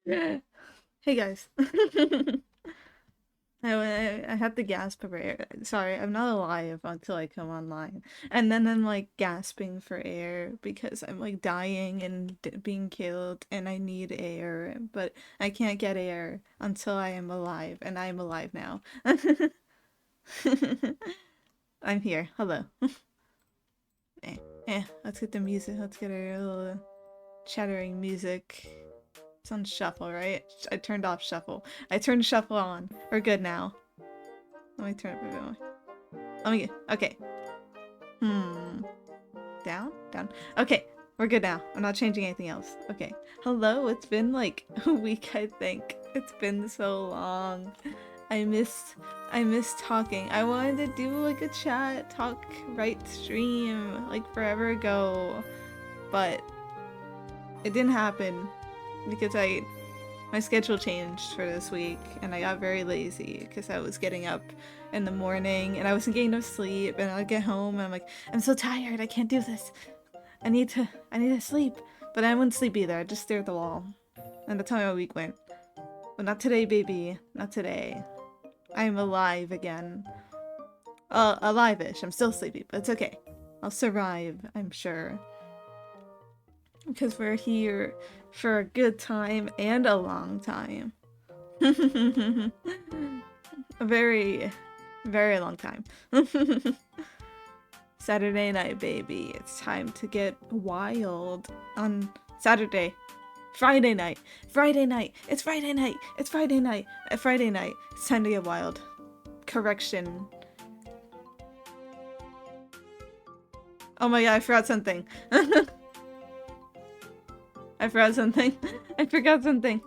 Hey guys. I had to gasp for air. Sorry, I'm not alive until I come online. And then I'm like gasping for air because I'm like dying and being killed and I need air, but I can't get air until I am alive, and I am alive now. I'm here. Hello. Eh, let's get the music. Let's get our little chattering music. It's on shuffle, right? I turned off shuffle. I turned shuffle on. We're good now. Let me turn it a bit more. Let me get. Okay. Hmm. Down? Down. Okay. We're good now. I'm not changing anything else. Okay. Hello. It's been like a week, I think. It's been so long. I missed talking. I wanted to do like a chat, talk right stream like forever ago, but it didn't happen because my schedule changed for this week and I got very lazy because I was getting up in the morning and I wasn't getting no sleep, and I'd get home and I'm like, I'm so tired, I can't do this. I need to sleep. But I wouldn't sleep either. I'd just stare at the wall. And that's how my week went. But not today, baby. Not today. I'm alive again. Alive-ish. I'm still sleepy, but it's okay. I'll survive, I'm sure. Because we're here for a good time and a long time. A very, very long time. Saturday night, baby. It's time to get wild on Saturday. Friday night. Friday night. It's Friday night. It's Friday night. Friday night. It's time to get wild. Correction. Oh my god, I forgot something. I forgot something. I forgot something.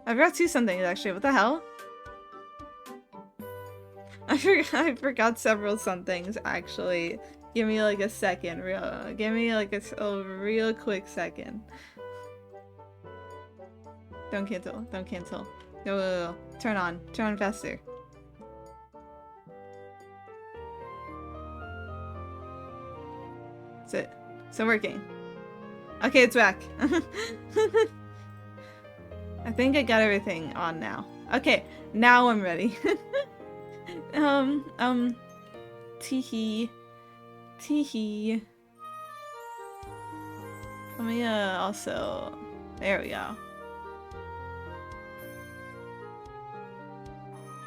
I forgot two somethings actually. What the hell? I forgot several somethings actually. Give me like a second. Give me like a real quick second. Don't cancel. Don't cancel. No. Turn on. Turn on faster. That's it. It's working. Okay, it's back. I think I got everything on now. Okay, now I'm ready. Teehee. Teehee. Let me, also... There we go.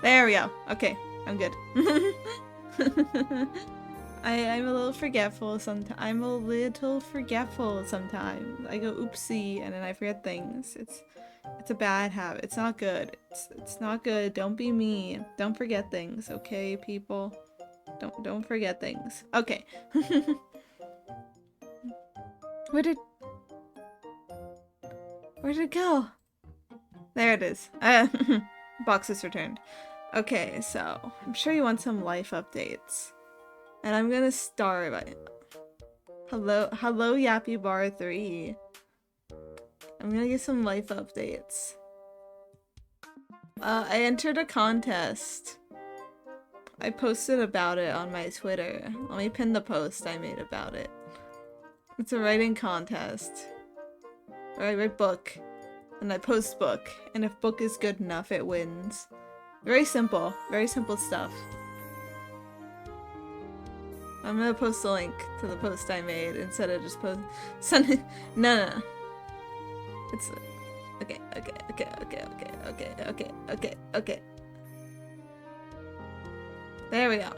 There we go. Okay, I'm good. I'm a little forgetful sometimes. I'm a little forgetful sometimes. I go oopsie and then I forget things. It's a bad habit. It's not good. It's not good. Don't be me. Don't forget things, okay, people? Don't forget things. Okay. Where did it go? There it is. Box is returned. Okay, so I'm sure you want some life updates. And I'm gonna start by hello Yappy Bar 3. I'm gonna get some life updates. I entered a contest. I posted about it on my Twitter. Let me pin the post I made about it. It's a writing contest. Where I write book. And I post book. And if book is good enough, it wins. Very simple. Very simple stuff. I'm gonna post a link to the post I made instead of just sending. No. It's okay. There we go.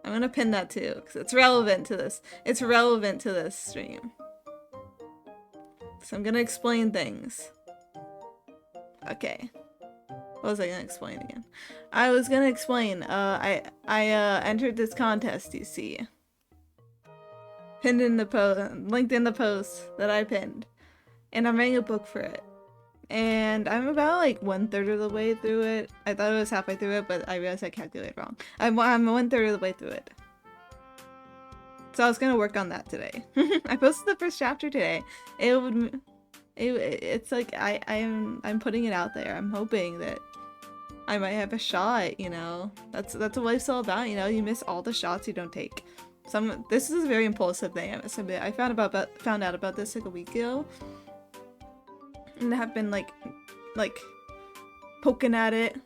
I'm gonna pin that too because it's relevant to this. It's relevant to this stream. So I'm gonna explain things. Okay. What was I gonna explain again? I was gonna explain, I entered this contest, you see. Pinned in the post, linked in the post that I pinned. And I'm writing a book for it. And I'm about like 1/3 of the way through it. I thought it was halfway through it, but I realized I calculated wrong. I'm 1/3 of the way through it. So I was gonna work on that today. I posted the first chapter today. It's like I'm putting it out there. I'm hoping that I might have a shot, you know. That's what life's all about, you know. You miss all the shots you don't take. This is a very impulsive thing, I must admit. I found out about this like a week ago. And I have been like poking at it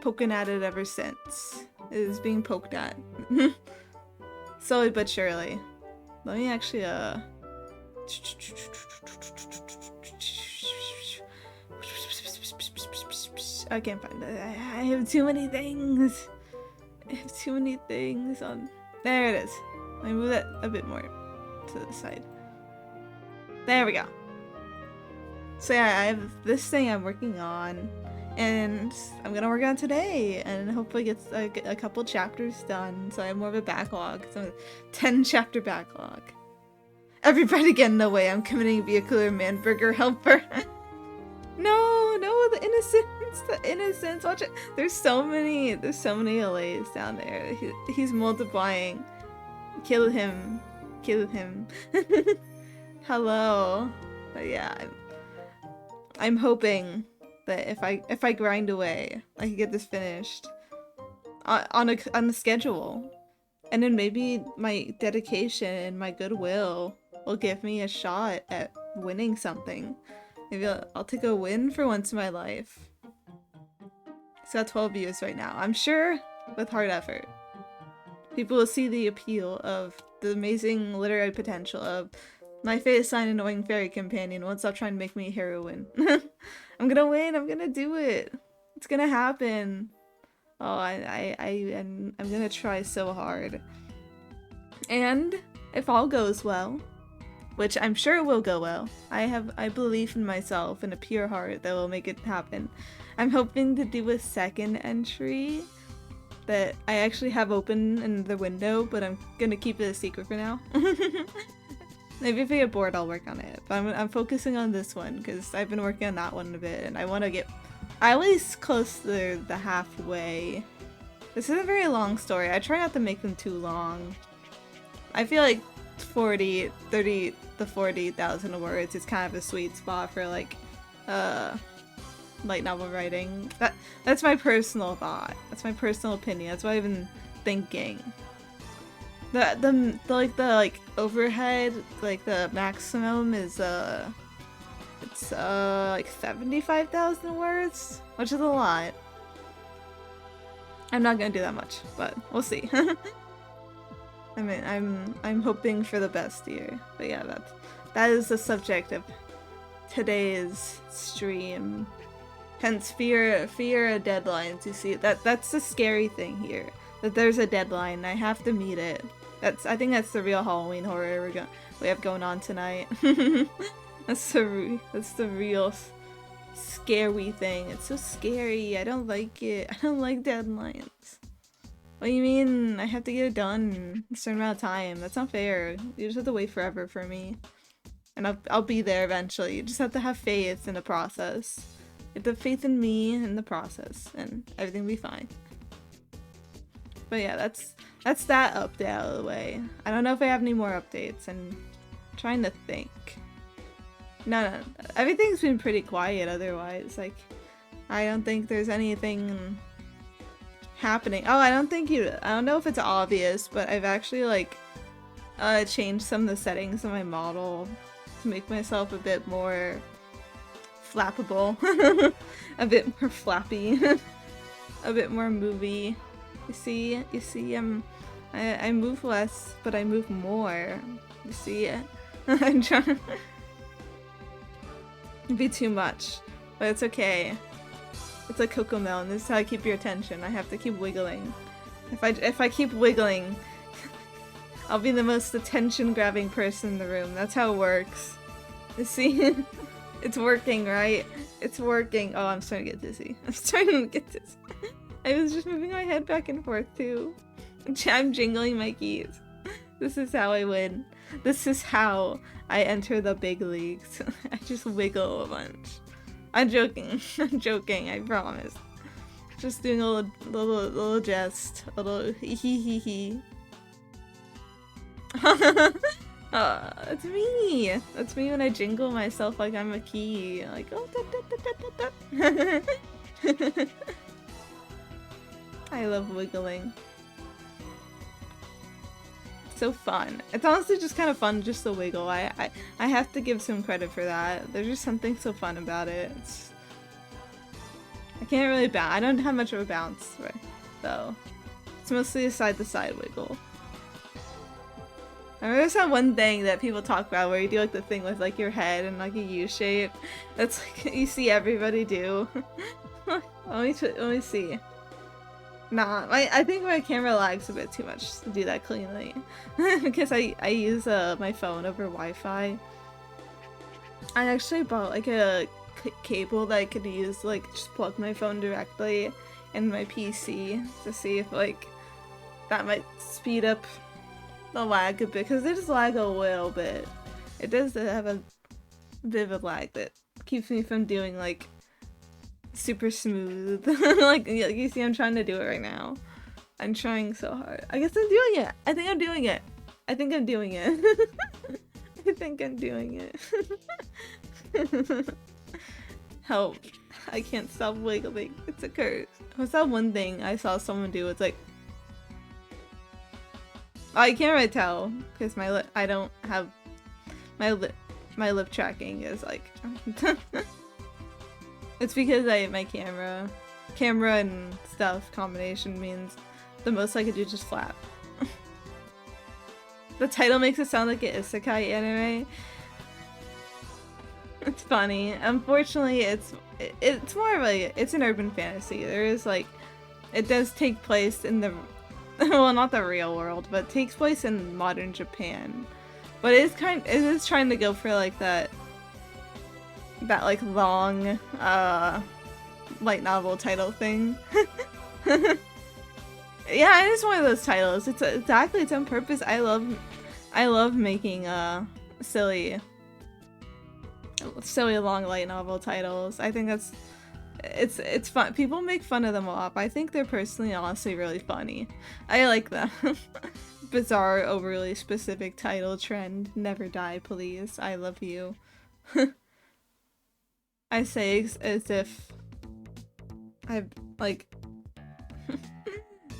ever since. It is being poked at. Slowly but surely. Let me actually I can't find it. I have too many things. I have too many things on. There it is. Let me move that a bit more to the side. There we go. So yeah, I have this thing I'm working on, and I'm gonna work on today, and hopefully get a couple chapters done, so I have more of a backlog. So a 10 chapter backlog. Everybody get in the way. I'm committing vehicular man-burger helper. No, the innocence. Watch it. There's so many LAs down there. He's multiplying. Kill him. Hello. But yeah, I'm hoping that if I grind away, I can get this finished on a schedule, and then maybe my dedication and my goodwill will give me a shot at winning something. Maybe I'll take a win for once in my life. It's got 12 views right now. I'm sure with hard effort, people will see the appeal of the amazing literary potential of my face sign annoying fairy companion won't stop trying to make me a heroine. I'm gonna win. I'm gonna do it. It's gonna happen. Oh, I'm gonna try so hard. And if all goes well, which I'm sure it will go well, I believe in myself and a pure heart that will make it happen. I'm hoping to do a second entry that I actually have open in the window, but I'm gonna keep it a secret for now. Maybe if I get bored, I'll work on it. But I'm focusing on this one because I've been working on that one a bit, and I want to get at least close to the halfway. This is a very long story. I try not to make them too long. I feel like 30 to 40,000 words is kind of a sweet spot for like light novel writing. That's my personal thought. That's my personal opinion. That's what I've been thinking. The overhead, like the maximum is it's like 75,000 words, which is a lot. I'm not gonna do that much, but we'll see. I mean, I'm hoping for the best here. But yeah, that is the subject of today's stream. Hence fear of deadlines. You see, that's the scary thing here. That there's a deadline. I have to meet it. I think that's the real Halloween horror we have going on tonight. That's the real scary thing. It's so scary. I don't like it. I don't like deadlines. What do you mean? I have to get it done in a certain amount of time. That's not fair. You just have to wait forever for me. And I'll be there eventually. You just have to have faith in the process. You have to have faith in me and the process, and everything will be fine. But yeah, that's that update out of the way. I don't know if I have any more updates. I'm trying to think. No. Everything's been pretty quiet otherwise. Like, I don't think there's anything happening. Oh, I don't know if it's obvious, but I've actually like changed some of the settings of my model to make myself a bit more flappable. A bit more flappy. A bit more movie. You see, I move less, but I move more. You see, I'm trying. It'd be too much, but it's okay. It's like Cocomelon. This is how I keep your attention. I have to keep wiggling. If I keep wiggling, I'll be the most attention-grabbing person in the room. That's how it works. You see, it's working, right? It's working. Oh, I'm starting to get dizzy. I'm starting to get dizzy. I was just moving my head back and forth too. I'm jingling my keys. This is how I win. This is how I enter the big leagues. I just wiggle a bunch. I'm joking. I'm joking, I promise. Just doing a little jest. A little hee. That's me! That's me when I jingle myself like I'm a key. Like, oh, da. I love wiggling. so fun. It's honestly just kind of fun just to wiggle. I have to give some credit for that. There's just something so fun about it. I can't really bounce. I don't have much of a bounce, right? Though. It's mostly a side-to-side wiggle. I remember that one thing that people talk about where you do like the thing with like your head and like a U shape. That's like you see everybody do. let me see. Nah, I think my camera lags a bit too much to do that cleanly. Because I use my phone over Wi-Fi. I actually bought like a cable that I could use to like just plug my phone directly in my PC to see if like that might speed up the lag a bit, because they just lag a little bit. It does have a bit of a lag that keeps me from doing like super smooth. like you see, I'm trying to do it right now. I'm trying so hard. I guess I'm doing it. I think I'm doing it. I think I'm doing it. I think I'm doing it. Help. I can't stop wiggling. It's a curse. What's that one thing I saw someone do? It's like, I can't really tell because I don't have my lip tracking is like it's because my camera and stuff combination means the most I could do is just flap. The title makes it sound like an isekai anime. It's funny. Unfortunately, it's more of it's an urban fantasy. There is like, it does take place in the well, not the real world, but it takes place in modern Japan. But it is trying to go for like that like long light novel title thing. Yeah, it is one of those titles. It's exactly its own purpose. I love making silly long light novel titles. I think it's fun. People make fun of them a lot, but I think they're personally honestly really funny. I like them. Bizarre, overly specific title trend. Never die, please. I love you. I say as if I like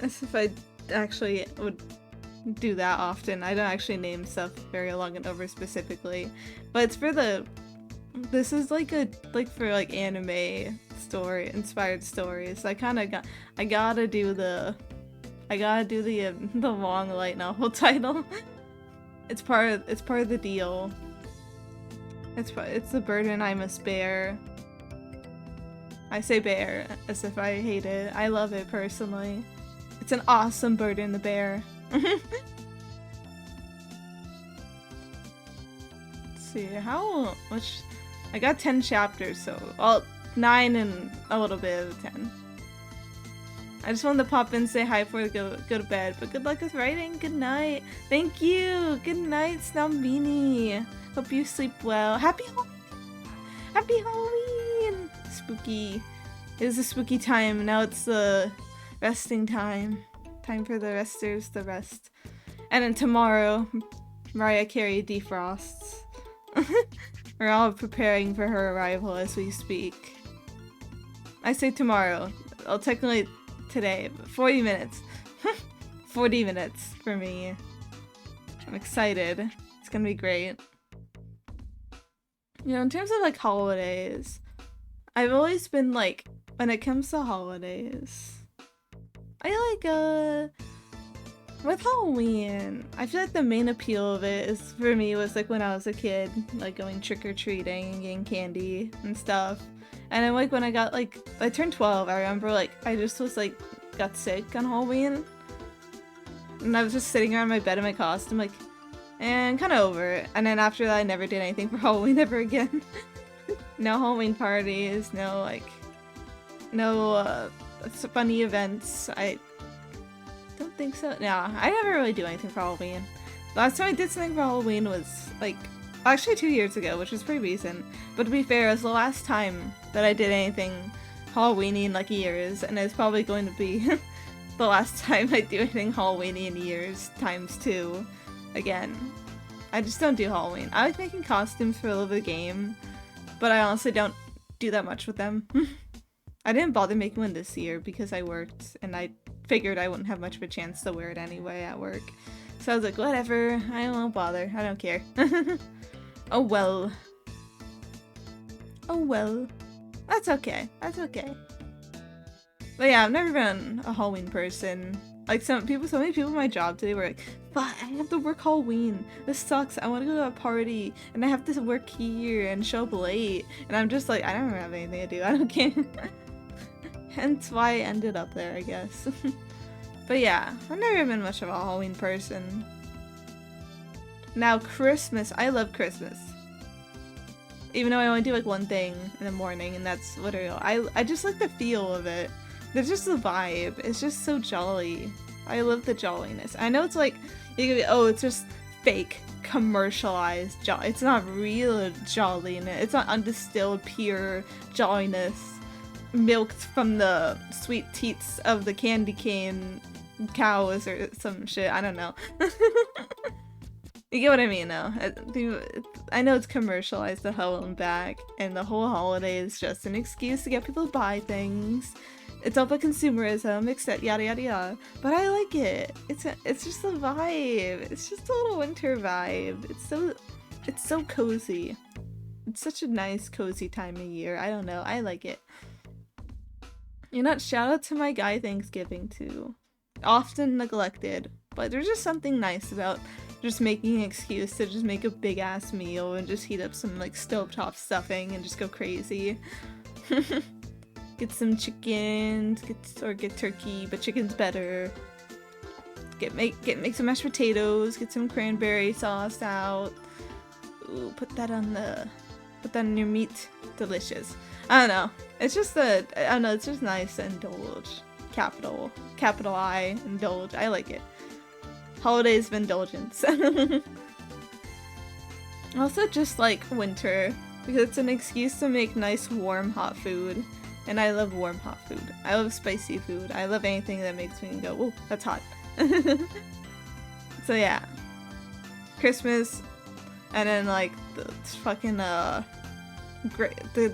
as if I actually would do that often. I don't actually name stuff very long and over specifically, but it's for this is like for like anime story inspired stories. I gotta do the long light novel title. It's part of the deal. It's the burden I must bear. I say bear as if I hate it. I love it personally. It's an awesome burden to bear. Let's see, how much? I got 10 chapters, so 9 and a little bit of 10. I just wanted to pop in, say hi before I go to bed, but good luck with writing. Good night. Thank you. Good night, Snowbeanie. Hope you sleep well. Happy Halloween! Happy Halloween! Spooky. It is a spooky time. Now it's the resting time. Time for the resters to rest. And then tomorrow, Mariah Carey defrosts. We're all preparing for her arrival as we speak. I say tomorrow. Well, technically today, but 40 minutes. 40 minutes for me. I'm excited. It's gonna be great. You know, in terms of like holidays, I've always been like, when it comes to holidays, I like with Halloween, I feel like the main appeal of it is for me was like when I was a kid, like going trick-or-treating and getting candy and stuff. And then like when I turned 12, I remember like I just was like got sick on Halloween. And I was just sitting around my bed in my costume like, and kind of over it. And then after that I never did anything for Halloween ever again. No Halloween parties, no funny events. I don't think so. No, I never really do anything for Halloween. Last time I did something for Halloween was like actually 2 years ago, which was pretty recent. But to be fair, it was the last time that I did anything Halloween-y in like years, and it's probably going to be the last time I do anything Halloween-y in years times 2 again. I just don't do Halloween. I like making costumes for the game, but I honestly don't do that much with them. I didn't bother making one this year because I worked and I figured I wouldn't have much of a chance to wear it anyway at work. So I was like, whatever, I won't bother, I don't care. Oh well. Oh well. That's okay, that's okay. But yeah, I've never been a Halloween person. Like so many people in my job today were like, but I have to work Halloween. This sucks. I want to go to a party and I have to work here and show up late. And I'm just like, I don't have anything to do. I don't care. Hence why I ended up there, I guess. But yeah, I've never been much of a Halloween person. Now Christmas, I love Christmas. Even though I only do like one thing in the morning, and that's literally I just like the feel of it. There's just the vibe. It's just so jolly. I love the jolliness. I know it's like, you could be, oh, it's just fake, commercialized jolly. It's not real jolliness. It's not undistilled, pure jolliness, milked from the sweet teats of the candy cane cows or some shit. I don't know. You get what I mean, though. I know it's commercialized the hell and back, and the whole holiday is just an excuse to get people to buy things. It's all about consumerism, except yada yada yada. But I like it. It's just a vibe. It's just a little winter vibe. It's so cozy. It's such a nice cozy time of year. I don't know. I like it. You know, shout out to my guy Thanksgiving too. Often neglected, but there's just something nice about just making an excuse to just make a big ass meal and just heat up some like stovetop stuffing and just go crazy. Get some chicken, get turkey, but chicken's better. Make some mashed potatoes, get some cranberry sauce out. Ooh, put that on your meat. Delicious. I don't know. It's just I don't know, it's just nice to indulge. Capital I, indulge. I like it. Holidays of indulgence. I also just like winter because it's an excuse to make nice warm hot food. And I love warm hot food. I love spicy food. I love anything that makes me go, "Whoa, that's hot." So yeah. Christmas and then like the fucking great the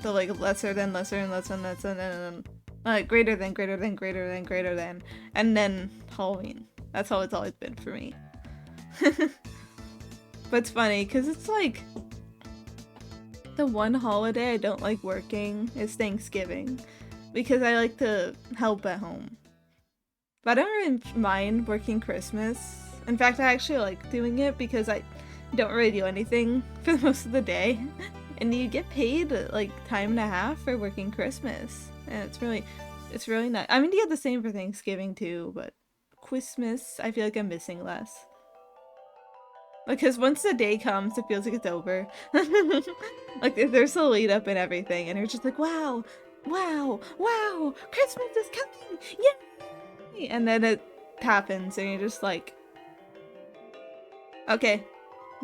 like lesser than and then greater than and then Halloween. That's how it's always been for me. But it's funny because it's like the one holiday I don't like working is Thanksgiving because I like to help at home. But I don't really mind working Christmas. In fact, I actually like doing it because I don't really do anything for most of the day. And you get paid like time and a half for working Christmas. And it's really nice. I mean, you get the same for Thanksgiving too, but Christmas, I feel like I'm missing less. Because once the day comes, it feels like it's over. Like, there's a lead up and everything, and you're just like, wow, wow, wow, Christmas is coming, yay! And then it happens, and you're just like, okay,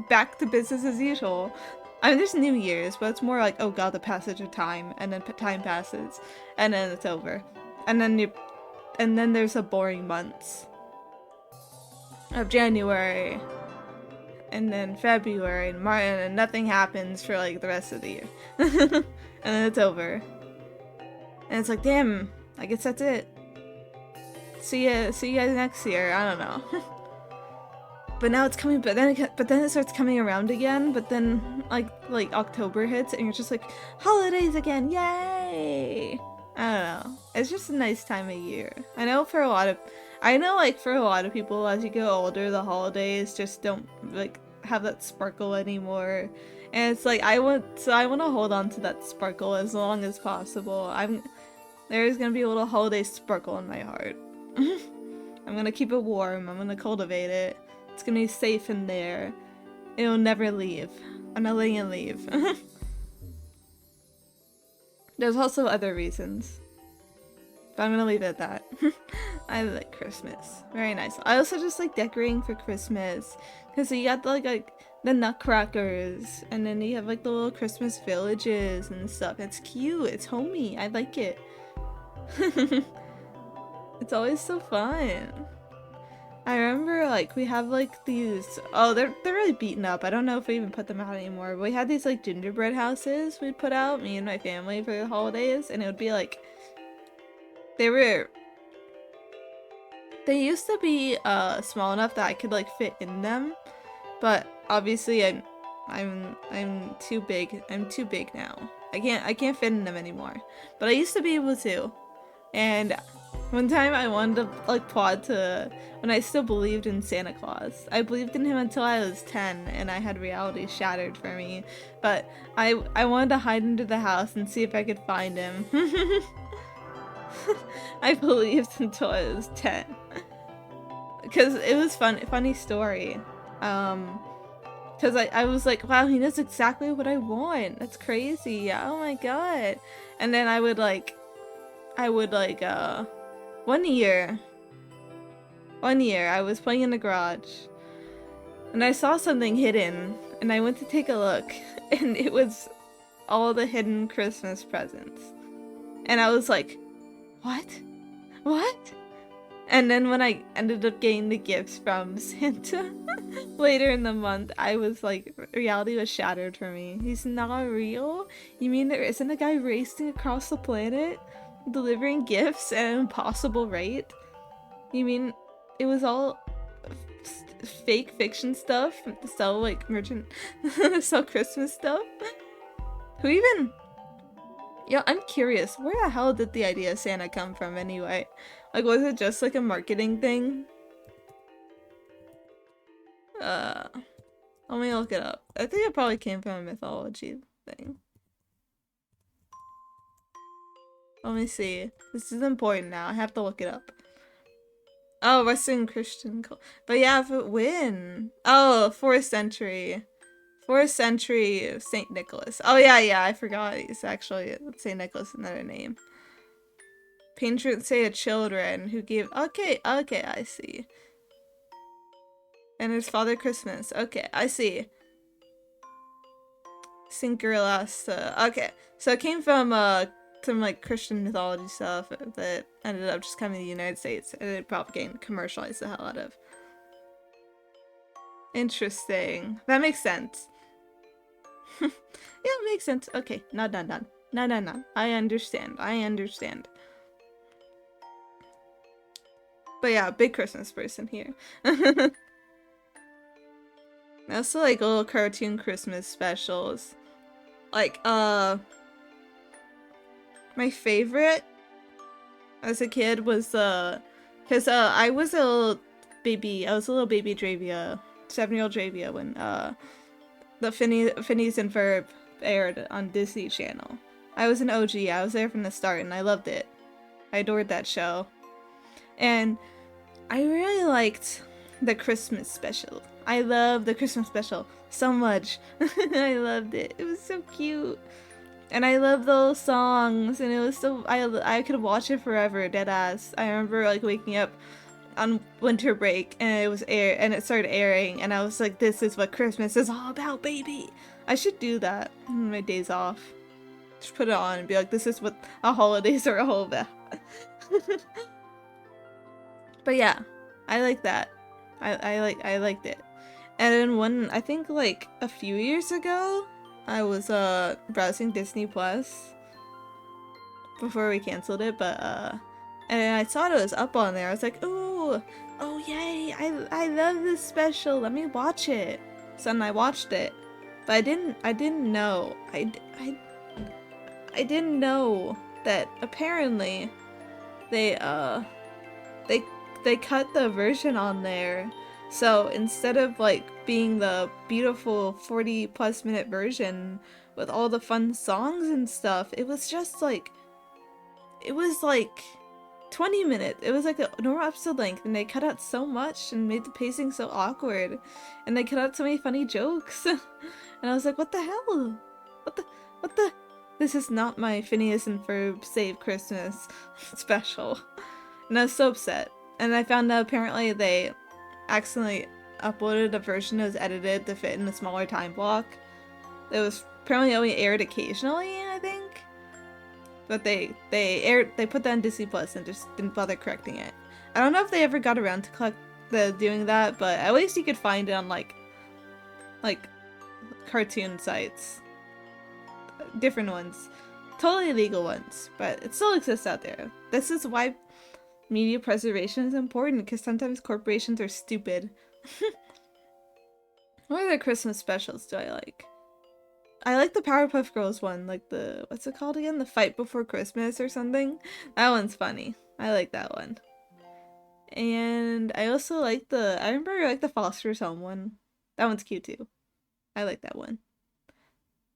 back to business as usual. I mean, there's New Year's, but it's more like, oh god, the passage of time, and then time passes, and then it's over. And then there's a boring months of January, and then February and March, and nothing happens for like the rest of the year. And then it's over. And it's like, damn, I guess that's it. See you guys next year. I don't know. But now it's coming, but then it starts coming around again, but then like October hits and you're just like, holidays again, yay! I don't know. It's just a nice time of year. I know for a lot of people, as you get older, the holidays just don't like have that sparkle anymore. And it's like I want to hold on to that sparkle as long as possible. There's gonna be a little holiday sparkle in my heart. I'm gonna keep it warm. I'm gonna cultivate it. It's gonna be safe in there. It'll never leave. I'm not letting it leave. There's also other reasons. But I'm gonna leave it at that. I like Christmas. Very nice. I also just like decorating for Christmas. Because you got like the nutcrackers. And then you have like the little Christmas villages and stuff. It's cute. It's homey. I like it. It's always so fun. I remember like we have like these, oh they're really beaten up. I don't know if we even put them out anymore, but we had these like gingerbread houses we'd put out, me and my family, for the holidays, and it would be like, they were They used to be small enough that I could like fit in them, but obviously I'm too big. I'm too big now. I can't fit in them anymore. But I used to be able to. And one time I wanted to like plot to when I still believed in Santa Claus. I believed in him until I was 10 and I had reality shattered for me. But I wanted to hide into the house and see if I could find him. I believed until I was 10. Because it was funny story. Because I was like, wow, he knows exactly what I want. That's crazy. Oh my god. And then I would like, one year I was playing in the garage and I saw something hidden and I went to take a look and it was all the hidden Christmas presents. And I was like, what? What? And then when I ended up getting the gifts from Santa later in the month, I was like, reality was shattered for me. He's not real? You mean there isn't a guy racing across the planet delivering gifts at an impossible rate? You mean it was all fake fiction stuff to sell like sell Christmas stuff? Who even? Yeah, I'm curious. Where the hell did the idea of Santa come from anyway? Like, was it just like a marketing thing? Let me look it up. I think it probably came from a mythology thing. Let me see. This is important now. I have to look it up. Oh, Western Christian. But yeah, when? Oh, 4th century. 4th century St. Nicholas. Oh yeah, I forgot. It's actually St. Nicholas, another name. Patron saint of children who gave. Okay, I see. And it's Father Christmas. Okay, I see. St. Girlasta. Okay, so it came from some like Christian mythology stuff that ended up just coming to the United States and it propagated, commercialized the hell out of. Interesting. That makes sense. Yeah, it makes sense. Okay, not done. No. I understand. But yeah, big Christmas person here. I also like little cartoon Christmas specials. Like, my favorite as a kid was, cause, I was a little baby Dravia, 7-year-old Dravia when, the Phineas and Ferb aired on Disney Channel. I was an OG, I was there from the start and I loved it. I adored that show. And I really liked the Christmas special. I love the Christmas special so much. I loved it. It was so cute. And I love those songs and it was so I could watch it forever, deadass. I remember like waking up on winter break and it started airing and I was like, this is what Christmas is all about, baby. I should do that on my days off. Just put it on and be like, this is what our holidays are all about. But yeah, I like that. I liked it. And then I think like a few years ago, I was browsing Disney Plus before we canceled it, but and I saw it was up on there. I was like, oh yay! I love this special. Let me watch it. So then I watched it, but I didn't know that apparently they cut the version on there. So instead of like being the beautiful 40+ minute version with all the fun songs and stuff, it was just like, it was like 20 minutes. It was like a normal episode length and they cut out so much and made the pacing so awkward and they cut out so many funny jokes. And I was like, what the hell? What the? This is not my Phineas and Ferb Save Christmas special. And I was so upset. And I found out apparently they accidentally uploaded a version that was edited to fit in a smaller time block. It was apparently only aired occasionally, I think. But they put that on Disney Plus and just didn't bother correcting it. I don't know if they ever got around to doing that, but at least you could find it on like cartoon sites. Different ones. Totally legal ones, but it still exists out there. This is why media preservation is important because sometimes corporations are stupid. What other Christmas specials do I like? I like the Powerpuff Girls one, like the, what's it called again? The Fight Before Christmas or something? That one's funny. I like that one. And I also like I remember I like the Foster's Home one. That one's cute too. I like that one.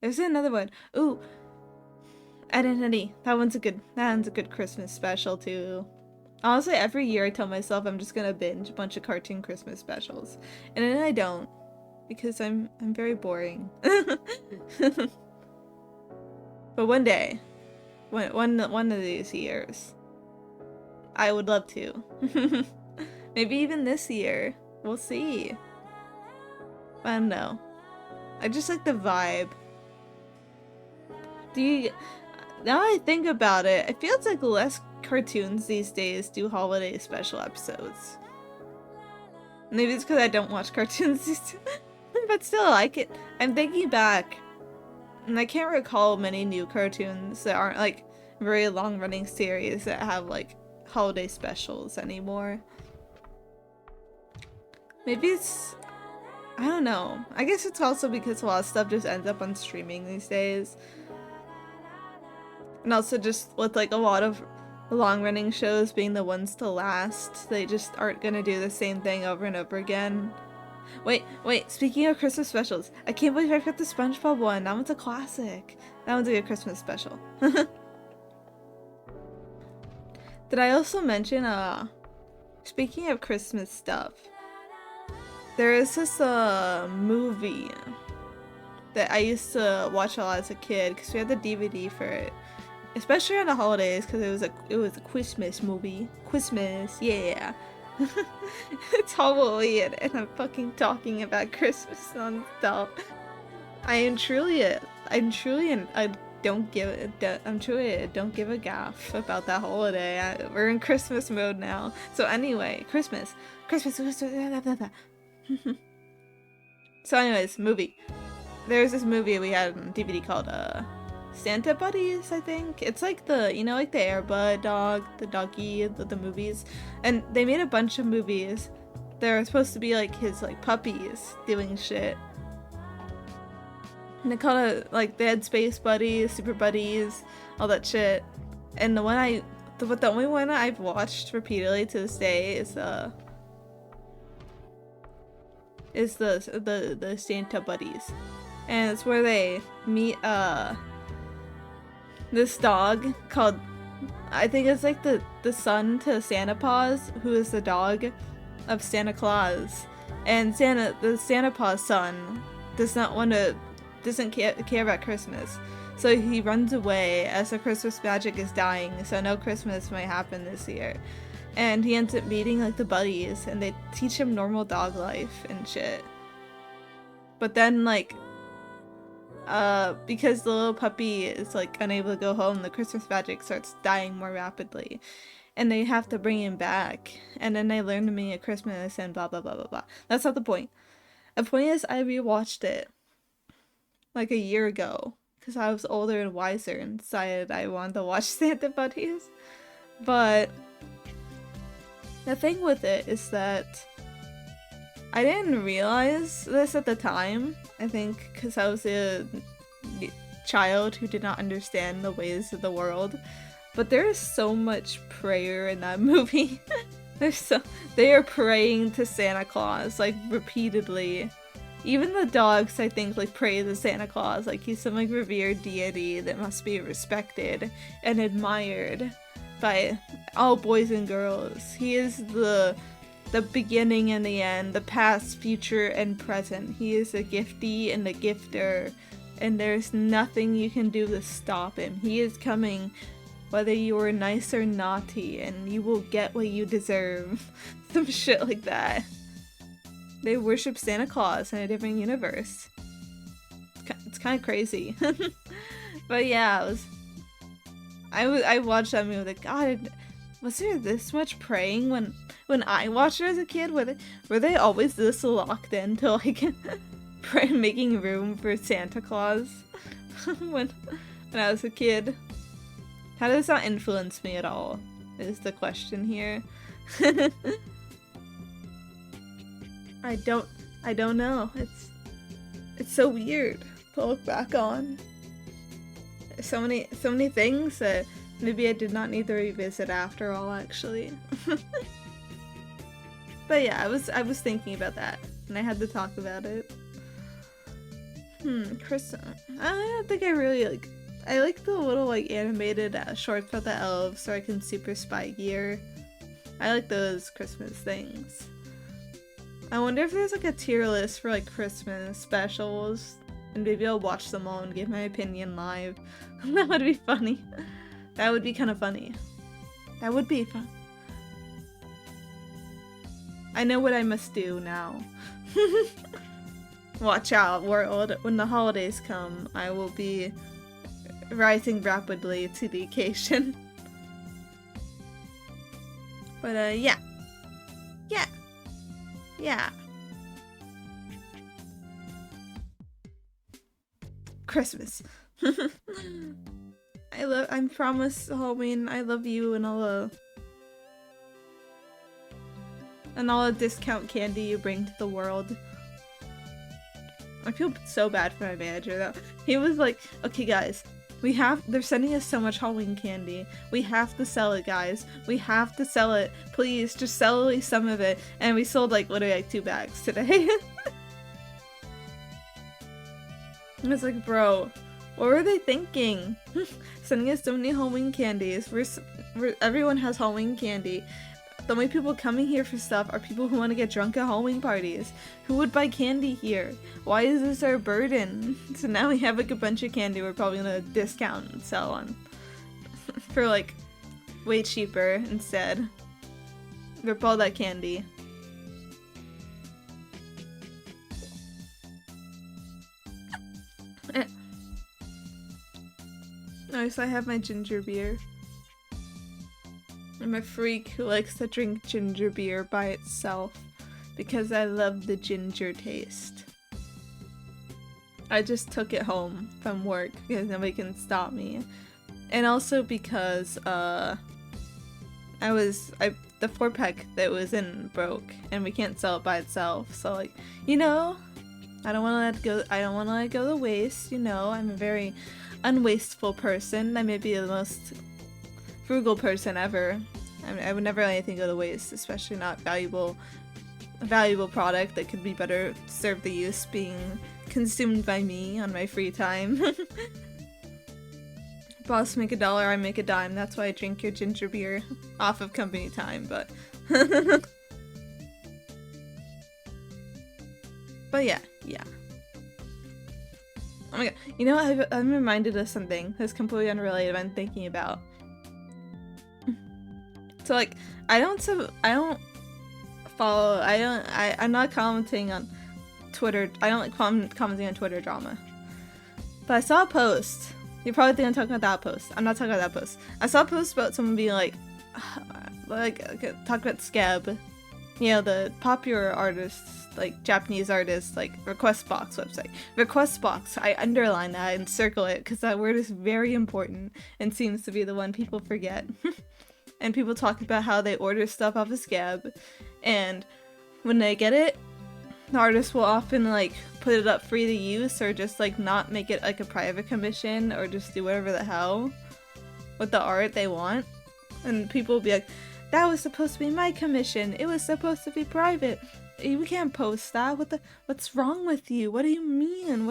There's another one. Ooh, Identity. That one's a good Christmas special too. Honestly, every year I tell myself I'm just gonna binge a bunch of cartoon Christmas specials. And then I don't. Because I'm very boring. But one day, one of these years, I would love to. Maybe even this year. We'll see. I don't know. I just like the vibe. Now I think about it, it feels like less cartoons these days do holiday special episodes. Maybe it's because I don't watch cartoons these days. But still, I'm thinking back, and I can't recall many new cartoons that aren't like very long-running series that have like holiday specials anymore. Maybe it's, I don't know. I guess it's also because a lot of stuff just ends up on streaming these days. And also just with like a lot of long-running shows being the ones to last, they just aren't gonna do the same thing over and over again. Wait, speaking of Christmas specials, I can't believe I forgot the SpongeBob one. That one's a classic. That one's a good Christmas special. Did I also mention, speaking of Christmas stuff, there is this, movie that I used to watch a lot as a kid, because we had the DVD for it. Especially on the holidays, because it was a Christmas movie. Christmas, yeah. It's Halloween and I'm fucking talking about Christmas non-stop. I don't give a gaff about that holiday. We're in Christmas mode now. So anyway, Christmas. So anyways, movie. There's this movie we had on DVD called Santa Buddies, I think. It's like like the Air Bud dog, the doggy, the movies. And they made a bunch of movies. They're supposed to be like his like puppies doing shit. And they called it like they had Space Buddies, Super Buddies, all that shit. And the only one I've watched repeatedly to this day is the Santa Buddies. And it's where they meet this dog called, I think it's like the son to Santa Paws, who is the dog of Santa Claus. And the Santa Paws son doesn't care about Christmas. So he runs away as the Christmas magic is dying, so no Christmas might happen this year. And he ends up meeting like the buddies, and they teach him normal dog life and shit. But then like because the little puppy is like unable to go home, the Christmas magic starts dying more rapidly. And they have to bring him back. And then they learn to mean at Christmas and blah blah blah blah blah. That's not the point. The point is I rewatched it like a year ago because I was older and wiser and decided I wanted to watch Santa Buddies. But the thing with it is that I didn't realize this at the time, I think because I was a child who did not understand the ways of the world. But there is so much prayer in that movie. They are praying to Santa Claus, like, repeatedly. Even the dogs, I think, like, pray to Santa Claus, like he's some, like, revered deity that must be respected and admired by all boys and girls. He is the beginning and the end, the past, future, and present. He is the giftee and the gifter, and there's nothing you can do to stop him. He is coming whether you were nice or naughty, and you will get what you deserve. Some shit like that. They worship Santa Claus in a different universe. It's kind of crazy. But yeah, I watched that movie like, God, was there this much praying when I watched it as a kid? Were they always this locked into like making room for Santa Claus when I was a kid? How does that influence me at all? is the question here. I don't know. It's so weird to look back on. So many things that maybe I did not need to revisit after all, actually. But yeah, I was thinking about that, and I had to talk about it. Chris, I don't think I really like. I like the little like animated shorts about the elves, so I can super spy gear. I like those Christmas things. I wonder if there's like a tier list for like Christmas specials, and maybe I'll watch them all and give my opinion live. That would be funny. That would be kind of funny. That would be fun. I know what I must do now. Watch out, world. When the holidays come, I will be rising rapidly to the occasion. But, yeah. Yeah. Christmas. I promise, Halloween, I love you and all the discount candy you bring to the world. I feel so bad for my manager though. He was like, okay guys, they're sending us so much Halloween candy. We have to sell it, guys. We have to sell it. Please, just sell at least some of it. And we sold like literally like 2 bags today. I was like, bro, what were they thinking? Sending us so many Halloween candies. Everyone has Halloween candy. The only people coming here for stuff are people who want to get drunk at Halloween parties. Who would buy candy here? Why is this our burden? So now we have like a bunch of candy we're probably gonna discount and sell on for like way cheaper instead. Rip all that candy. Nice, I have my ginger beer. I'm a freak who likes to drink ginger beer by itself because I love the ginger taste. I just took it home from work because nobody can stop me. And also because the 4-pack that was in broke and we can't sell it by itself. So like, you know, I don't want to let it go to waste, you know. I'm a very unwasteful person. I may be the most frugal person ever. I would never let anything go to waste, especially not a valuable product that could be better served the use being consumed by me on my free time. Boss make $1, I make a dime. That's why I drink your ginger beer off of company time, but but yeah. Oh my god, you know what? I'm reminded of something that's completely unrelated I'm thinking about. So like, I'm not commenting on Twitter. I don't like commenting on Twitter drama. But I saw a post. You're probably thinking I'm talking about that post. I'm not talking about that post. I saw a post about someone being like talk about Skeb. You know, the popular artists, like Japanese artists, like Requestbox website. Requestbox, I underline that and circle it because that word is very important and seems to be the one people forget. And people talk about how they order stuff off of Skeb, and when they get it, the artist will often like put it up free to use or just like not make it like a private commission or just do whatever the hell with the art they want. And people will be like, that was supposed to be my commission. It was supposed to be private. We can't post that. What's wrong with you? What do you mean?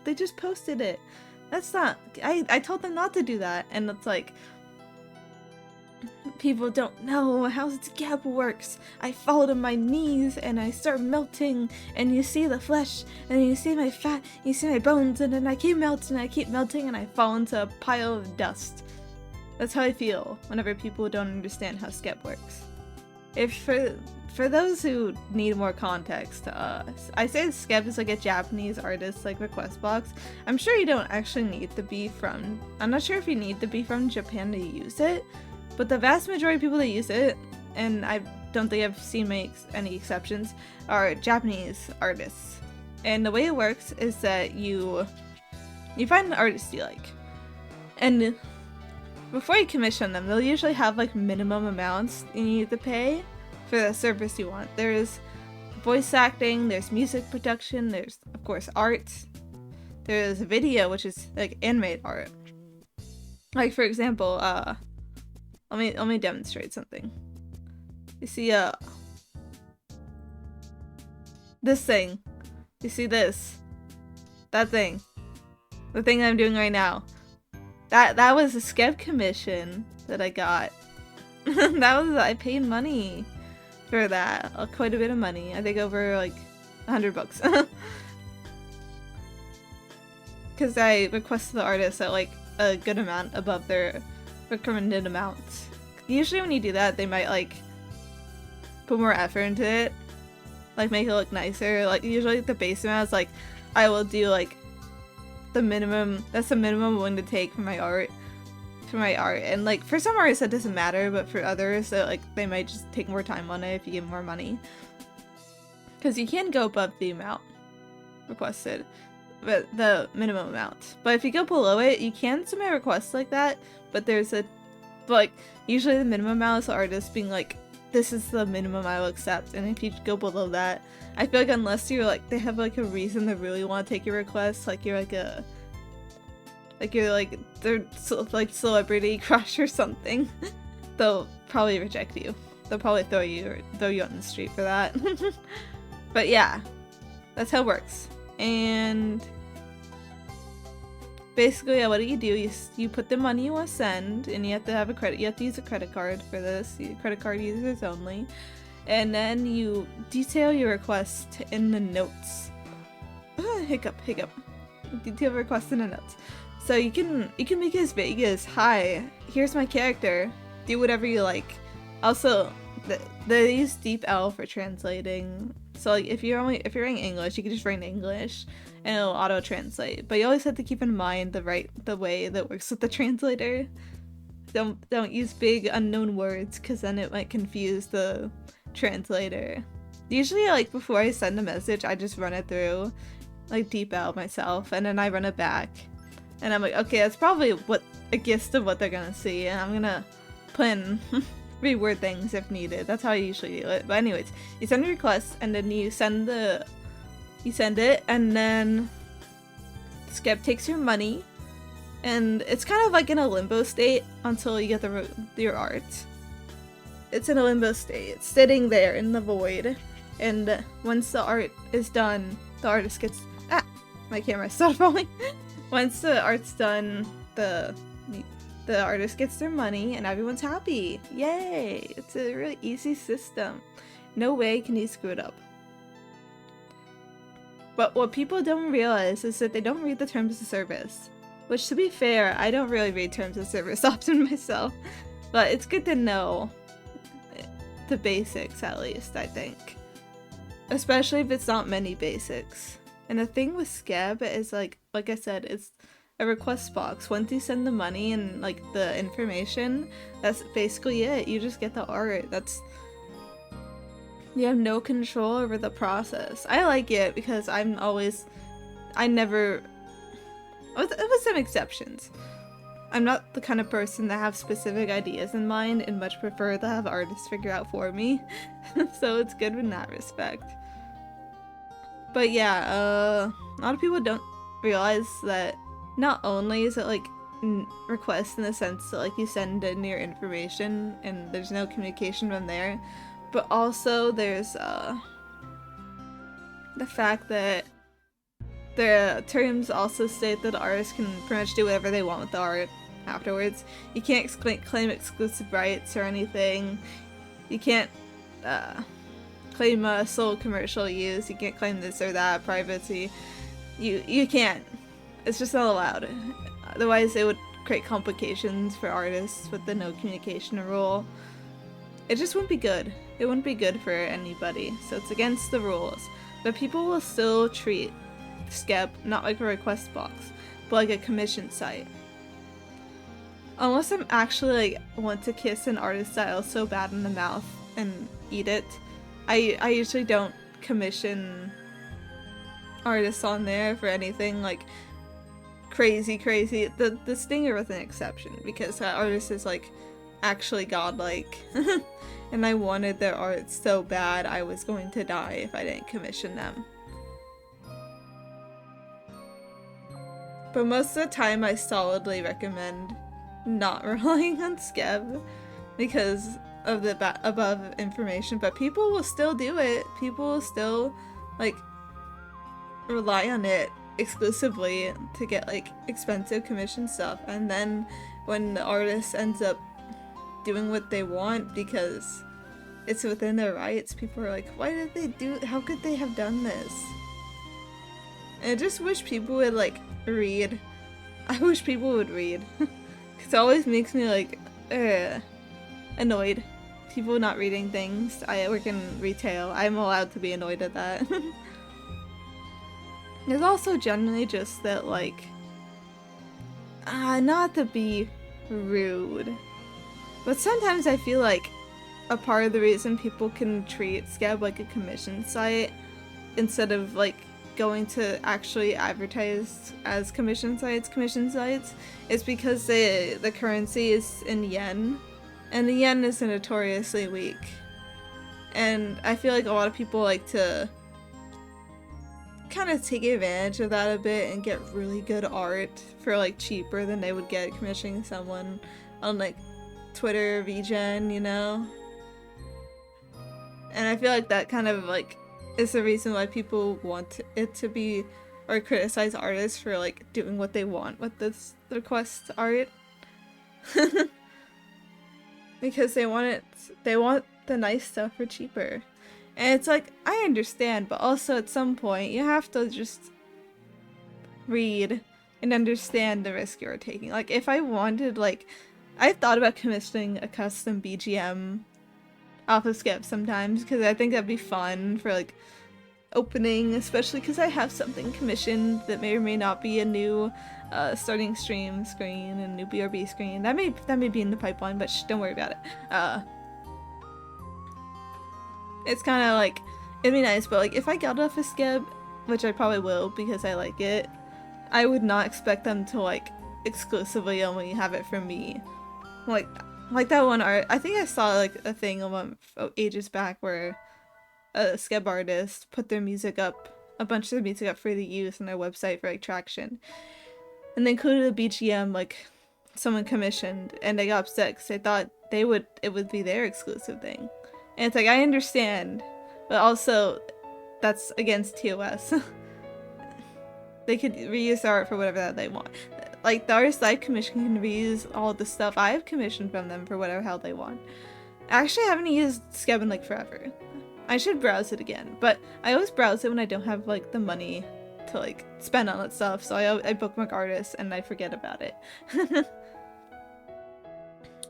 They just posted it. That's not. I told them not to do that, and it's like, people don't know how Skeb works. I fall to my knees and I start melting, and you see the flesh, and you see my fat, you see my bones, and then I keep melting, and I fall into a pile of dust. That's how I feel whenever people don't understand how Skeb works. If for those who need more context, I say Skeb is like a Japanese artist like Requestbox. I'm sure you don't actually need to be from. I'm not sure if you need to be from Japan to use it. But the vast majority of people that use it, and I don't think I've seen any exceptions, are Japanese artists. And the way it works is that you find an artist you like, and before you commission them, they'll usually have like minimum amounts you need to pay for the service you want. There's voice acting, there's music production, there's of course art, there's video, which is like animated art. Like for example, let me demonstrate something. You see this thing. You see this? That thing. The thing I'm doing right now. That was a Skeb commission that I got. I paid money for that. Quite a bit of money. I think over like $100. Because I requested the artist at like a good amount above their recommended amount. Usually when you do that, they might like put more effort into it. Like make it look nicer. Like usually the base amount is like, I will do like the minimum, that's the minimum I'm willing to take for my art. And like for some artists that doesn't matter, but for others that like they might just take more time on it if you give more money. Because you can go above the amount requested, but the minimum amount. But if you go below it, you can submit requests like that, but there's a, like, usually the minimum amount is the artist being like, this is the minimum I will accept, and if you go below that, I feel like unless you're like, they have like a reason to really want to take your request, like you're like a, like you're like, they're like celebrity crush or something, they'll probably reject you. They'll probably throw you on the street for that. But yeah, that's how it works. And basically, yeah, what do? You put the money you want to send, and you have to have a credit. You have to use a credit card for this. Credit card users only. And then you detail your request in the notes. Hiccup. Detail the request in the notes. So you can make it as vague as, "Hi, here's my character. Do whatever you like." Also, they use DeepL for translating. So like if you're writing English, you can just write in English and it'll auto translate. But you always have to keep in mind the way that works with the translator. Don't use big unknown words, because then it might confuse the translator. Usually, like before I send a message, I just run it through like DeepL myself, and then I run it back, and I'm like, okay, that's probably a gist of what they're gonna see, and I'm gonna put in reword things if needed. That's how I usually do it. But anyways, you send a request, and then you send it, and then Skeb takes your money, and it's kind of like in a limbo state until you get your art. It's in a limbo state. It's sitting there in the void, and once the art is done, the artist gets my camera started falling. Once the art's done, the artist gets their money, and everyone's happy. Yay! It's a really easy system. No way can you screw it up. But what people don't realize is that they don't read the terms of service. Which, to be fair, I don't really read terms of service often myself. But it's good to know the basics, at least, I think. Especially if it's not many basics. And the thing with Skeb is, like I said, it's a request box. Once you send the money and, like, the information, that's basically it. You just get the art. You have no control over the process. I like it because with some exceptions. I'm not the kind of person that have specific ideas in mind and much prefer to have artists figure out for me. So it's good in that respect. But yeah, a lot of people don't realize that not only is it like request in the sense that like you send in your information and there's no communication from there, but also there's the fact that the terms also state that the artists can pretty much do whatever they want with the art afterwards. You can't claim exclusive rights or anything. You can't claim sole commercial use. You can't claim this or that, privacy. You can't. It's just not allowed. Otherwise it would create complications for artists with the no communication rule. It just wouldn't be good. It wouldn't be good for anybody. So it's against the rules. But people will still treat Skeb not like a request box, but like a commission site. Unless I'm actually like want to kiss an artist style so bad in the mouth and eat it, I usually don't commission artists on there for anything like crazy, crazy. The Stinger was an exception because that artist is like actually godlike. And I wanted their art so bad I was going to die if I didn't commission them. But most of the time I solidly recommend not relying on Skeb because of the above information, but people will still do it. People will still like rely on it exclusively to get like expensive commission stuff, and then when the artist ends up doing what they want because it's within their rights, people are like, why did they do, how could they have done this? And I just wish people would like read. I wish people would read because it always makes me like annoyed. People not reading things. I work in retail. I'm allowed to be annoyed at that. There's also generally just that like not to be rude, but sometimes I feel like a part of the reason people can treat Skeb like a commission site instead of like going to actually advertise as commission sites is because the currency is in yen, and the yen is notoriously weak, and I feel like a lot of people like to kind of take advantage of that a bit and get really good art for like cheaper than they would get commissioning someone on like Twitter or VGen, you know? And I feel like that kind of like is the reason why people want it to be, or criticize artists for like doing what they want with this request art. Because they want the nice stuff for cheaper. And it's like, I understand, but also at some point you have to just read and understand the risk you're taking. Like if I wanted, like, I've thought about commissioning a custom BGM off of Skeb sometimes because I think that'd be fun for like opening, especially because I have something commissioned that may or may not be a new starting stream screen and new BRB screen. That may be in the pipeline, but don't worry about it. It's kind of like, it'd be nice, but like if I got off a Skeb, which I probably will because I like it, I would not expect them to like exclusively only have it for me. Like that one art, I think I saw like a thing ages back where a Skeb artist put their music up, a bunch of their music up for the use on their website for like traction, and they included a BGM like someone commissioned, and they got upset because they thought it would be their exclusive thing. And it's like, I understand, but also that's against TOS. They could reuse art for whatever that they want. Like the artists I've commissioned can reuse all the stuff I've commissioned from them for whatever hell they want. Actually, I haven't used Skeb in like forever. I should browse it again, but I always browse it when I don't have like the money to like spend on that stuff, so I bookmark artists and I forget about it.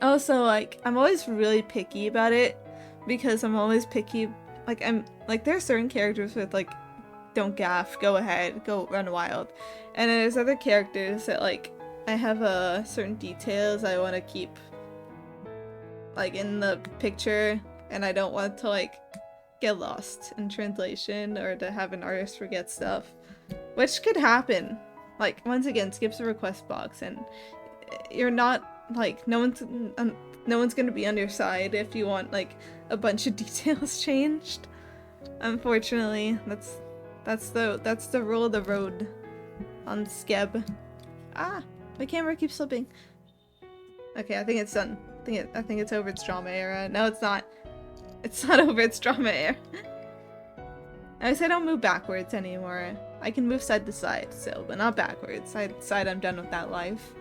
Also, like, I'm always really picky about it because I'm always picky, like, there are certain characters with like, don't gaff, go ahead, go run wild, and then there's other characters that like I have certain details I want to keep like in the picture, and I don't want to like get lost in translation or to have an artist forget stuff, which could happen. Like, once again, skips the request box, and you're not like, no one's gonna be on your side if you want like a bunch of details changed. Unfortunately, that's the rule of the road on Skeb. Ah, my camera keeps slipping. Okay, I think it's done. I think it's over its drama era. No, it's not. It's not over its drama era. I guess I don't move backwards anymore. I can move side to side still, but not backwards. Side to side, I'm done with that life.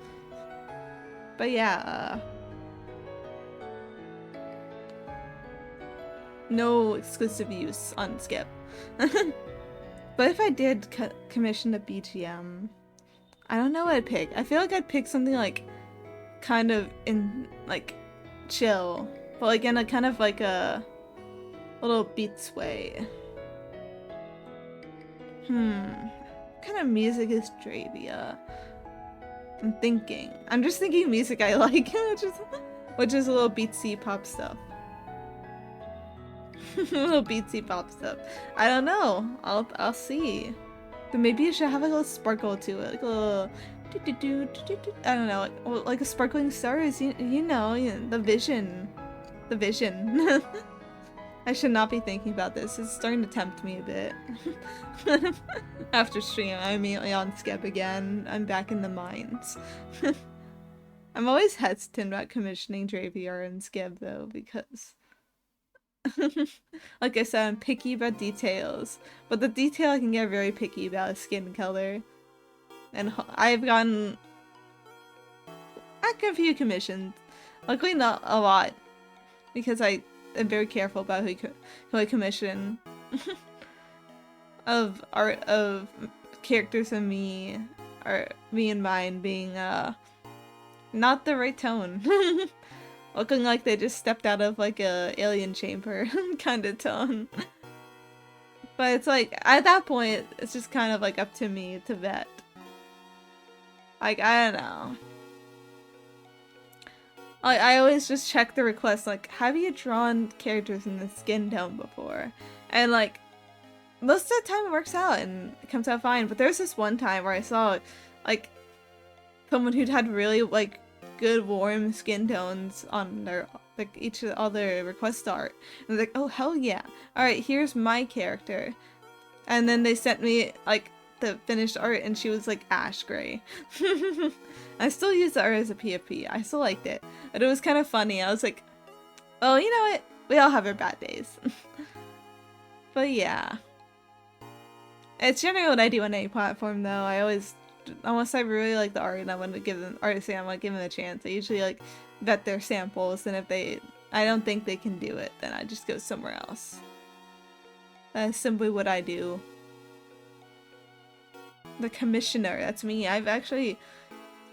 But yeah, no exclusive use on Skeb. But if I did commission a BGM, I don't know what I'd pick. I feel like I'd pick something like kind of in like chill, but like in a kind of like a little beats way. What kind of music is Dravia? I'm just thinking music I like, which is a little beatsy pop stuff. Little beatsy pop stuff. I don't know. I'll see. But maybe you should have like a little sparkle to it, like a little I don't know, like a sparkling stars, you know, the vision. The vision. I should not be thinking about this. It's starting to tempt me a bit. After stream, I'm immediately on Skip again. I'm back in the mines. I'm always hesitant about commissioning Draviar and Skib though, because like I said, I'm picky about details. But the detail I can get very picky about is skin color. And I've gotten a few commissions. Luckily not a lot, because I am very careful about who I commission. Of art of characters and me, or me and mine being not the right tone. Looking like they just stepped out of like a alien chamber kind of tone. But it's like, at that point, it's just kind of like up to me to vet. Like, I don't know. I always just check the request, like, have you drawn characters in the skin tone before? And like, most of the time it works out and it comes out fine. But there's this one time where I saw like someone who'd had really like good warm skin tones on their like each of all their request art. And they're like, oh hell yeah. Alright, here's my character. And then they sent me like the finished art and she was like ash gray. I still use the art as a PFP. I still liked it. But it was kind of funny. I was like, oh, you know what? We all have our bad days. But yeah. It's generally what I do on any platform though. I always, unless I really like the art and I want to give them, artist, I want to give them a chance, I usually like vet their samples, and if I don't think they can do it, then I just go somewhere else. That's simply what I do. The commissioner, that's me. I've actually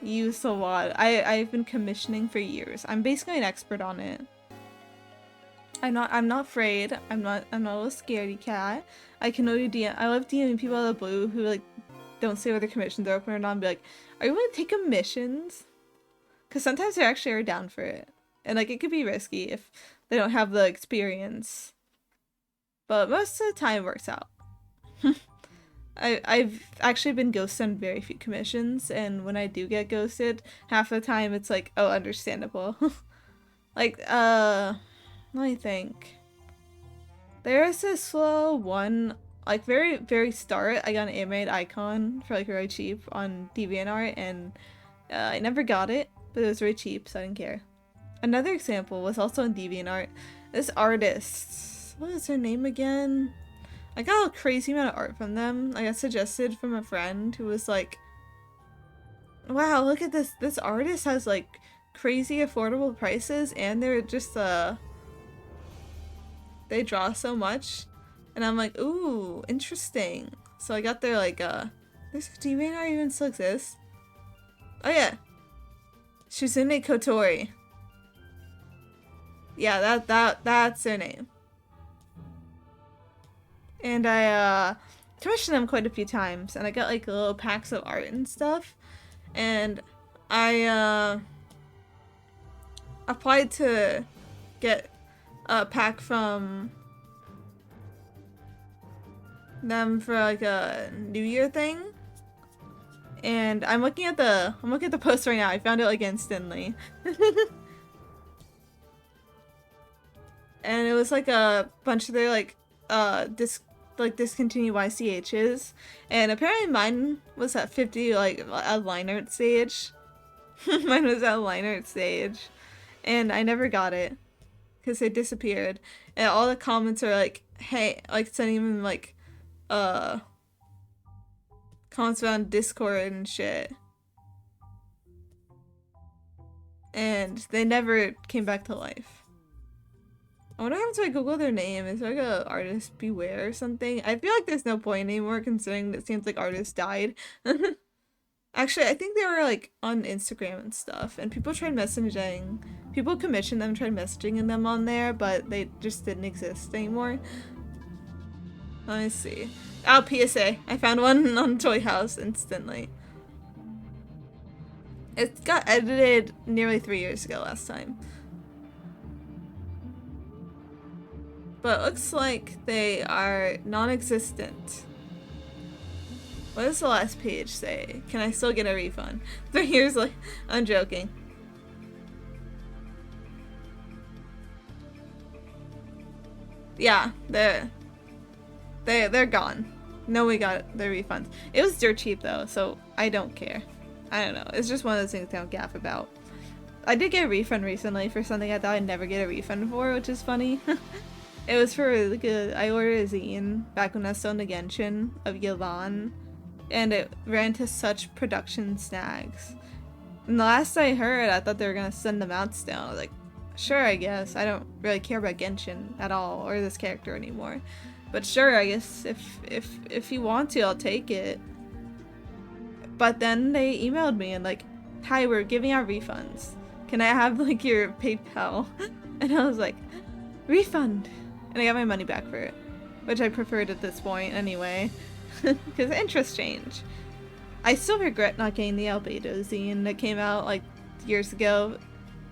used a lot. I've been commissioning for years. I'm basically an expert on it. I'm not afraid. I'm not a little scaredy cat. I can only DM. I love DMing people out of the blue who like don't say whether commissions are open or not and be like, are you willing to take commissions? Because sometimes they actually are down for it. And like it could be risky if they don't have the experience. But most of the time it works out. I've actually been ghosted on very few commissions, and when I do get ghosted, half the time it's like, oh, understandable. Like, let me think. There's this one, like very, very start, I got an animated icon for like very cheap on DeviantArt, and I never got it, but it was very cheap, so I didn't care. Another example was also on DeviantArt. This artist, what is her name again? I got a crazy amount of art from them. I got suggested from a friend who was like, wow, look at this. This artist has like crazy affordable prices and they're just, they draw so much. And I'm like, ooh, interesting. So I got their like, there's a DeviantArt even still exists? Oh yeah. Shizune Kotori. Yeah, that's their name. And I commissioned them quite a few times, and I got like little packs of art and stuff. And I applied to get a pack from them for like a New Year thing. And I'm looking at the post right now. I found it like instantly. And it was like a bunch of their like discontinued YCHs, and apparently mine was at 50 like a line art stage. Mine was at line art stage, and I never got it because they disappeared. And all the comments are like, hey, like sending them like comments on Discord and shit, and they never came back to life. I wonder how to Google their name. Is there like a artist beware or something? I feel like there's no point anymore considering it seems like artists died. Actually, I think they were like on Instagram and stuff, and people tried messaging. People commissioned them, tried messaging them on there, but they just didn't exist anymore. Let me see. Oh, PSA. I found one on Toy House instantly. It got edited nearly 3 years ago last time. But it looks like they are non-existent. What does the last page say? Can I still get a refund? 3 years later. I'm joking. Yeah, they're gone. No, we got their refunds. It was dirt cheap though, so I don't care. I don't know. It's just one of those things I don't gaff about. I did get a refund recently for something I thought I'd never get a refund for, which is funny. It was for like I ordered a zine back when I was still in the Genshin of Yelan, and it ran into such production snags. And the last I heard, I thought they were gonna send them out still. I was like, sure, I guess. I don't really care about Genshin at all, or this character anymore. But sure, I guess if you want to, I'll take it. But then they emailed me and like, hi, we're giving out refunds. Can I have like your PayPal? And I was like, refund. And I got my money back for it, which I preferred at this point anyway, because interest change. I still regret not getting the Albedo zine that came out like years ago.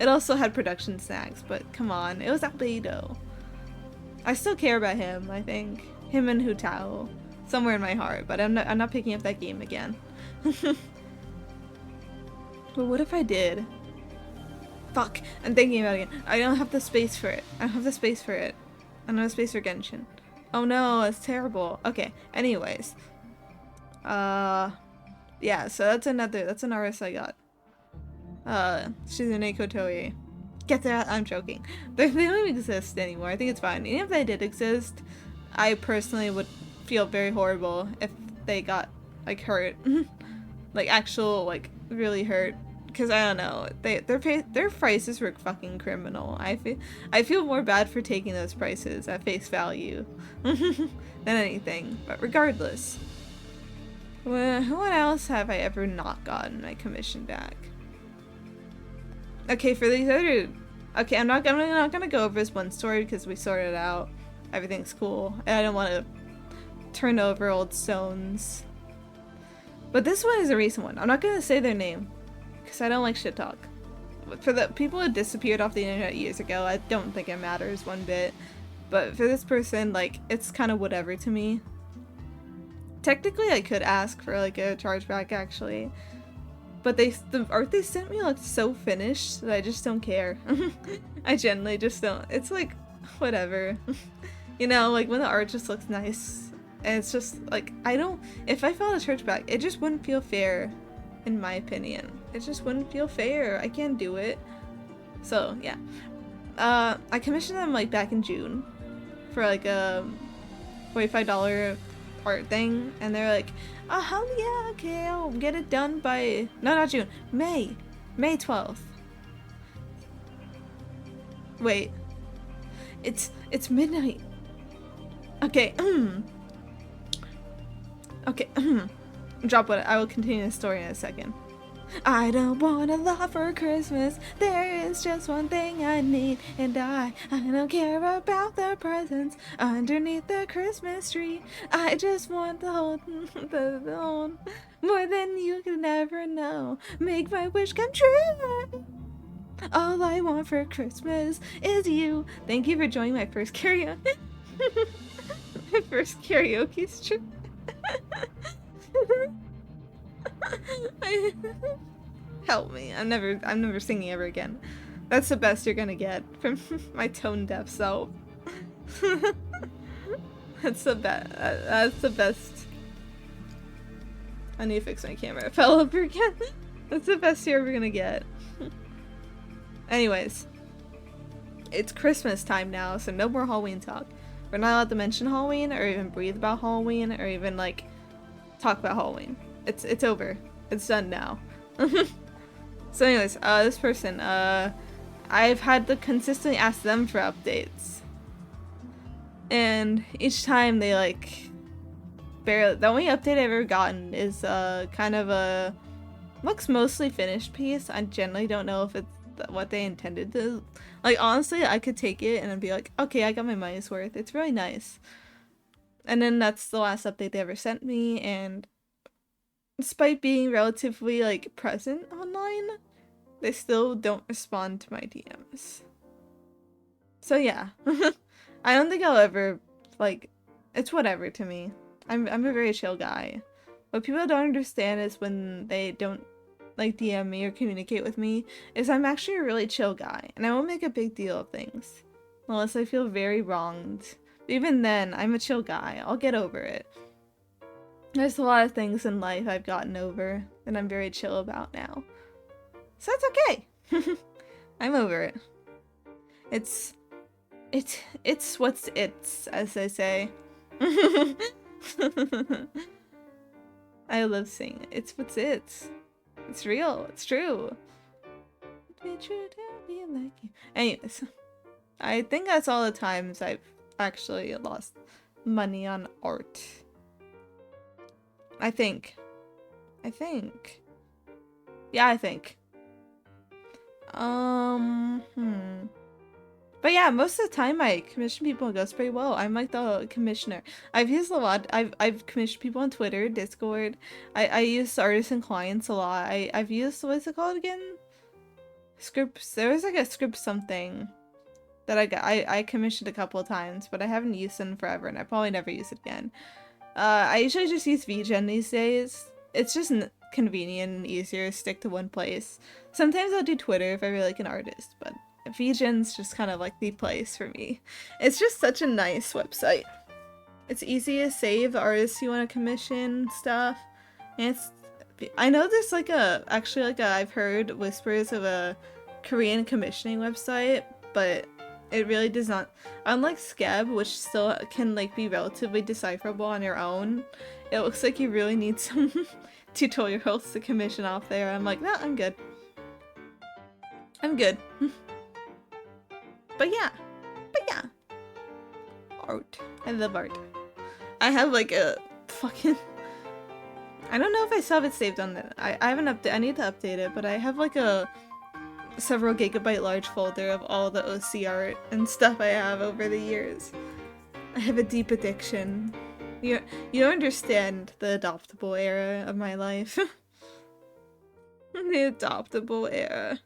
It also had production snags, but come on, it was Albedo. I still care about him, I think. Him and Hu Tao. Somewhere in my heart, but I'm not picking up that game again. But what if I did? Fuck, I'm thinking about it again. I don't have the space for it. I don't have the space for it. I don't have space for Genshin. Oh no, it's terrible. Okay, anyways. Yeah, so that's an artist I got. Shizune Kotoe. Get that? I'm joking. They don't exist anymore. I think it's fine. Even if they did exist, I personally would feel very horrible if they got, like, hurt. Like, actual, like, really hurt. Because, I don't know, their prices were fucking criminal. I feel more bad for taking those prices at face value than anything. But regardless. What else have I ever not gotten my commission back? Okay, for these other... Okay, I'm not gonna go over this one story because we sorted it out. Everything's cool. And I don't want to turn over old stones. But this one is a recent one. I'm not gonna say their name because I don't like shit talk. But for the people who disappeared off the internet years ago, I don't think it matters one bit. But for this person, like, it's kind of whatever to me. Technically, I could ask for, like, a chargeback, actually. But the art they sent me looked so finished that I just don't care. I genuinely just don't. It's like, whatever. You know, like, when the art just looks nice. And it's just, like, if I filed a chargeback, it just wouldn't feel fair, in my opinion. It just wouldn't feel fair. I can't do it. So, yeah. I commissioned them, like, back in June. For, like, a $45 art thing, and they're like, oh hell yeah, okay, I'll get it done by not June, May 12th. Wait, it's midnight. Okay. Okay. Drop what I will continue the story in a second. I don't want a lot for Christmas. There is just one thing I need, and I don't care about the presents underneath the Christmas tree. I just want the whole more than you can ever know. Make my wish come true. All I want for Christmas is you. Thank you for joining my first karaoke. My first karaoke stream. Help me. I'm never singing ever again. That's the best you're gonna get from my tone deaf self. That's the best. I need to fix my camera. It fell over again. That's the best you're ever gonna get. Anyways. It's Christmas time now, so no more Halloween talk. We're not allowed to mention Halloween or even breathe about Halloween or even like talk about Halloween. It's over. It's done now. So anyways, this person, I've had to consistently ask them for updates. And each time they like barely, the only update I've ever gotten is kind of a looks mostly finished piece. I generally don't know if it's what they intended to. Like honestly, I could take it and I'd be like, okay, I got my money's worth. It's really nice. And then that's the last update they ever sent me, and despite being relatively like present online, they still don't respond to my DMs. So yeah. I don't think I'll ever, like, it's whatever to me. I'm a very chill guy. What people don't understand is when they don't like DM me or communicate with me, is I'm actually a really chill guy, and I won't make a big deal of things unless I feel very wronged. But even then, I'm a chill guy. I'll get over it. There's a lot of things in life I've gotten over that I'm very chill about now. So that's okay. I'm over it. It's what's it's, as they say. I love saying it. It's what's it's. It's real. It's true. Be true to be like you. Anyways, I think that's all the times I've actually lost money on art. I think. Yeah, I think. But yeah, most of the time I commission people and it goes pretty well. I'm like the commissioner. I've used a lot. I've commissioned people on Twitter, Discord. I use artists and clients a lot. I've used, what's it called again? Scripts. There was like a script something that I commissioned a couple of times, but I haven't used it in forever, and I probably never use it again. I usually just use VGen these days. It's just convenient and easier to stick to one place. Sometimes I'll do Twitter if I really like an artist, but VGen's just kind of like the place for me. It's just such a nice website. It's easy to save artists you want to commission stuff. And I know there's like I've heard whispers of a Korean commissioning website, but it really does not, unlike Skeb, which still can like be relatively decipherable on your own. It looks like you really need some tutorials to commission off there. I'm like, no, I'm good. I'm good. But yeah. Art. I love art. I have like a fucking, I don't know if I still have it saved on it. I haven't updated. I need to update it, but I have like a several gigabyte large folder of all the OC art and stuff I have over the years. I have a deep addiction. You don't understand the adoptable era of my life. The adoptable era.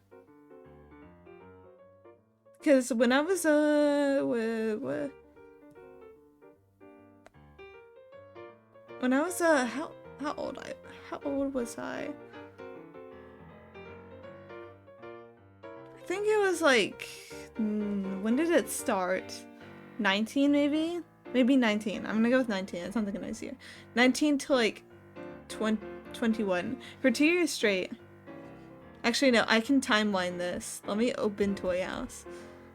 Because when I was, when I was, how old was I? I think it was like, when did it start? 19 maybe? Maybe 19. I'm gonna go with 19. That sounds like a nice year. 19 to like 21. For 2 years straight. Actually, no, I can timeline this. Let me open Toy House.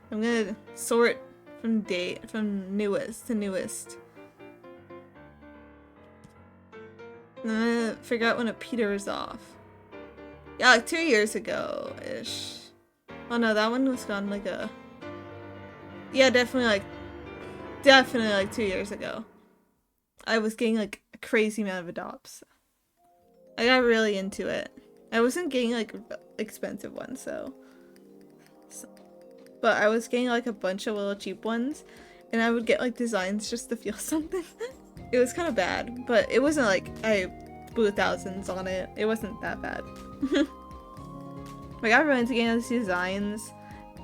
I'm gonna sort from newest to newest. I'm gonna figure out when it peters off. Yeah, like 2 years ago-ish. Oh no, that one was gone like a... Yeah, definitely like 2 years ago. I was getting like a crazy amount of adopts. I got really into it. I wasn't getting like expensive ones, so but I was getting like a bunch of little cheap ones, and I would get like designs just to feel something. It was kind of bad, but it wasn't like I blew thousands on it. It wasn't that bad. I got really into getting those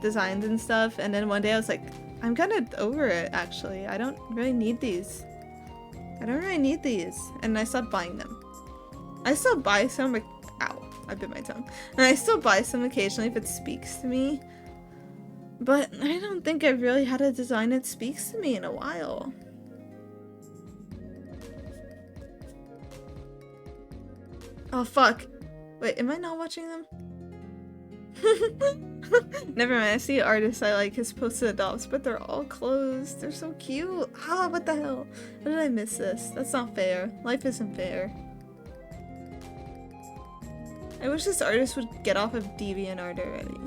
designs and stuff, and then one day I was like, I'm kind of over it actually. I don't really need these. And I stopped buying them. I still buy some, like, ow, I bit my tongue. And I still buy some occasionally if it speaks to me. But I don't think I've really had a design that speaks to me in a while. Oh fuck. Wait, am I not watching them? Never mind, I see artists I like has posted adopts, but they're all closed. They're so cute. Ah, what the hell? How did I miss this? That's not fair. Life isn't fair. I wish this artist would get off of DeviantArt already.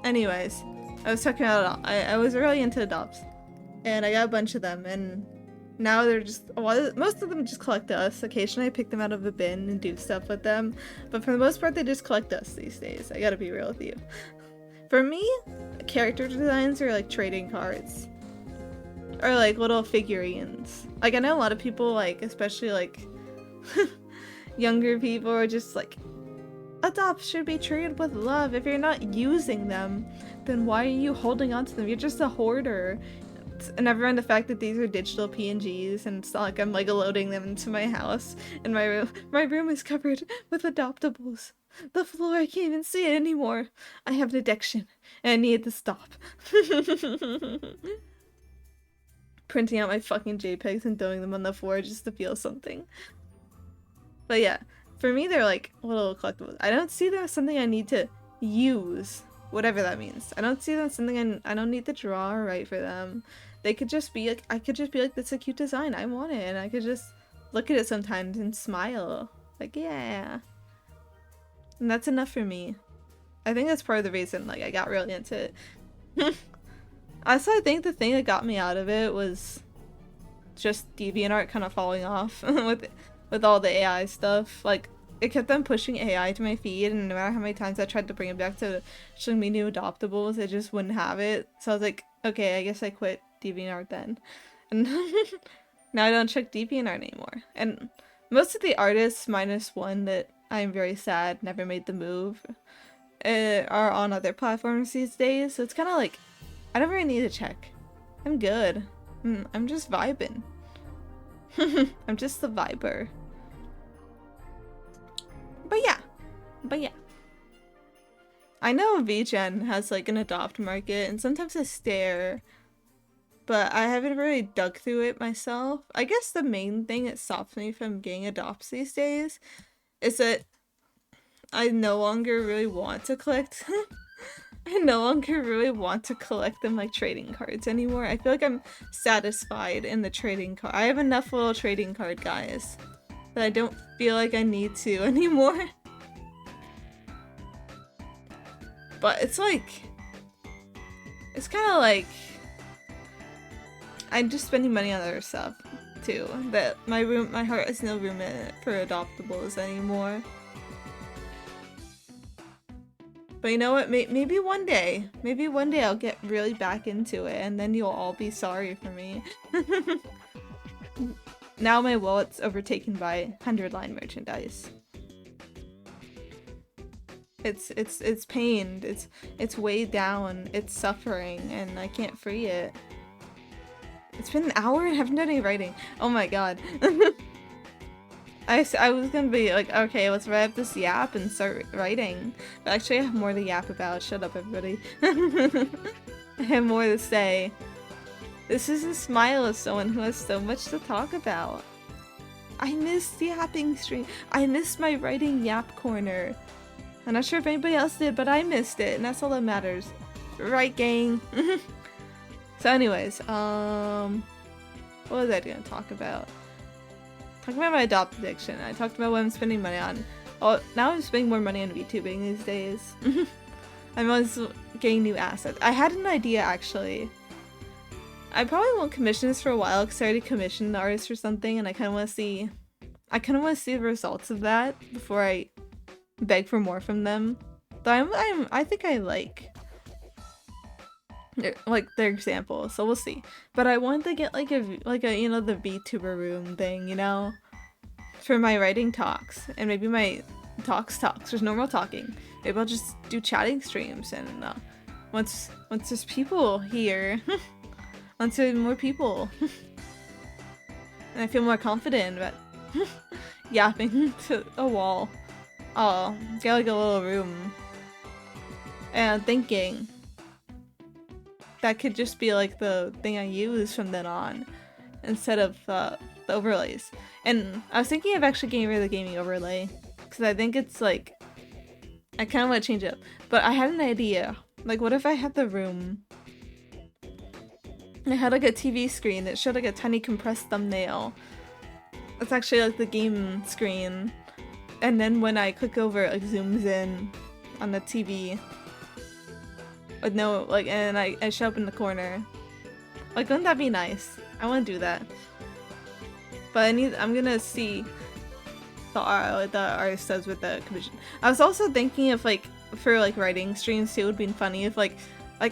Anyways, I was talking about I was really into adopts, and I got a bunch of them, and now they're just most of them just collect dust. Occasionally I pick them out of a bin and do stuff with them, but for the most part they just collect dust these days. I gotta be real with you. For me, character designs are like trading cards. Or like little figurines. Like I know a lot of people, like especially like younger people, are just like, adopts should be treated with love. If you're not using them, then why are you holding on to them? You're just a hoarder. never mind the fact that these are digital PNGs, and it's not like I'm like loading them into my house. And my room is covered with adoptables. The floor, I can't even see it anymore. I have an addiction, and I need to stop. Printing out my fucking JPEGs and throwing them on the floor just to feel something. But yeah, for me they're like little collectibles. I don't see them as something I need to use, whatever that means. I don't see them as something I don't need to draw or write for them. They could just be like, I could just be like, that's a cute design, I want it, and I could just look at it sometimes and smile. Like, yeah. And that's enough for me. I think that's part of the reason like I got really into it. Also, I think the thing that got me out of it was just DeviantArt kind of falling off with all the AI stuff. Like, it kept on pushing AI to my feed, and no matter how many times I tried to bring it back to showing me new adoptables, it just wouldn't have it. So I was like, okay, I guess I quit DeviantArt then. And now I don't check DeviantArt anymore. And most of the artists, minus one that I'm very sad never made the move, are on other platforms these days. So it's kind of like, I don't really need to check. I'm good. I'm just vibing. I'm just the viber. But yeah. I know VGen has like an adopt market, and sometimes I stare, but I haven't really dug through it myself. I guess the main thing that stops me from getting adopts these days is that I no longer really want to collect I no longer really want to collect them like trading cards anymore. I feel like I'm satisfied in the trading card. I have enough little trading card guys that I don't feel like I need to anymore. But it's like, it's kind of like I'm just spending money on other stuff too. That my heart has no room in it for adoptables anymore. But you know what? Maybe one day I'll get really back into it, and then you'll all be sorry for me. Now my wallet's overtaken by 100-line merchandise. It's pained. It's weighed down. It's suffering, and I can't free it. It's been an hour and I haven't done any writing. Oh my god. I was gonna be like, okay, let's write up this yap and start writing. But actually I have more to yap about. Shut up, everybody. I have more to say. This is a smile of someone who has so much to talk about. I missed the yapping stream. I missed my writing yap corner. I'm not sure if anybody else did, but I missed it, and that's all that matters. Right, gang? So anyways, what was I gonna talk about? Talking about my adopt addiction. I talked about what I'm spending money on. Oh, now I'm spending more money on VTubing these days. I'm always getting new assets. I had an idea actually. I probably won't commission this for a while because I already commissioned the artist for something, and I kind of want to see. I kind of want to see the results of that before I beg for more from them. But I think I like their example, so we'll see. But I want to get like a you know, the VTuber room thing, you know, for my writing talks, and maybe my talks just normal talking. Maybe I'll just do chatting streams, and once there's people here, once there's more people, and I feel more confident about yapping to a wall. Oh, get like a little room, and thinking that could just be like the thing I use from then on, instead of the overlays. And I was thinking of actually getting rid of the gaming overlay, because I think it's like, I kind of want to change it up. But I had an idea. Like, what if I had the room, and I had like a TV screen that showed like a tiny compressed thumbnail. It's actually like the game screen. And then when I click over, it like zooms in on the TV. With no, like, and I show up in the corner. Like, wouldn't that be nice? I want to do that. But I'm gonna see what the artist does with the commission. I was also thinking of like, for like writing streams too, it would be funny if like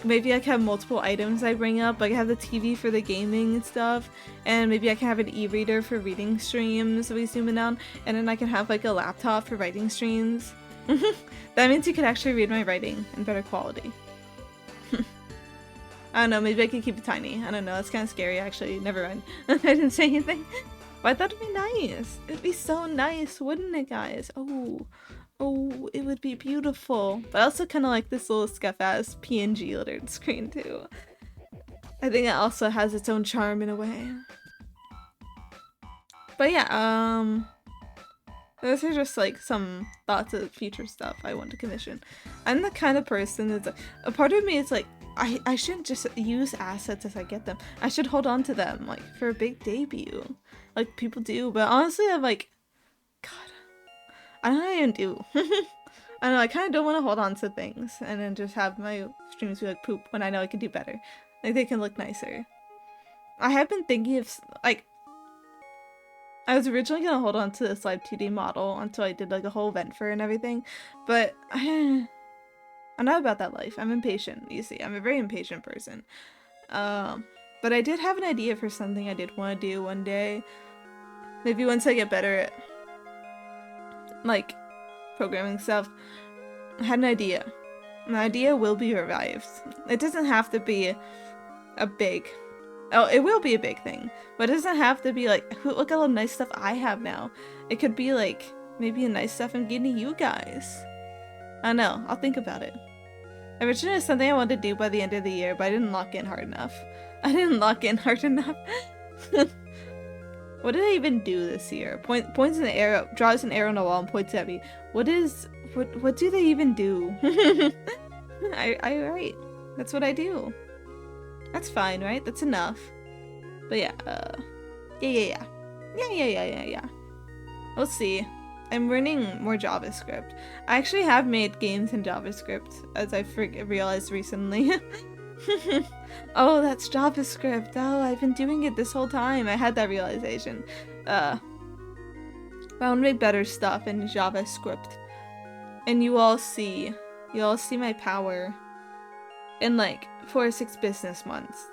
maybe I could have multiple items I bring up. Like I have the TV for the gaming and stuff, and maybe I can have an e-reader for reading streams, so we zoom in on, and then I can have like a laptop for writing streams. That means you could actually read my writing in better quality. I don't know, maybe I could keep it tiny. I don't know, that's kind of scary actually. Never mind. I didn't say anything. But I thought it'd be nice. It'd be so nice, wouldn't it, guys? Oh, it would be beautiful. But I also kind of like this little scuff-ass PNG littered screen too. I think it also has its own charm in a way. But yeah, those are just like some thoughts of future stuff I want to commission. I'm the kind of person that's like, a part of me is like, I shouldn't just use assets as I get them. I should hold on to them like for a big debut, like people do. But honestly, I'm like, God, I don't know how I even do. I don't know, I kind of don't want to hold on to things and then just have my streams be like poop when I know I can do better. Like they can look nicer. I have been thinking of like, I was originally gonna hold on to this live 2D model until I did like a whole event for it and everything, but I'm not about that life. I'm impatient, you see. I'm a very impatient person. But I did have an idea for something I did want to do one day. Maybe once I get better at like programming stuff. I had an idea. My idea will be revived. It doesn't have to be a big... Oh, it will be a big thing. But it doesn't have to be like, look at all the nice stuff I have now. It could be like, maybe a nice stuff I'm getting you guys. I don't know. I'll think about it. Originally, it's something I wanted to do by the end of the year, but I didn't lock in hard enough. What did I even do this year? Points an arrow, draws an arrow on the wall and points at me. What do they even do? I write. That's what I do. That's fine, right? That's enough. But yeah, yeah. Let's see. I'm learning more JavaScript. I actually have made games in JavaScript, as I realized recently. Oh, that's JavaScript. Oh, I've been doing it this whole time. I had that realization. But I want to make better stuff in JavaScript. And you all see my power in like 4 or 6 business months.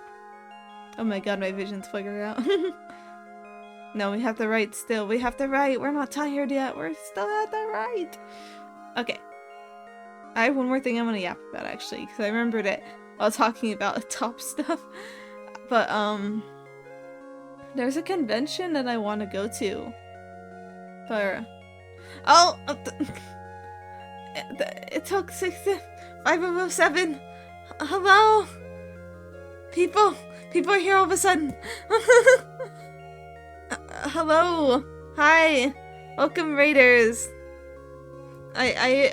Oh my god, my vision's figured out. No, we have to write still. We have to write. We're not tired yet. We're still at the write. Okay. I have one more thing I want to yap about actually, because I remembered it while talking about top stuff. But there's a convention that I want to go to. For it took 507. Hello, people are here all of a sudden. Hello, hi, welcome raiders. Okay,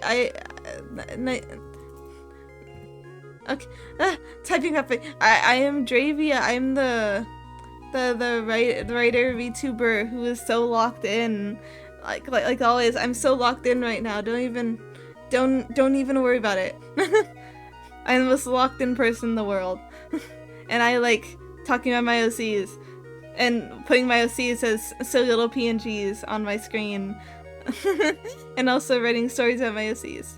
typing up. I am Dravia. I'm the writer VTuber who is so locked in. Like always, I'm so locked in right now. Don't even worry about it. I'm the most locked in person in the world. And I like talking about my OCs and putting my OCs as silly little PNGs on my screen. And also writing stories about my OCs.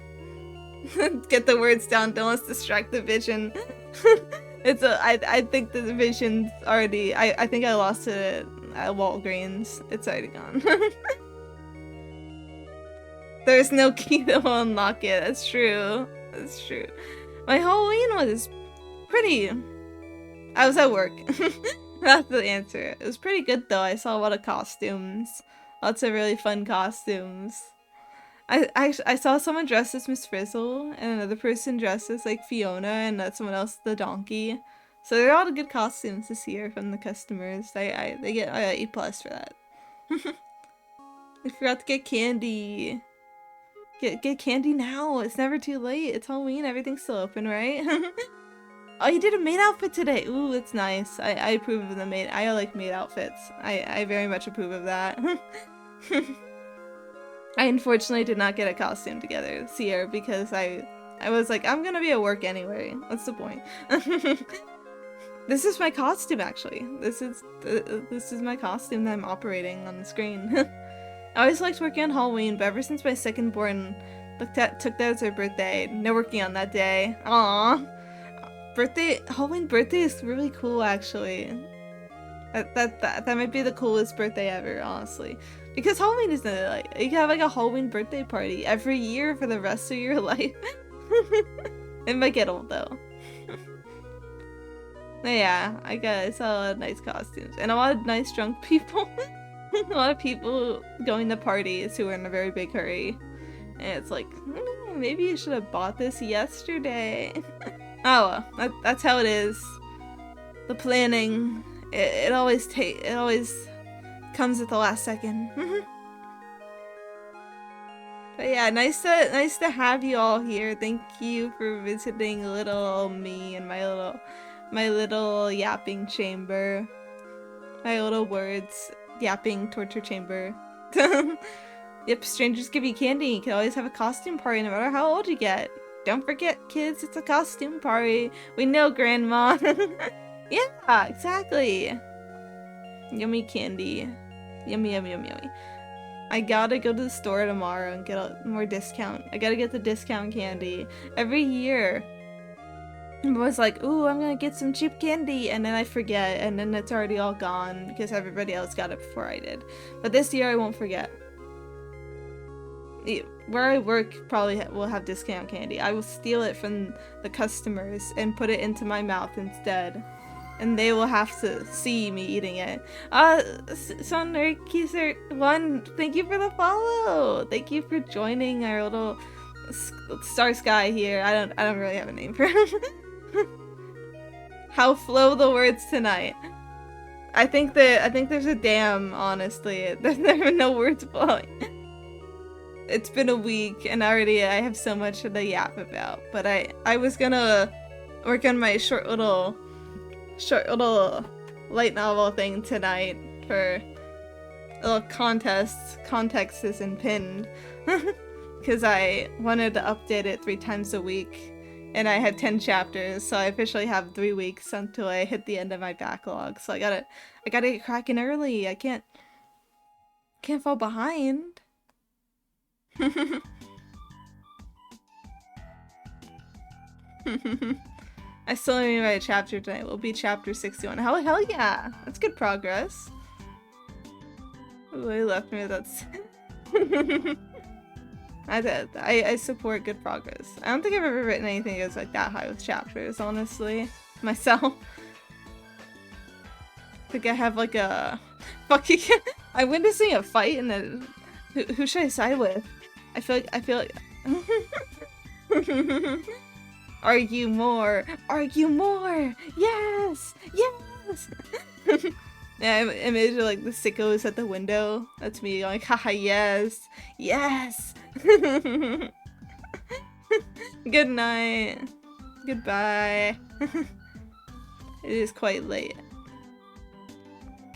Get the words down, don't let's distract the vision. I think the vision's already, I think I lost it at Walgreens. It's already gone. There's no key that will unlock it. That's true. That's true. My Halloween was pretty... I was at work. That's the answer. It was pretty good though. I saw a lot of costumes. Lots of really fun costumes. I saw someone dressed as Miss Frizzle and another person dressed as like Fiona and someone else the donkey. So they're all the good costumes this year from the customers. They get A+ for that. I forgot to get candy. Get candy now. It's never too late. It's Halloween. Everything's still open, right? Oh, you did a maid outfit today. Ooh, that's nice. I approve of the maid. I like maid outfits. I very much approve of that. I unfortunately did not get a costume together this year because I was like, I'm gonna be at work anyway. What's the point? This is my costume actually. This is my costume that I'm operating on the screen. I always liked working on Halloween, but ever since my second born took that as her birthday, no working on that day. Aww. Halloween birthday is really cool actually. That might be the coolest birthday ever, honestly. Because Halloween isn't like, you can have like a Halloween birthday party every year for the rest of your life. It might get old though. Yeah, I saw a lot of nice costumes and a lot of nice drunk people. A lot of people going to parties who are in a very big hurry. And it's like, maybe you should have bought this yesterday. Oh well, that's how it is. The planning, it always comes at the last second. But yeah, nice to have you all here. Thank you for visiting little me and my little yapping chamber. My little words yapping torture chamber. Yep, strangers give you candy. You can always have a costume party no matter how old you get. Don't forget, kids, it's a costume party. We know, Grandma. Yeah, exactly. Yummy candy. Yummy, yummy, yummy, yummy. I gotta go to the store tomorrow and get a more discount. I gotta get the discount candy. Every year, I'm always like, ooh, I'm gonna get some cheap candy, and then I forget, and then it's already all gone because everybody else got it before I did. But this year I won't forget. Where I work probably will have discount candy. I will steal it from the customers and put it into my mouth instead. And they will have to see me eating it. Sonnerkeiser1, thank you for the follow! Thank you for joining our little Star Sky here. I don't really have a name for him. How flow the words tonight. I think there's a dam, honestly. There's never no words flowing. It's been a week and already I have so much to yap about. But I was gonna work on my short little light novel thing tonight for a little contest. Context isn't pinned. Because I wanted to update it 3 times a week. And I had 10 chapters, so I officially have 3 weeks until I hit the end of my backlog. So I gotta get cracking early. I can't fall behind. I still need to write a chapter tonight. We'll be chapter 61. Hell yeah! That's good progress. Ooh, he left me with that. I support good progress. I don't think I've ever written anything that was like that high with chapters, honestly. Myself. I think I have like a fucking. I'm witnessing a fight and then who should I side with? I feel like argue more! Argue more! Yes! Yes! Yeah, I imagine like the sickos at the window. That's me going, haha, yes! Yes! Good night. Goodbye. It is quite late.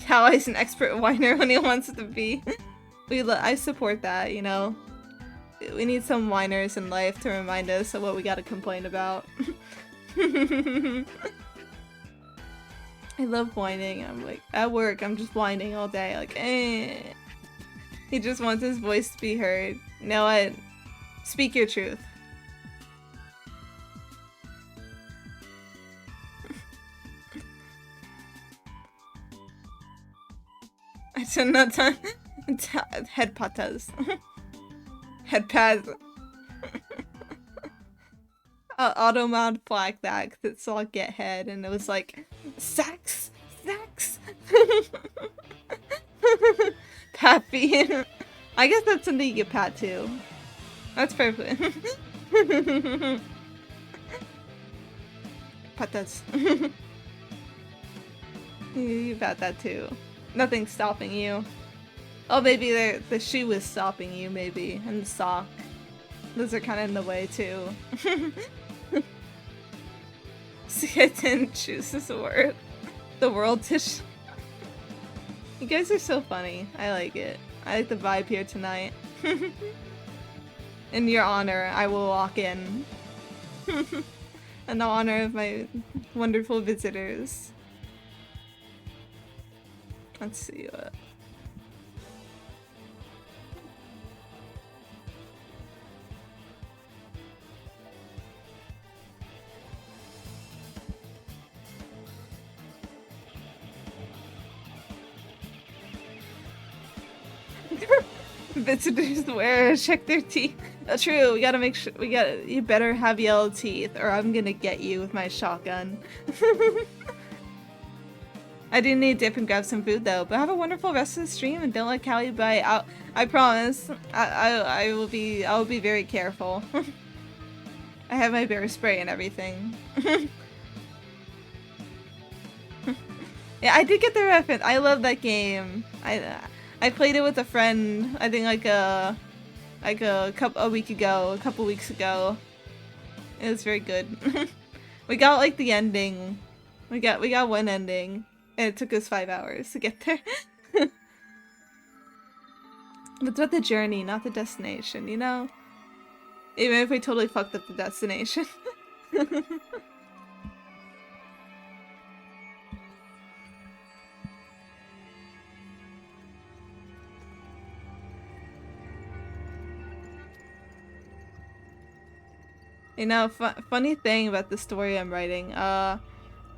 Callie's an expert whiner when he wants to be. I support that, you know. We need some whiners in life to remind us of what we gotta complain about. I love whining. I'm like, at work, I'm just whining all day. Like, eh. He just wants his voice to be heard. You know what? Speak your truth. I should not head patas. Head pads. Auto mod flagged that because it saw get head and it was like, sex! Sex! Pappy. I guess that's something you get pat too. That's perfect. Patas. You pat that too. Nothing's stopping you. Oh, maybe the shoe is stopping you, maybe, and the sock. Those are kind of in the way too. See, I didn't choose this word. The world tissue. You guys are so funny. I like it. I like the vibe here tonight. In your honor, I will walk in. In the honor of my wonderful visitors. Let's see what. Visitors check their teeth. That's true. We gotta make sure. You better have yellow teeth, or I'm gonna get you with my shotgun. I do need to dip and grab some food though. But have a wonderful rest of the stream and don't let Callie bite. I promise. I will be very careful. I have my bear spray and everything. Yeah, I did get the reference. I love that game. I played it with a friend. I think like a couple weeks ago. It was very good. We got like the ending. We got one ending, and it took us 5 hours to get there. It's about the journey, not the destination, you know? Even if we totally fucked up the destination. You know, funny thing about the story I'm writing,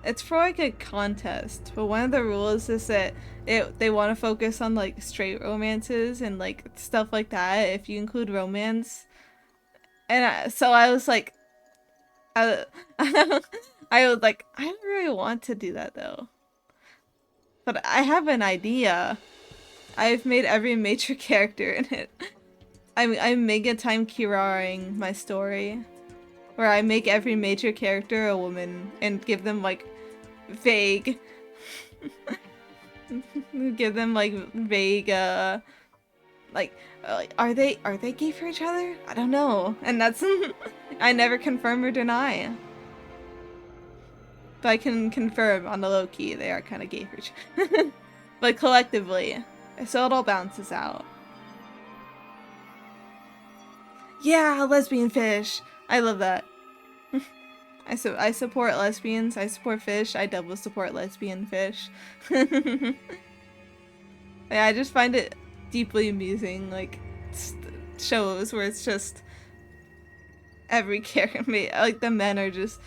it's for like a contest, but one of the rules is that they want to focus on like straight romances and like stuff like that if you include romance. And so I was like, I was like, I don't really want to do that though. But I have an idea. I've made every major character in it. I'm mega time Kiraing my story. Where I make every major character a woman and give them like vague give them like vague like are they gay for each other? I don't know. And that's I never confirm or deny. But I can confirm on the low key they are kind of gay for each other. But collectively. So it all balances out. Yeah, lesbian fish. I love that. I support lesbians, I support fish, I double support lesbian fish. Yeah, I just find it deeply amusing, like, shows where it's just every character, like, the men are just,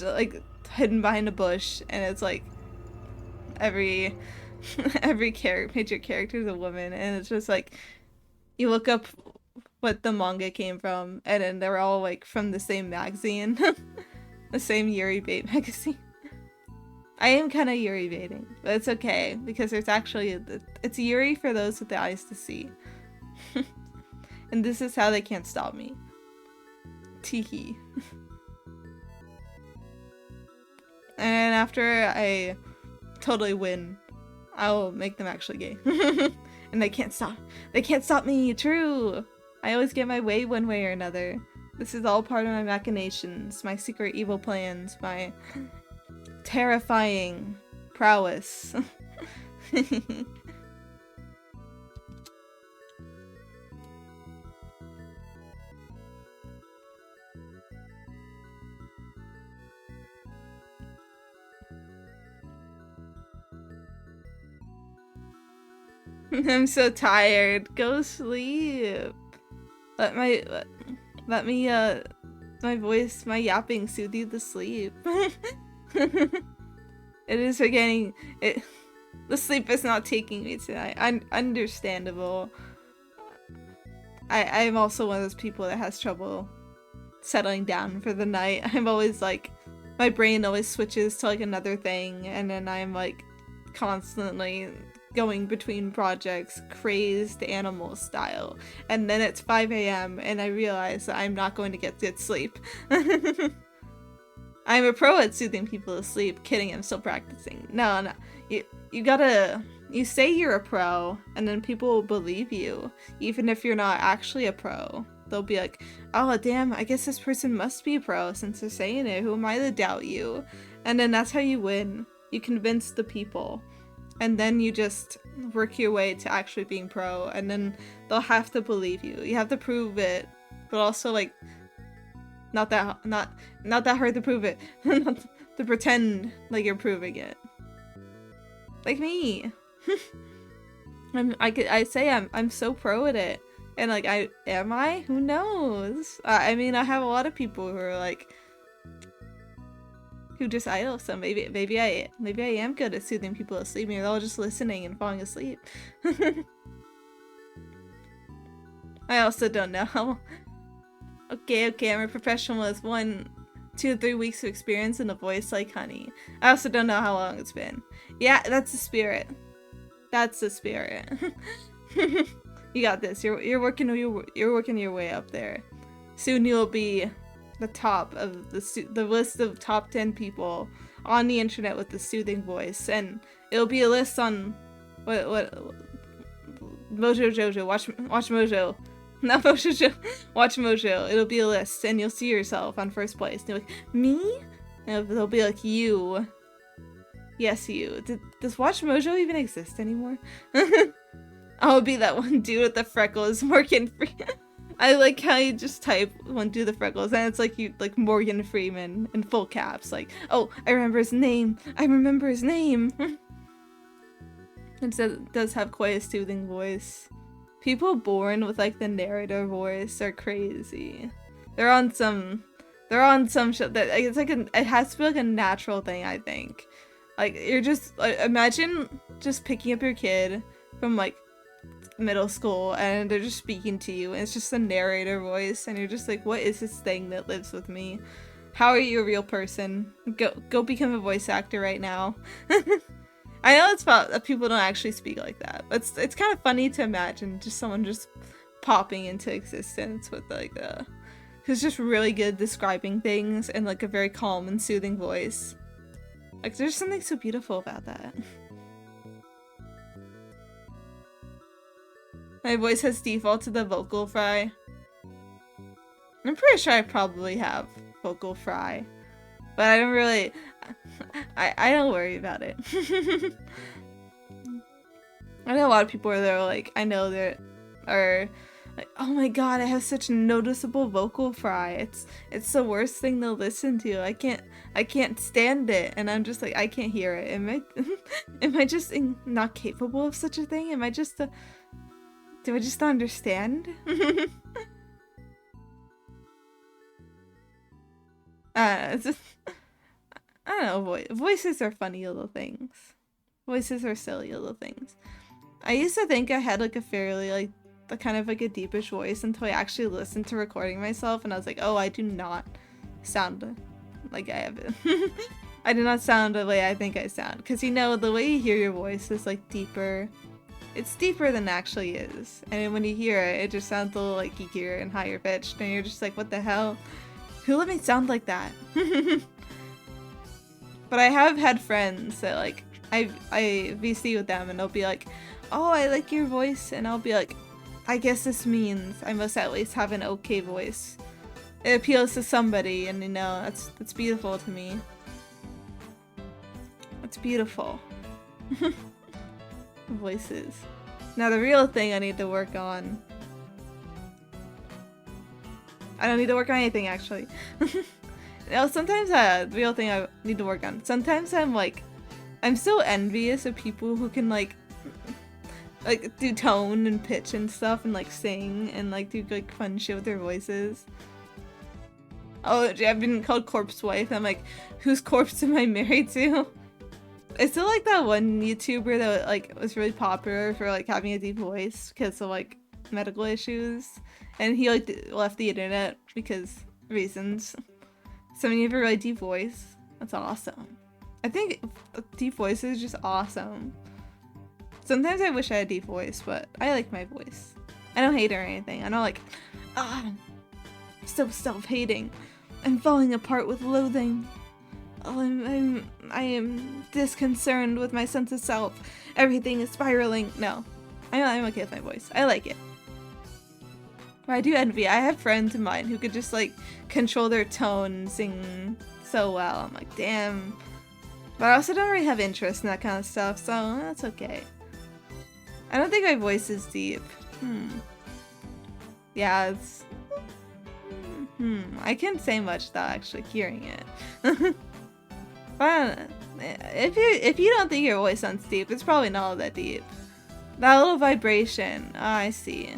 like, hidden behind a bush, and it's like, every major character is a woman, and it's just like, you look up what the manga came from, and then they're all, like, from the same magazine. The same Yuri bait magazine. I am kind of Yuri baiting, but it's okay because there's actually it's Yuri for those with the eyes to see. And this is how they can't stop me. Teehee. And after I totally win, I'll make them actually gay. And they can't stop me. True. I always get my way one way or another. This is all part of my machinations, my secret evil plans, my terrifying prowess. I'm so tired. Go sleep. Let me, my voice, my yapping soothe you to sleep. It is forgetting it. The sleep is not taking me tonight. Understandable. I'm also one of those people that has trouble settling down for the night. I'm always like, my brain always switches to like another thing, and then I'm like constantly going between projects, crazed animal style. And then it's 5 a.m. and I realize that I'm not going to get good sleep. I'm a pro at soothing people to sleep. Kidding, I'm still practicing. No. You say you're a pro, and then people will believe you, even if you're not actually a pro. They'll be like, oh damn, I guess this person must be a pro since they're saying it. Who am I to doubt you? And then that's how you win. You convince the people. And then you just work your way to actually being pro, and then they'll have to believe you. You have to prove it, but also like not that hard to prove it. Not to pretend like you're proving it. Like me. I say I'm so pro at it, and like am I? Who knows? I mean, I have a lot of people who are like. Who just idle, so maybe I am good at soothing people asleep. Maybe they're all just listening and falling asleep. I also don't know. Okay, I'm a professional as one 2 to 3 weeks of experience in a voice like honey. I also don't know how long it's been. Yeah, that's the spirit. That's the spirit. You got this. You're working your way up there. Soon you'll be the top of the list of top 10 people on the internet with the soothing voice, and it'll be a list on what Mojo Jojo. Watch Mojo. Not Mojo Jojo. Watch Mojo. It'll be a list, and you'll see yourself on first place. And you're like, me? And they'll be like, you. Yes, you. Does Watch Mojo even exist anymore? I'll be that one dude with the freckles, Morgan Freeman. I like how you just type one dude with the freckles, and it's like you like Morgan Freeman in full caps. Like, oh, I remember his name. I remember his name. It does have quite a soothing voice. People born with like the narrator voice are crazy. They're on some show that it's like it has to be like a natural thing, I think. Like you're just like, imagine just picking up your kid from like middle school and they're just speaking to you and it's just a narrator voice and you're just like, what is this thing that lives with me? How are you a real person? Go become a voice actor right now. I know it's about that people don't actually speak like that, but it's kind of funny to imagine just someone just popping into existence with like who's just really good describing things in like a very calm and soothing voice. Like there's something so beautiful about that. My voice has defaulted to vocal fry. I'm pretty sure I probably have vocal fry, but I don't really. I don't worry about it. I know a lot of people are like, I know that are like, oh my god, I have such noticeable vocal fry. It's the worst thing to listen to. I can't stand it, and I'm just like, I can't hear it. Am I just not capable of such a thing? Am I just do I just not understand? I don't know, voices are funny little things. Voices are silly little things. I used to think I had like a fairly like kind of like a deepish voice until I actually listened to recording myself and I was like, oh, I do not sound like I have it. I do not sound the way I think I sound. Because you know, the way you hear your voice is like deeper. It's deeper than it actually is. And when you hear it, it just sounds a little like geekier and higher pitched and you're just like, what the hell? Who let me sound like that? But I have had friends that like I VC with them and they'll be like, oh, I like your voice, and I'll be like, I guess this means I must at least have an okay voice. It appeals to somebody, and you know, that's beautiful to me. It's beautiful. Voices. Now the real thing I need to work on. I don't need to work on anything actually. No, sometimes the real thing I need to work on. Sometimes I'm so envious of people who can like do tone and pitch and stuff and like sing and like do like fun shit with their voices. Oh, I've been called corpse wife. I'm like, whose corpse am I married to? I still like that one YouTuber that like was really popular for like having a deep voice because of like medical issues, and he like left the internet because reasons. So when you have a really deep voice, that's awesome. I think a deep voice is just awesome. Sometimes I wish I had a deep voice, but I like my voice. I don't hate it or anything. I don't like, I'm so self-hating. I'm falling apart with loathing. Oh, I am disconcerted with my sense of self. Everything is spiraling. No, I'm okay with my voice. I like it. But I do envy. I have friends of mine who could just like control their tone and sing so well. I'm like, damn. But I also don't really have interest in that kind of stuff, so that's okay. I don't think my voice is deep. Yeah, it's... I can't say much without actually hearing it. But if you don't think your voice sounds deep, it's probably not all that deep. That little vibration, I see.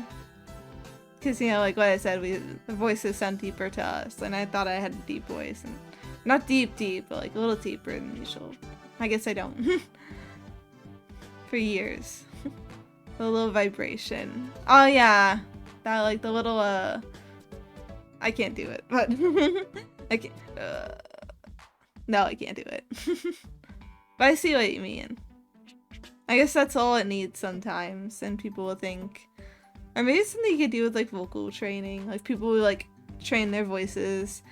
Because, you know, like what I said, the voices sound deeper to us, and I thought I had a deep voice. And not deep, but like a little deeper than usual. I guess I don't. For years. The little vibration. Oh yeah, that like the little I can't do it, but I can't. No, I can't do it. But I see what you mean. I guess that's all it needs sometimes, and people will think. Or maybe it's something you could do with like vocal training. Like people will like train their voices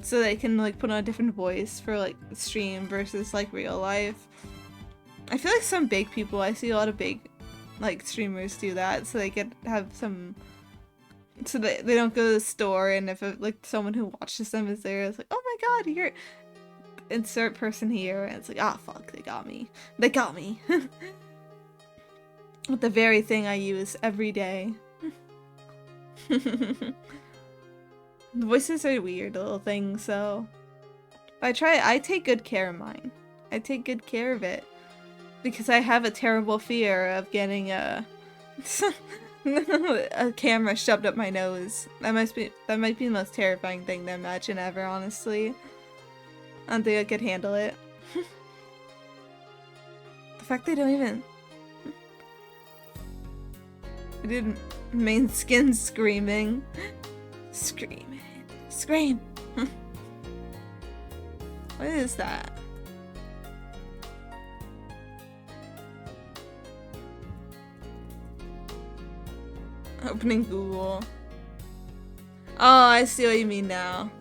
so they can like put on a different voice for like stream versus like real life. I feel like some big people, I see a lot of big like streamers do that so they could have some, so they don't go to the store, and if like someone who watches them is there, it's like, oh my god, you're insert person here, and it's like, ah, fuck, they got me. They got me. With the very thing I use every day. The voices are weird little things, so I take good care of mine. I take good care of it. Because I have a terrible fear of getting a camera shoved up my nose. That might be the most terrifying thing to imagine ever, honestly. I don't think I could handle it. The fact they don't even... I didn't main skin screaming. Screaming. Scream! What is that? Opening Google. Oh, I see what you mean now.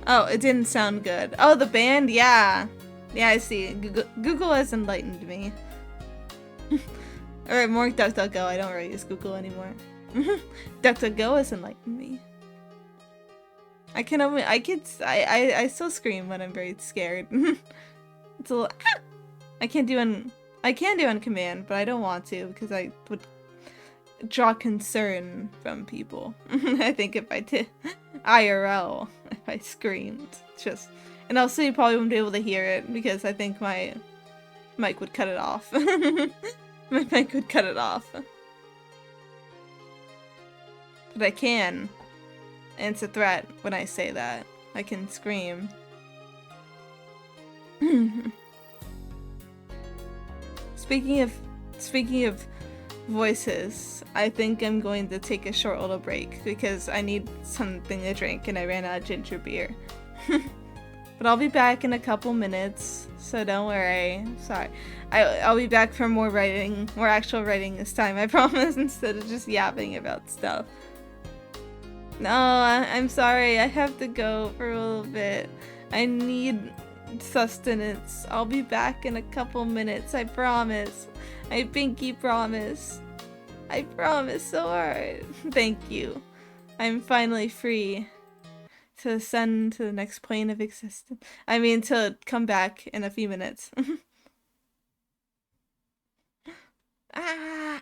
Oh, it didn't sound good. Oh, the band? Yeah. Yeah, I see. Google has enlightened me. Alright, more DuckDuckGo. I don't really use Google anymore. DuckDuckGo has enlightened me. I still scream when I'm very scared. It's a little... I can do on command, but I don't want to because I would draw concern from people. I think if I did IRL, if I screamed, just, and also you probably wouldn't be able to hear it because I think my mic would cut it off. My mic would cut it off. But I can, and it's a threat when I say that. I can scream. Speaking of voices, I think I'm going to take a short little break because I need something to drink and I ran out of ginger beer. But I'll be back in a couple minutes, so don't worry. Sorry. I'll be back for more actual writing this time, I promise, instead of just yapping about stuff. No, I'm sorry, I have to go for a little bit. I need sustenance. I'll be back in a couple minutes, I promise. I pinky promise. I promise so hard. Thank you. I'm finally free to ascend to the next plane of existence. I mean, to come back in a few minutes. Ah!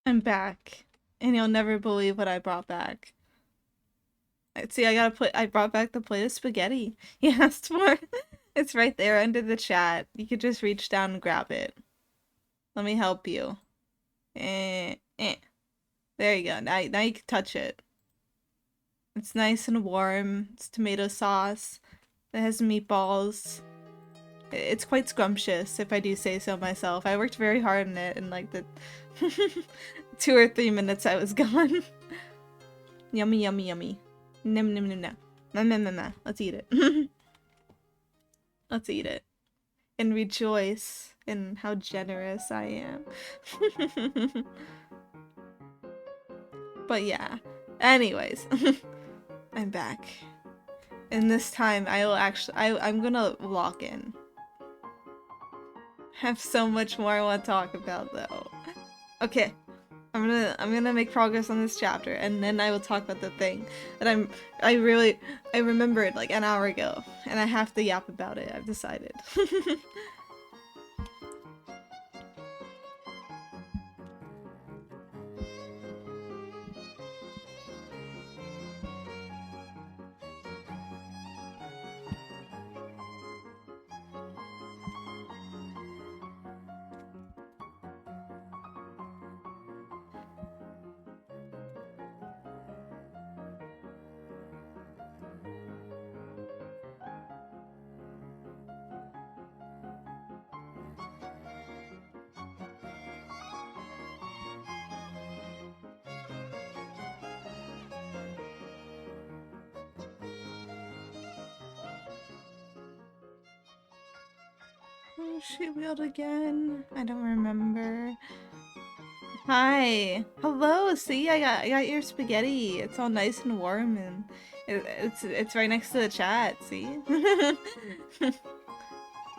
I'm back, and you'll never believe what I brought back. See, I brought back the plate of spaghetti you asked for. It's right there under the chat. You could just reach down and grab it. Let me help you. There you go. Now you can touch it. It's nice and warm. It's tomato sauce. It has meatballs. It's quite scrumptious, if I do say so myself. I worked very hard on it in like the 2 or 3 minutes I was gone. Yummy, yummy, yummy. Nim, nim, nim, nim. Nom, nom, nom, nom. Let's eat it. Let's eat it. And rejoice in how generous I am. But yeah. Anyways. I'm back. And this time I'm gonna lock in. I have so much more I want to talk about though. Okay. I'm gonna make progress on this chapter, and then I will talk about the thing that I remembered like an hour ago, and I have to yap about it. I've decided. Oh, she wheeled again. I don't remember. Hi. Hello. See, I got your spaghetti. It's all nice and warm, and it's right next to the chat. See.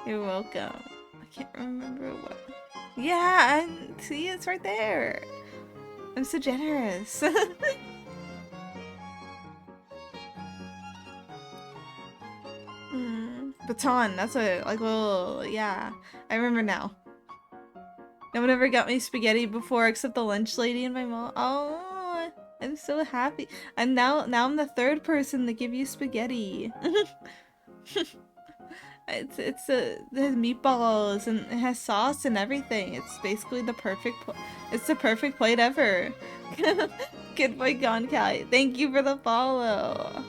You're welcome. I can't remember what. Yeah, and see, it's right there. I'm so generous. Baton, that's a like little, yeah. I remember now. No one ever got me spaghetti before except the lunch lady and my mom. Oh, I'm so happy. And now I'm the 3rd person to give you spaghetti. It's the meatballs, and it has sauce and everything. It's basically the perfect it's the perfect plate ever. Good boy Gonkai. Thank you for the follow.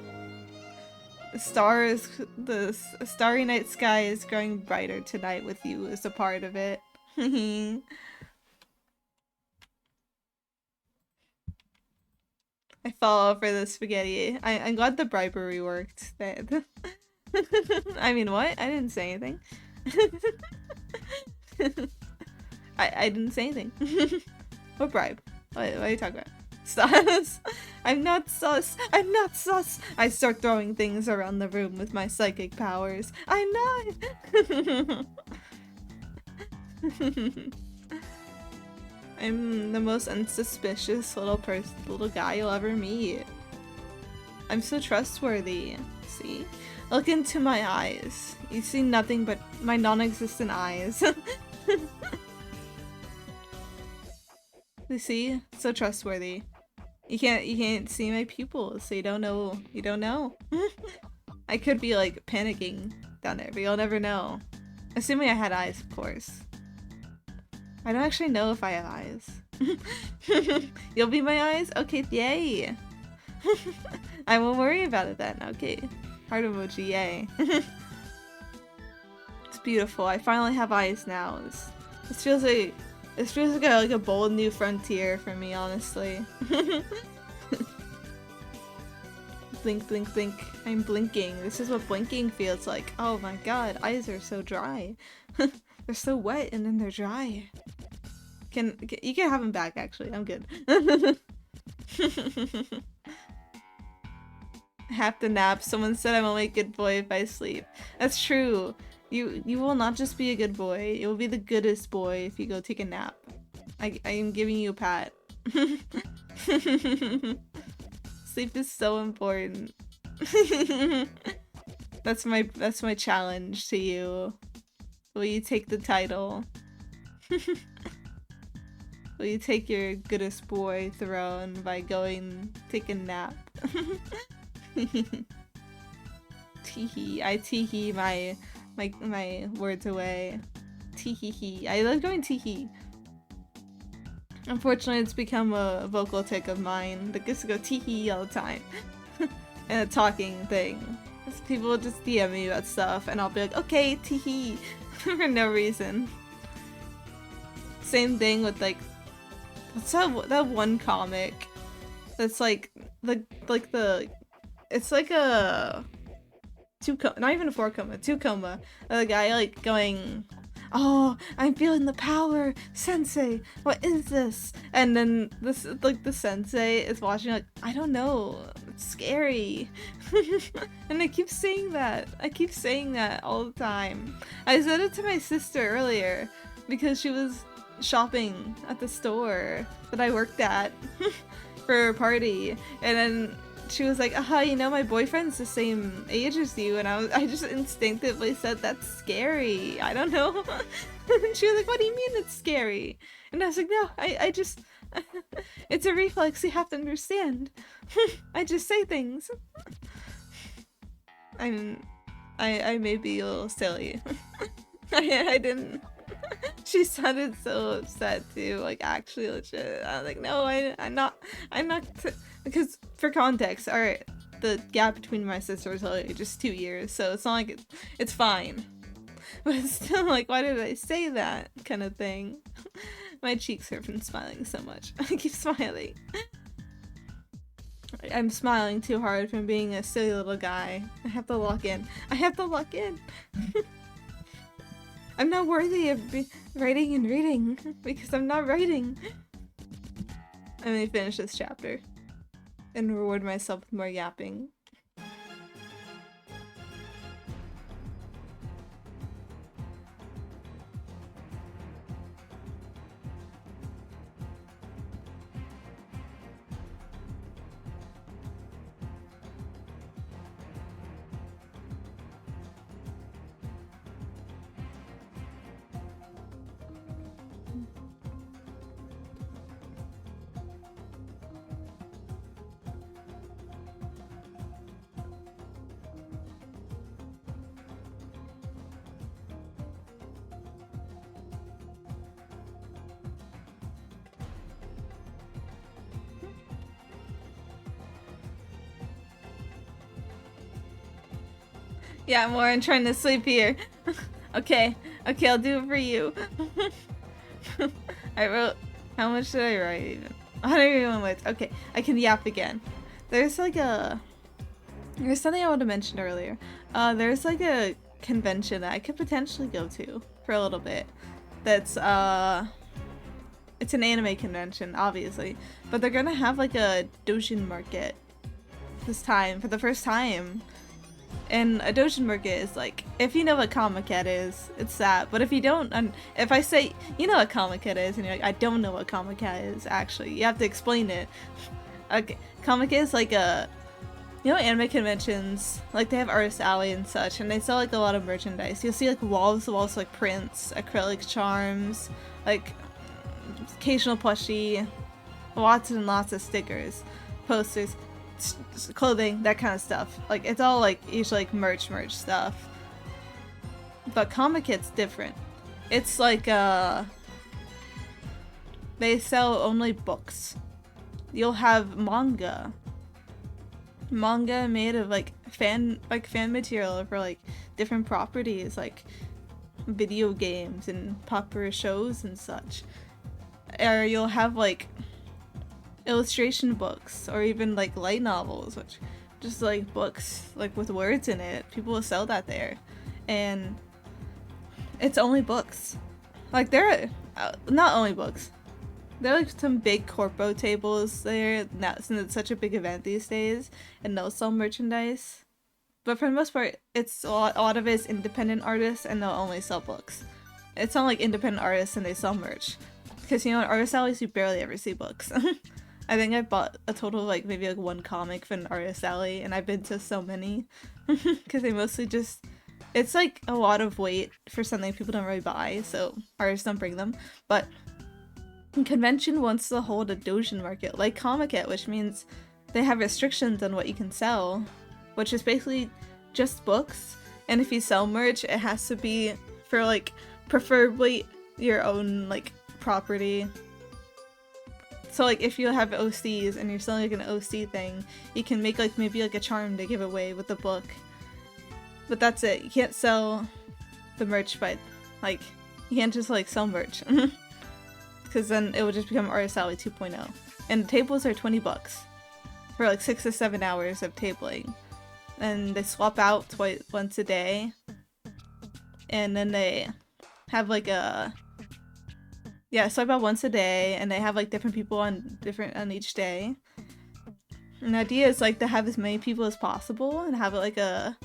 The starry night sky is growing brighter tonight with you as a part of it. I fall for the spaghetti. I'm glad the bribery worked. I mean, what? I didn't say anything. I didn't say anything. What bribe? What are you talking about? Sus. I'm not sus. I'm not sus. I start throwing things around the room with my psychic powers. I'm not. I'm the most unsuspicious little guy you'll ever meet. I'm so trustworthy. See? Look into my eyes. You see nothing but my non-existent eyes. You see? So trustworthy. You can't see my pupils, so you don't know. You don't know. I could be like panicking down there, but you'll never know. Assuming I had eyes, of course. I don't actually know if I have eyes. You'll be my eyes? Okay, yay! I won't worry about it then, okay. Heart emoji, yay. It's beautiful. I finally have eyes now. This feels like a bold new frontier for me, honestly. Blink, blink, blink. I'm blinking. This is what blinking feels like. Oh my god, eyes are so dry. They're so wet and then they're dry. You can have them back, actually. I'm good. Have to nap. Someone said I'm only a good boy if I sleep. That's true. You will not just be a good boy. You will be the goodest boy if you go take a nap. I am giving you a pat. Sleep is so important. That's my challenge to you. Will you take the title? Will you take your goodest boy throne by going take a nap? Teehee. I teehee my words away. Teehee. I love going teehee. Unfortunately, it's become a vocal tick of mine that gets to go teehee all the time. And a talking thing. People will just DM me about stuff and I'll be like, okay, teehee. For no reason. Same thing with like, what's that one comic that's like it's like a not even a 4 coma, 2 coma. The guy like going, oh, I'm feeling the power, sensei, what is this? And then this, like, the sensei is watching like, I don't know, it's scary. And I keep saying that all the time. I said it to my sister earlier because she was shopping at the store that I worked at for a party, and then she was like, aha, you know, my boyfriend's the same age as you, and I just instinctively said, that's scary. I don't know. And she was like, what do you mean it's scary? And I was like, no, I just, it's a reflex, you have to understand. I just say things. I may be a little silly. I didn't. She sounded so upset too, like actually legit. I was like, no, I'm not because for context, alright, the gap between my sisters is like just 2 years, so it's not like it's fine. But it's still like, why did I say that kind of thing? My cheeks have been smiling so much. I keep smiling. I'm smiling too hard from being a silly little guy. I have to lock in. I'm not worthy of writing and reading because I'm not writing. I'm gonna finish this chapter and reward myself with more yapping. Yeah, more. I'm trying to sleep here. Okay, I'll do it for you. I wrote, how much did I write even? 101 words. Okay, I can yap again. There's something I wanted to mention earlier. There's like a convention that I could potentially go to for a little bit. that's it's an anime convention, obviously, but they're gonna have like a doujin market this time for the first time. And a doujin market is like, if you know what Comiket is, it's that. But if you don't, and if I say you know what Comiket is, and you're like, I don't know what Comiket is, actually, you have to explain it. Okay, Comiket is like a, you know, anime conventions, like they have Artist Alley and such, and they sell like a lot of merchandise. You'll see like walls of like prints, acrylic charms, like occasional plushie, lots and lots of stickers, posters, clothing, that kind of stuff. Like it's all like usually like merch stuff. But Comiket's different. It's like they sell only books. You'll have manga made of like fan material for like different properties, like video games and popular shows and such. Or you'll have like illustration books or even like light novels, which just like books like with words in it. People will sell that there, and it's only books. Like they're not only books. There are like some big corpo tables there now since it's such a big event these days, and they'll sell merchandise. But for the most part, it's a lot of it is independent artists, and they'll only sell books. It's not like independent artists and they sell merch, because you know at Artist Alleys you barely ever see books. I think I bought a total of like maybe like one comic from an Artist Alley, and I've been to so many because they mostly just, it's like a lot of weight for something people don't really buy, so artists don't bring them. But convention wants to hold a doujin market like Comiket, which means they have restrictions on what you can sell, which is basically just books. And if you sell merch, it has to be for like preferably your own like property. So like if you have OCs and you're selling like an OC thing, you can make like maybe like a charm to give away with the book. But that's it. You can't sell the merch, but like you can't just like sell merch. Because then it would just become Artist Alley 2.0. And the tables are $20 for like 6 to 7 hours of tabling. And they swap out once a day. And then they have like a, yeah, swap out once a day, and they have like different people on each day. And the idea is like to have as many people as possible and have it like a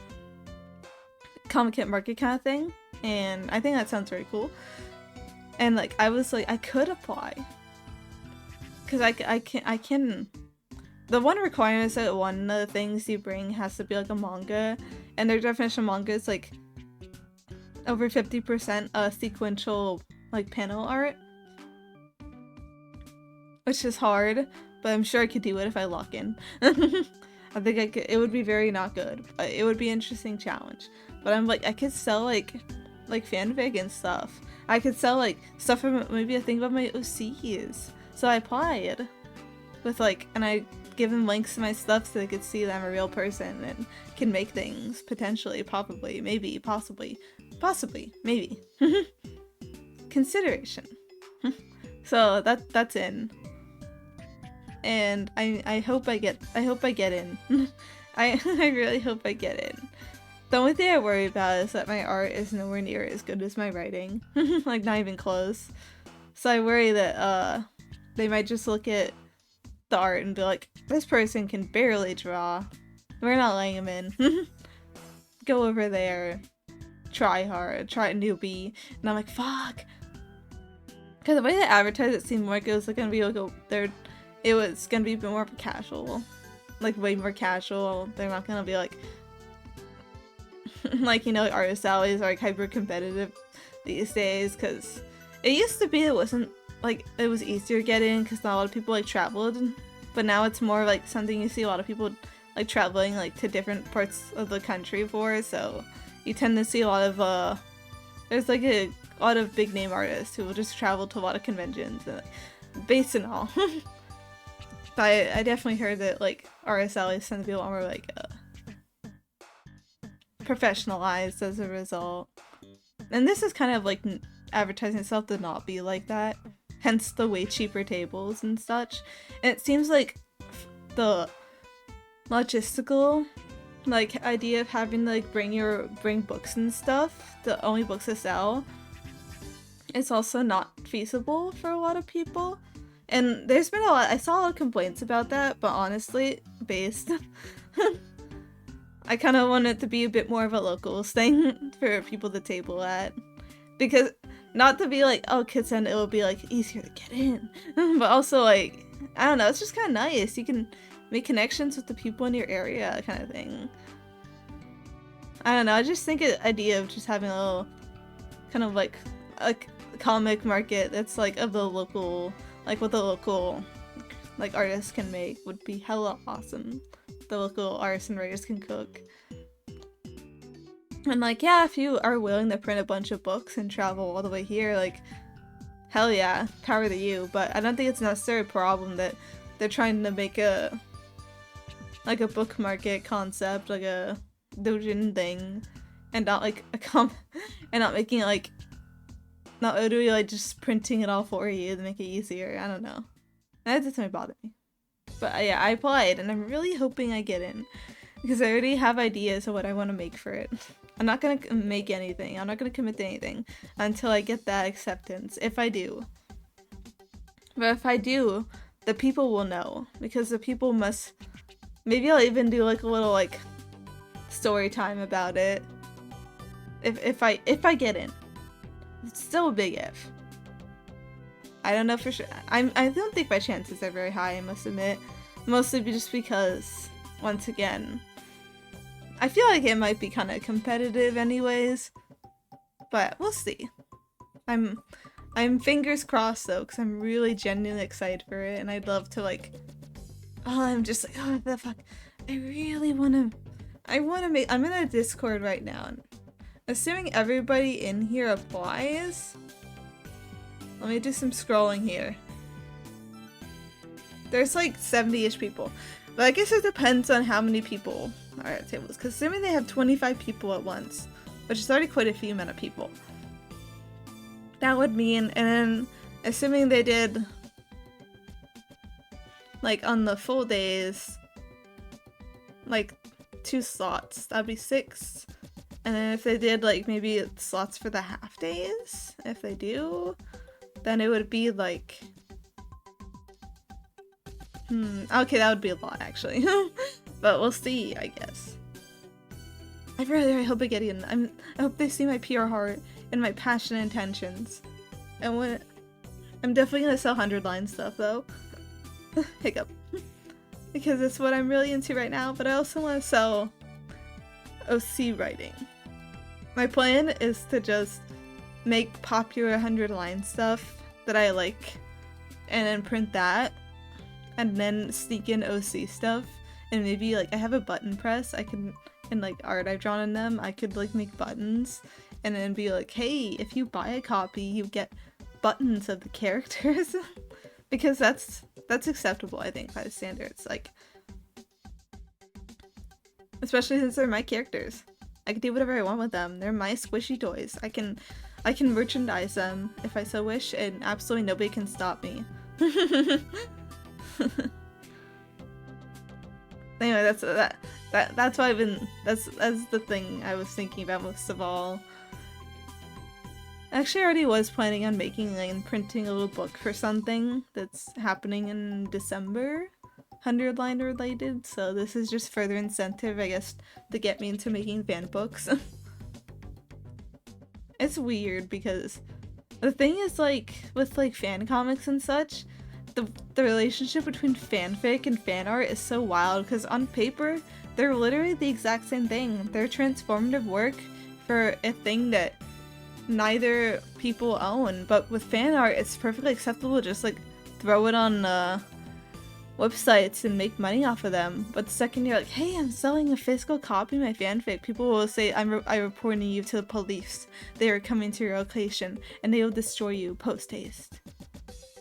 Comiket market kind of thing. And I think that sounds very cool. And like I was like, I could apply, because I can. The one requirement is that one of the things you bring has to be like a manga, and their definition of manga is like over 50% sequential like panel art, which is hard, but I'm sure I could do it if I lock in. I think I could. It would be very not good, but it would be an interesting challenge. But I'm like, I could sell like fanfic and stuff. I could sell like stuff from maybe a thing about my OCs. So I applied with like, and I give them links to my stuff so they could see that I'm a real person and can make things potentially, probably, maybe, possibly, maybe. Consideration. So that's in. And I hope I get in. I really hope I get in. The only thing I worry about is that my art is nowhere near as good as my writing. Like, not even close. So I worry that they might just look at the art and be like, this person can barely draw. We're not letting him in. Go over there. Try hard. Try a newbie. And I'm like, fuck. Because the way they advertised it seemed like it was gonna be like it was gonna be a bit more of a casual. Like, way more casual. They're not gonna be like like, you know, Artist Alleys are like hyper competitive these days, because it used to be it wasn't like, it was easier to get in because not a lot of people like traveled, but now it's more like something you see a lot of people like traveling like to different parts of the country for, so you tend to see a lot of there's like a lot of big name artists who will just travel to a lot of conventions, base and all. But I definitely heard that like Artist Alleys tend to be a lot more like professionalized as a result. And this is kind of like advertising itself to not be like that, hence the way cheaper tables and such. And it seems like the logistical like idea of having to like bring books and stuff, the only books to sell, it's also not feasible for a lot of people. And there's been I saw a lot of complaints about that, but honestly, based, I kind of want it to be a bit more of a locals thing for people to table at. Because, not to be like, oh, Kitsune, it will be like easier to get in. But also like, I don't know, it's just kind of nice. You can make connections with the people in your area kind of thing. I don't know, I just think the idea of just having a little, kind of like, a comic market that's like of the local, like what the local like artists can make would be hella awesome. The local artists and writers can cook. And like, yeah, if you are willing to print a bunch of books and travel all the way here, like, hell yeah, power to you. But I don't think it's necessarily a problem that they're trying to make a, like a book market concept, like a doujin thing, and not like and not making it like, not literally like just printing it all for you to make it easier. I don't know. That doesn't bother me. But yeah, I applied and I'm really hoping I get in because I already have ideas of what I want to make for it. I'm not gonna make anything. I'm not gonna commit to anything until I get that acceptance, if I do. But if I do, the people will know because the people must. Maybe I'll even do like a little like story time about it. If I get in, it's still a big if. I don't know for sure. I don't think my chances are very high, I must admit. Mostly just because, once again, I feel like it might be kind of competitive anyways. But we'll see. I'm fingers crossed though, because I'm really genuinely excited for it, and I'd love to like. Oh, I'm just like, oh, the fuck. I really wanna. I wanna make. I'm in a Discord right now, and assuming everybody in here applies. Let me do some scrolling here. There's like 70-ish people. But I guess it depends on how many people are at tables. Because assuming they have 25 people at once, which is already quite a few amount of people, that would mean, and then assuming they did, like on the full days, like 2 slots, that'd be 6. And then if they did like maybe slots for the half days, if they do, then it would be like, okay, that would be a lot actually. But we'll see, I guess. I really hope I get in. I hope they see my pure heart and my passion and intentions. And when I'm definitely gonna sell 100-line stuff though. Hiccup. Because it's what I'm really into right now, but I also want to sell OC writing. My plan is to just make popular 100-line stuff that I like and then print that and then sneak in OC stuff, and maybe like I have a button press, I can, and like art I've drawn in them, I could like make buttons and then be like, hey, if you buy a copy you get buttons of the characters. Because that's acceptable, I think, by the standards, like, especially since they're my characters. I can do whatever I want with them. They're my squishy toys. I can merchandise them if I so wish, and absolutely nobody can stop me. Anyway, that's why that's the thing I was thinking about most of all. Actually, I already was planning on making and printing a little book for something that's happening in December, 100-line related, so this is just further incentive, I guess, to get me into making fan books. It's weird because the thing is, like, with like fan comics and such, the relationship between fanfic and fan art is so wild because on paper, they're literally the exact same thing. They're transformative work for a thing that neither people own, but with fan art it's perfectly acceptable to just like throw it on websites and make money off of them. But the second you're like, hey, I'm selling a physical copy of my fanfic, people will say, I'm reporting you to the police. They are coming to your location and they will destroy you post haste.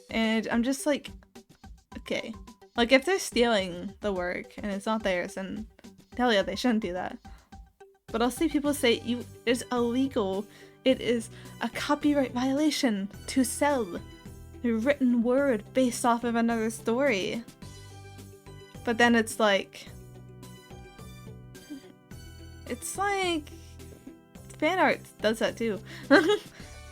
And I'm just like, okay, like if they're stealing the work and it's not theirs, then hell yeah, they shouldn't do that. But I'll see people say it's illegal. It is a copyright violation to sell a written word based off of another story. But then it's like fan art does that too.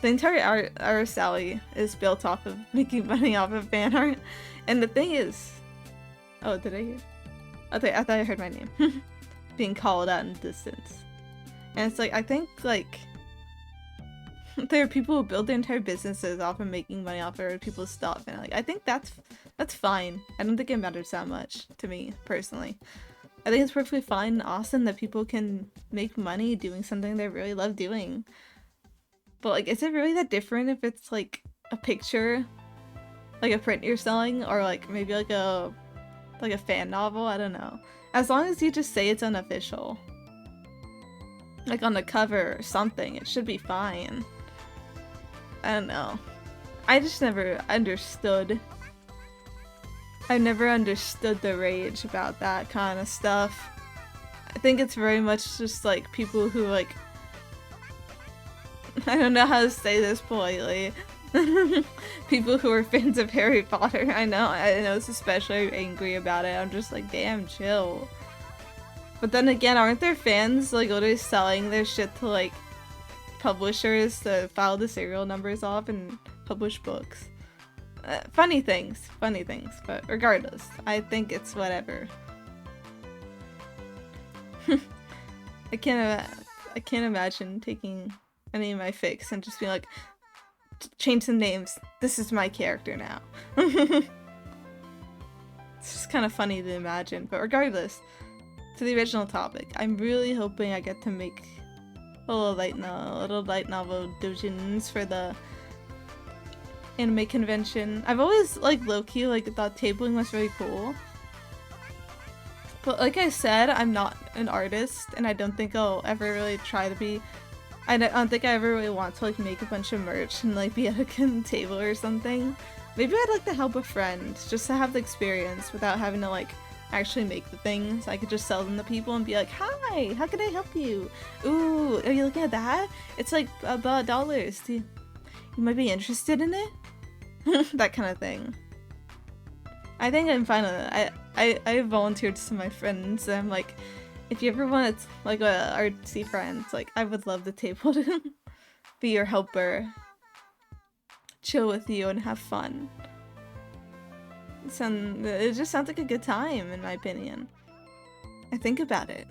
The entire Artist Alley is built off of making money off of fan art. And the thing is... Oh, did I hear? Okay, I thought I heard my name. Being called out in the distance. And it's like, I think, like... there are people who build their entire businesses off of making money off of people's stuff. And like, I think that's fine. I don't think it matters that much to me, personally. I think it's perfectly fine and awesome that people can make money doing something they really love doing. But like, is it really that different if it's like a picture, like a print you're selling, or like maybe like a fan novel? I don't know. As long as you just say it's unofficial, like on the cover or something, it should be fine. I don't know. I just never understood. I never understood the rage about that kind of stuff. I think it's very much just like people who like... I don't know how to say this politely. People who are fans of Harry Potter. I know it's especially angry about it. I'm just like, damn, chill. But then again, aren't there fans like literally selling their shit to like publishers to file the serial numbers off and publish books? Funny things, but regardless, I think it's whatever. I can't imagine taking any of my fics and just being like, change the names, this is my character now. It's just kind of funny to imagine, but regardless, to the original topic, I'm really hoping I get to make little light novel doujins for the anime convention. I've always like low-key like thought tabling was really cool, but like I said, I'm not an artist and I don't think I'll ever really try to be. I don't think I ever really want to like make a bunch of merch and like be at a table or something. Maybe I'd like to help a friend just to have the experience without having to like actually make the things. I could just sell them to people and be like, hi, how can I help you? Ooh, are you looking at that? It's like about $. You might be interested in it? That kind of thing. I think I'm fine with it. I volunteered to my friends and I'm like, if you ever want like a artsy friends, like I would love the table to be your helper, chill with you and have fun. It just sounds like a good time in my opinion. I think about it.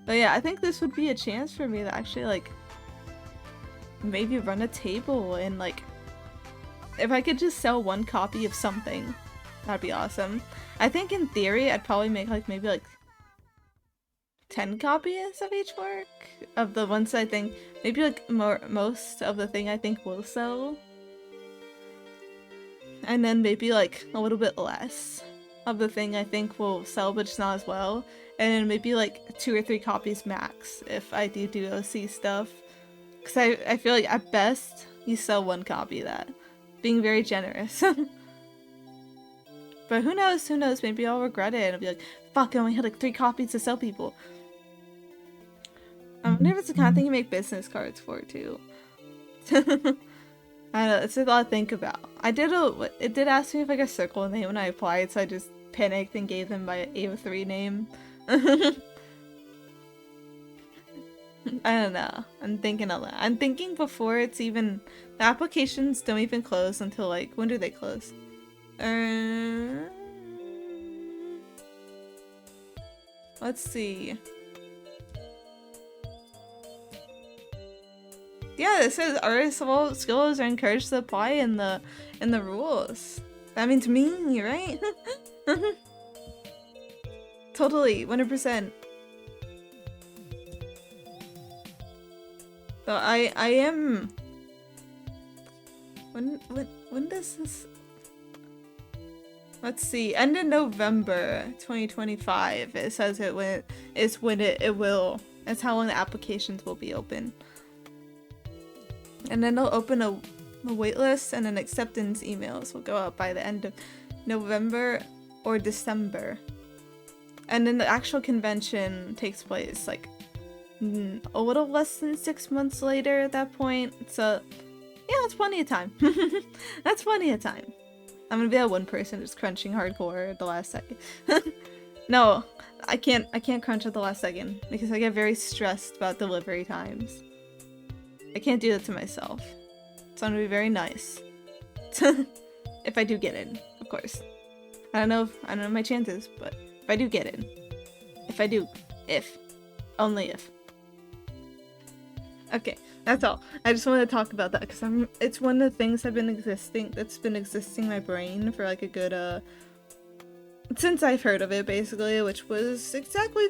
But yeah, I think this would be a chance for me to actually like maybe run a table and like if I could just sell one copy of something, that'd be awesome. I think in theory I'd probably make like maybe like 10 copies of each work of the ones I think maybe like most of the thing I think will sell, and then maybe like a little bit less of the thing I think will sell but just not as well, and then maybe like 2 or 3 copies max if I do OC stuff. Because I feel like at best, you sell 1 copy of that. Being very generous. But who knows, maybe I'll regret it and I'll be like, fuck, I only had like 3 copies to sell people. I wonder if it's the kind of thing you make business cards for, too. I don't know, it's a lot to think about. It did ask me if I could circle a name when I applied, so I just panicked and gave them my AO3 name. I don't know. I'm thinking a lot. I'm thinking before it's even... The applications don't even close until like... When do they close? Let's see. Yeah, it says artists of all skills are encouraged to apply in the rules. That means me, right? Totally, 100%. So I am... When does this... Let's see, end of November 2025. It says it will. It's how long the applications will be open. And then they'll open a waitlist and then acceptance emails will go out by the end of November or December. And then the actual convention takes place like a little less than 6 months later at that point. So yeah, that's plenty of time. That's plenty of time. I'm gonna be that one person just crunching hardcore at the last second. No, I can't crunch at the last second because I get very stressed about delivery times. I can't do that to myself. So I'm gonna be very nice. If I do get in, of course. I don't know my chances, but if I do get in. If. Only if. Okay, that's all. I just wanted to talk about that because it's one of the things that's been existing in my brain for like a good since I've heard of it basically, which was exactly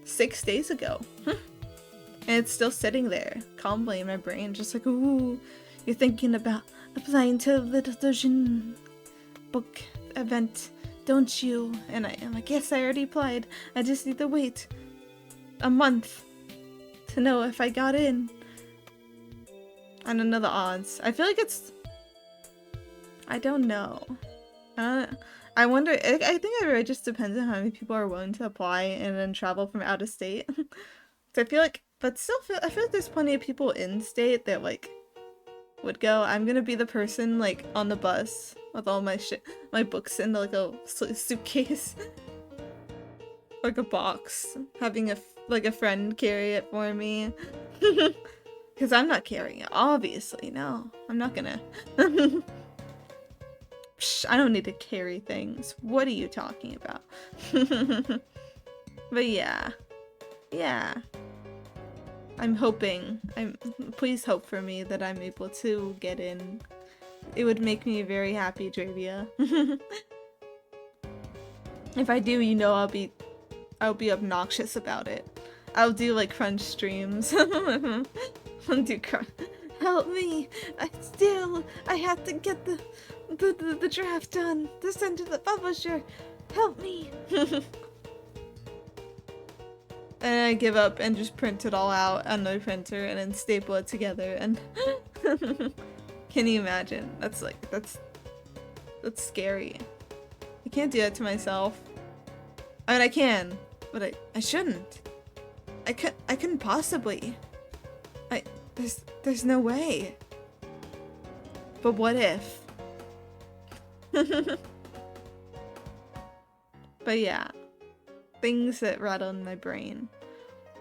6 days ago. And it's still sitting there, calmly in my brain, just like, ooh, you're thinking about applying to the Little Doujin book event, don't you? And I'm like, yes, I already applied. I just need to wait a month to know if I got in. I don't know the odds. I feel like I don't know. I wonder, I think it really just depends on how many people are willing to apply and then travel from out of state. So I feel like, I feel like there's plenty of people in state that like would go. I'm gonna be the person like on the bus with all my my books in like a suitcase, like a box, having a friend carry it for me. Because I'm not carrying it, obviously. No, I'm not gonna. Psh, I don't need to carry things. What are you talking about? But yeah. I'm hoping. Please hope for me that I'm able to get in. It would make me very happy, Dravia. If I do, you know I'll be obnoxious about it. I'll do like crunch streams. I'll do help me! I have to get the draft done to send to the publisher. Help me! And I give up and just print it all out on the printer and then staple it together and can you imagine? That's scary. I can't do that to myself. I mean I can, but I shouldn't. I couldn't possibly. There's no way. But what if? But yeah. Things that rattle in my brain.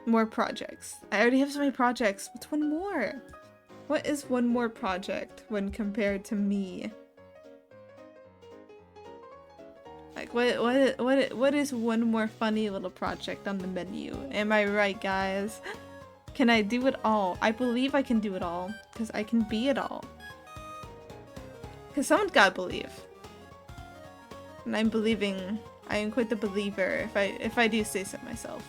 More projects. I already have so many projects. What's one more? What is one more project when compared to me? Like what is one more funny little project on the menu? Am I right, guys? Can I do it all? I believe I can do it all because I can be it all. Because someone's gotta believe. And I'm believing. I am quite the believer if I do say so myself.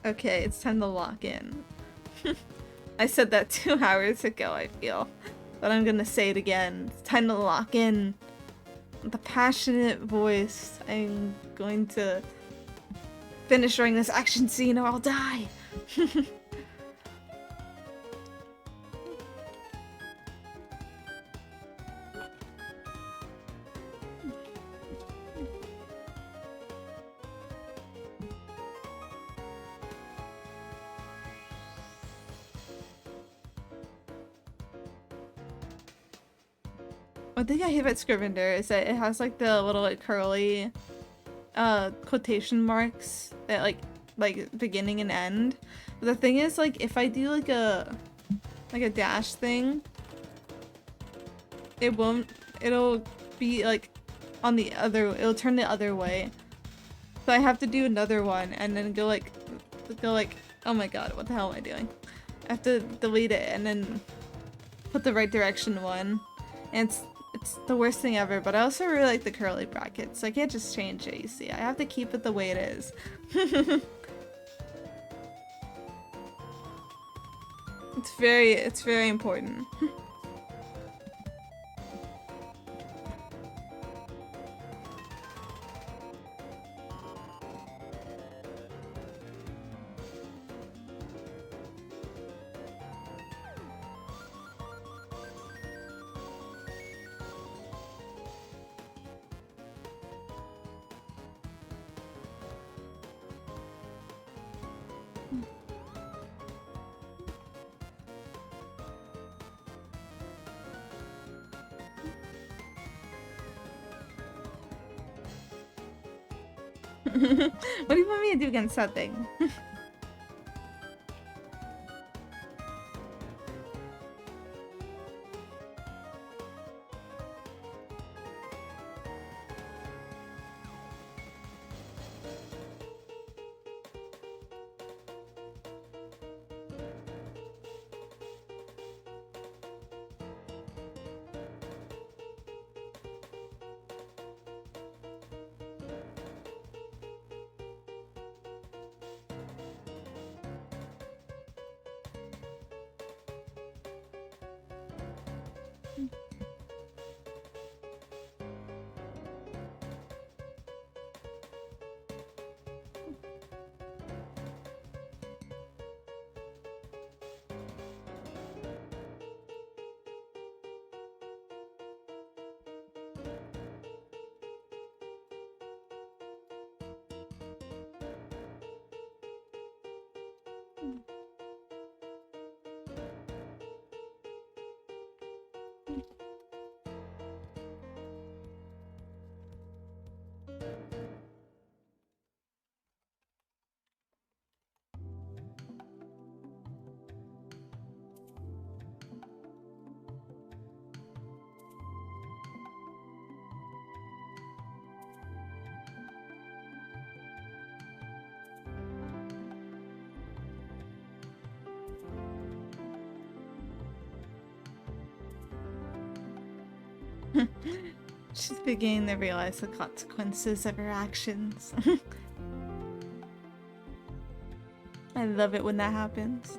Okay, it's time to lock in. I said that 2 hours ago, I feel. But I'm gonna say it again. It's time to lock in. With a passionate voice, I'm going to finish writing this action scene or I'll die. One thing I hate about Scrivener is that it has like the little like curly quotation marks that like beginning and end. But the thing is like if I do like a dash thing, it'll be like on the other, it'll turn the other way. So I have to do another one and then go like oh my god, what the hell am I doing? I have to delete it and then put the right direction one. And it's the worst thing ever, but I also really like the curly brackets, so I can't just change it, you see. I have to keep it the way it is. It's very important. What do you want me to do against that thing? She's beginning to realize the consequences of her actions. I love it when that happens.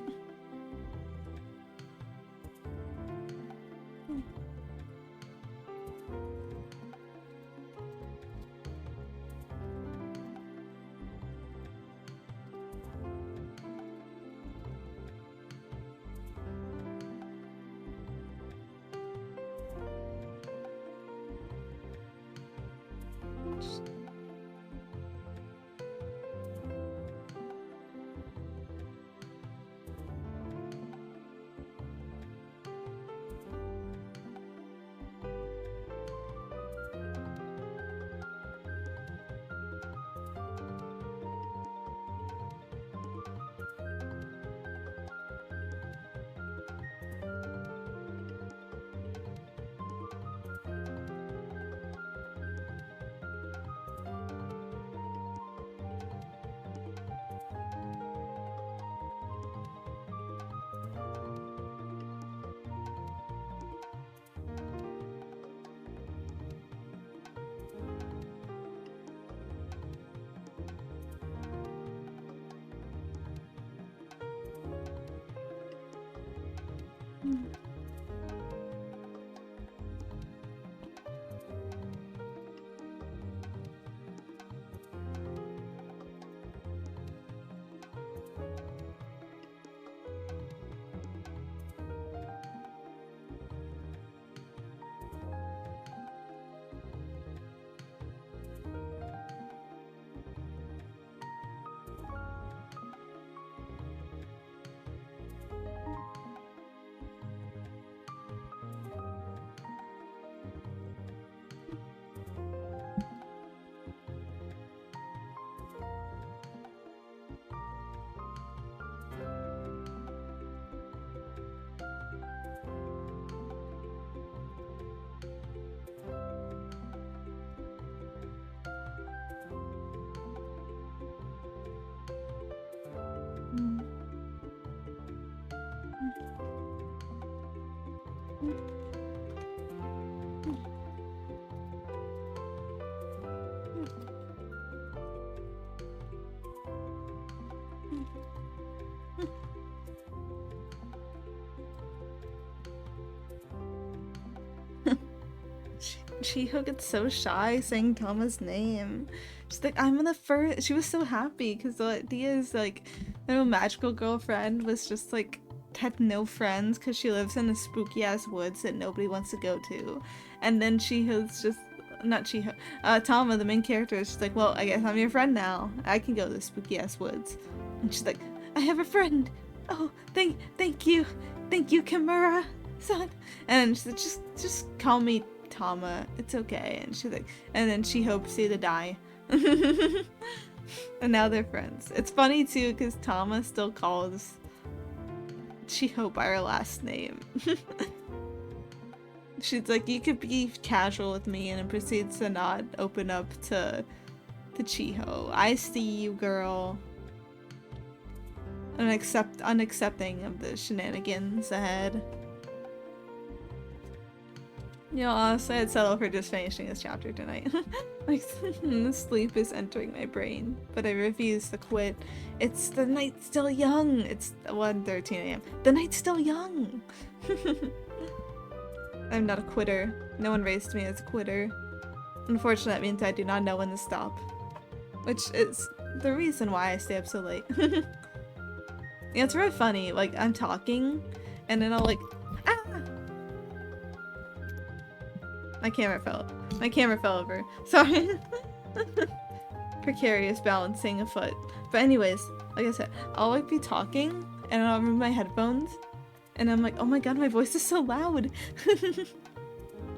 Chiho gets so shy saying Tama's name. She's like, I'm the first. She was so happy because the idea is like, her magical girlfriend was just like, had no friends because she lives in a spooky ass woods that nobody wants to go to. And then Chiho's just, not Chiho, Tama, the main character, is just like, well, I guess I'm your friend now. I can go to the spooky ass woods. And she's like, I have a friend. Oh, thank you, Kimura, son. And she's like, just call me Tama, it's okay. And she's like, and then she hopes you to die. And now they're friends. It's funny too because Tama still calls Chiho by her last name. She's like, you could be casual with me, and then proceeds to not open up to Chiho. I see you, girl. And unaccepting of the shenanigans ahead. You know, honestly, I'd settle for just finishing this chapter tonight. Like, the sleep is entering my brain, but I refuse to quit. It's the night's still young. It's 1:13 a.m. The night's still young. I'm not a quitter. No one raised me as a quitter. Unfortunately, that means I do not know when to stop. Which is the reason why I stay up so late. Yeah, it's really funny. Like, I'm talking, and then I'll like, ah! My camera fell. My camera fell over. Sorry. Precarious balancing a foot. But anyways, like I said, I'll like be talking, and I'll remove my headphones, and I'm like, oh my god, my voice is so loud.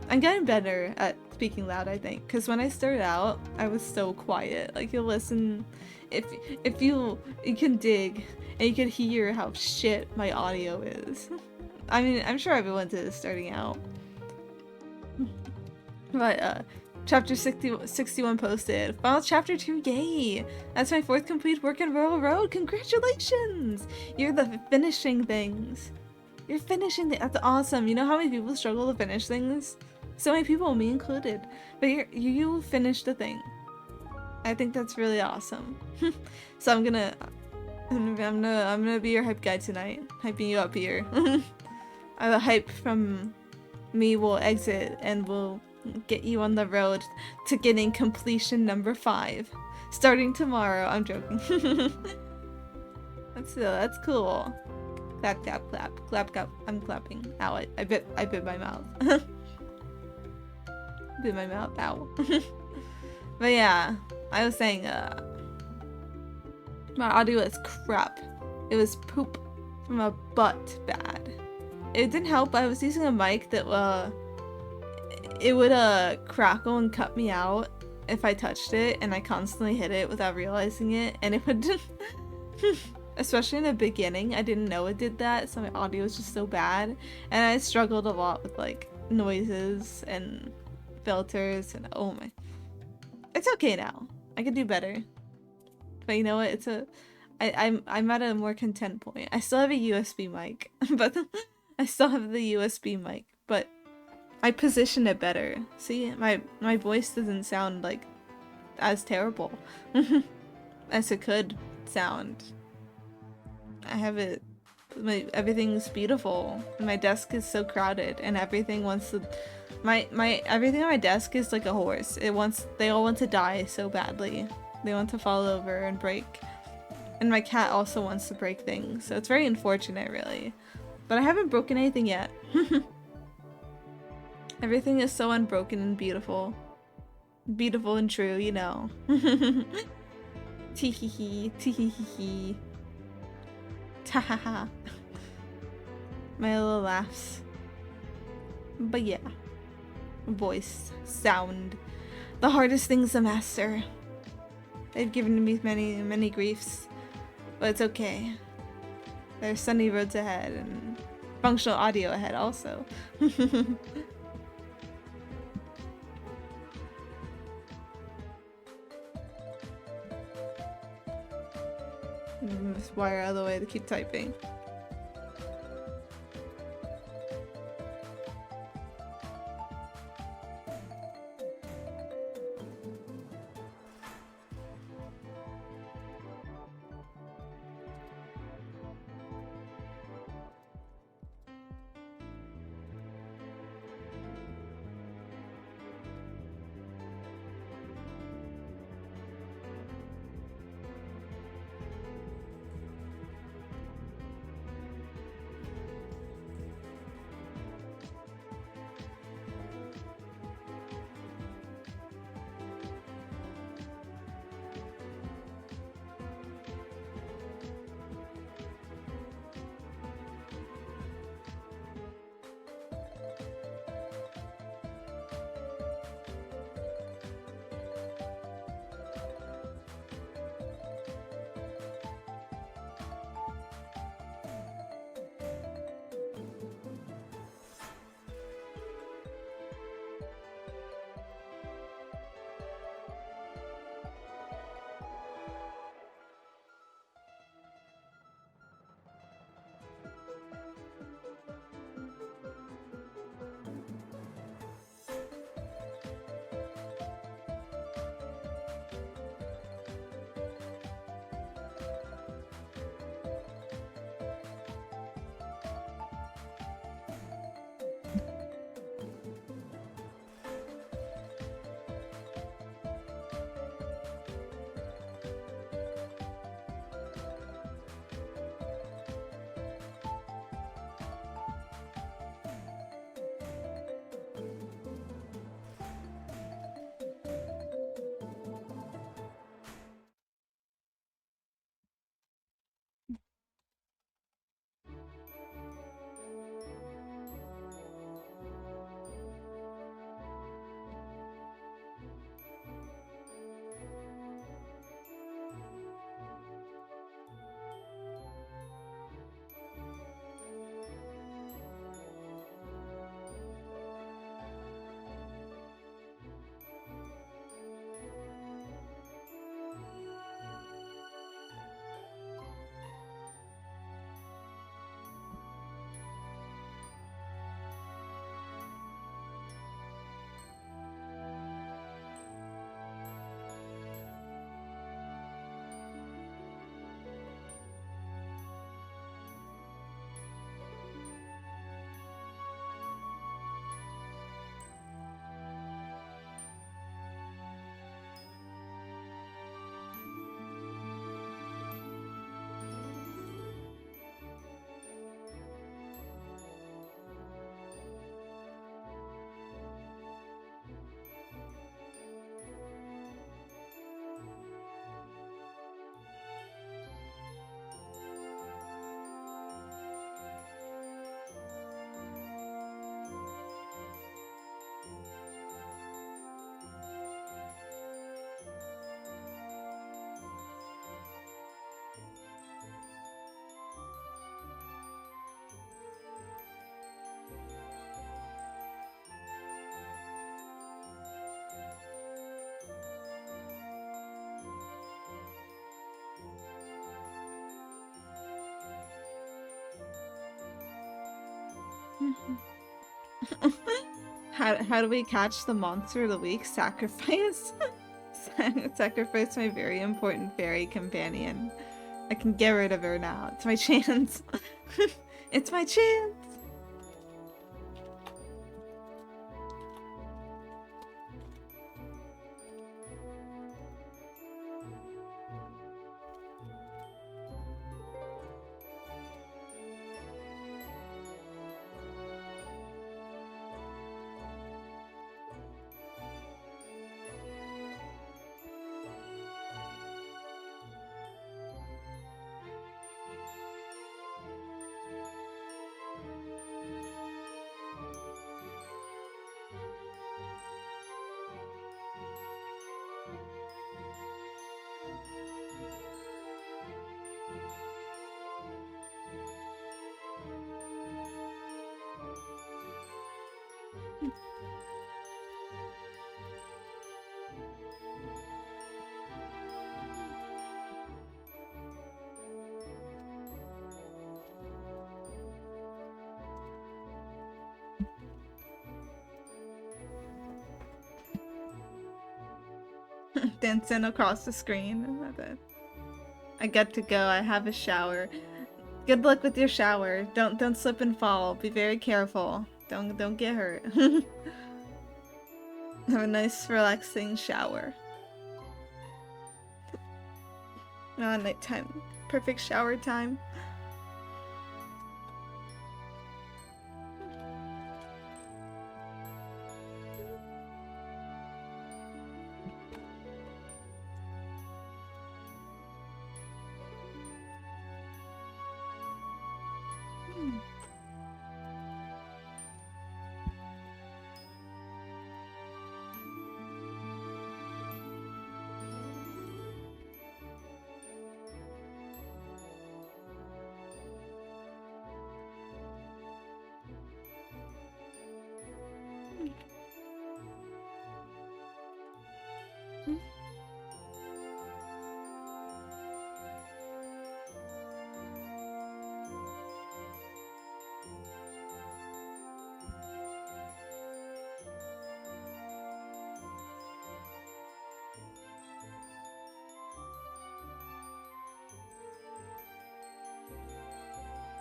I'm getting better at speaking loud, I think, because when I started out, I was so quiet. Like, you'll listen, if you can dig, and you can hear how shit my audio is. I mean, I'm sure everyone's starting out. But, chapter 61 posted. Final chapter 2, yay! That's my 4th complete work in Royal Road, congratulations! You're the finishing things. You're finishing that's awesome. You know how many people struggle to finish things? So many people, me included. But you finished the thing. I think that's really awesome. So I'm gonna be your hype guy tonight. Hyping you up here. The hype from me will exit and will get you on the road to getting completion number 5. Starting tomorrow. I'm joking. That's cool. Clap, clap, clap. Clap, clap. I'm clapping. Ow, I bit my mouth. Bit my mouth. Ow. But yeah, I was saying, my audio is crap. It was poop from a butt bad. It didn't help. I was using a mic that, it would, crackle and cut me out if I touched it, and I constantly hit it without realizing it, and it would, especially in the beginning, I didn't know it did that, so my audio was just so bad, and I struggled a lot with, like, noises and filters, and oh my. It's okay now. I could do better. But you know what? I'm at a more content point. I still have a USB mic, but I still have the USB mic, but I position it better. See, my voice doesn't sound like as terrible as it could sound. I have it. Everything's beautiful. My desk is so crowded, and everything wants to. Everything on my desk is like a horse. They all want to die so badly. They want to fall over and break. And my cat also wants to break things, so it's very unfortunate, really. But I haven't broken anything yet. Everything is so unbroken and beautiful. Beautiful and true, you know. Tee-hee-hee, tee-hee-hee-hee. Ta-ha-ha. My little laughs. But yeah. Voice, sound. The hardest things to master. They've given me many, many griefs. But it's okay. There's sunny roads ahead and functional audio ahead also. Move this wire out of the way to keep typing. How do we catch the monster of the week? Sacrifice? Sacrifice my very important fairy companion. I can get rid of her now. It's my chance. It's my chance! Dancing across the screen. I get to go. I have a shower. Good luck with your shower. Don't slip and fall. Be very careful. Don't get hurt. Have a nice relaxing shower. Now nighttime. Perfect shower time.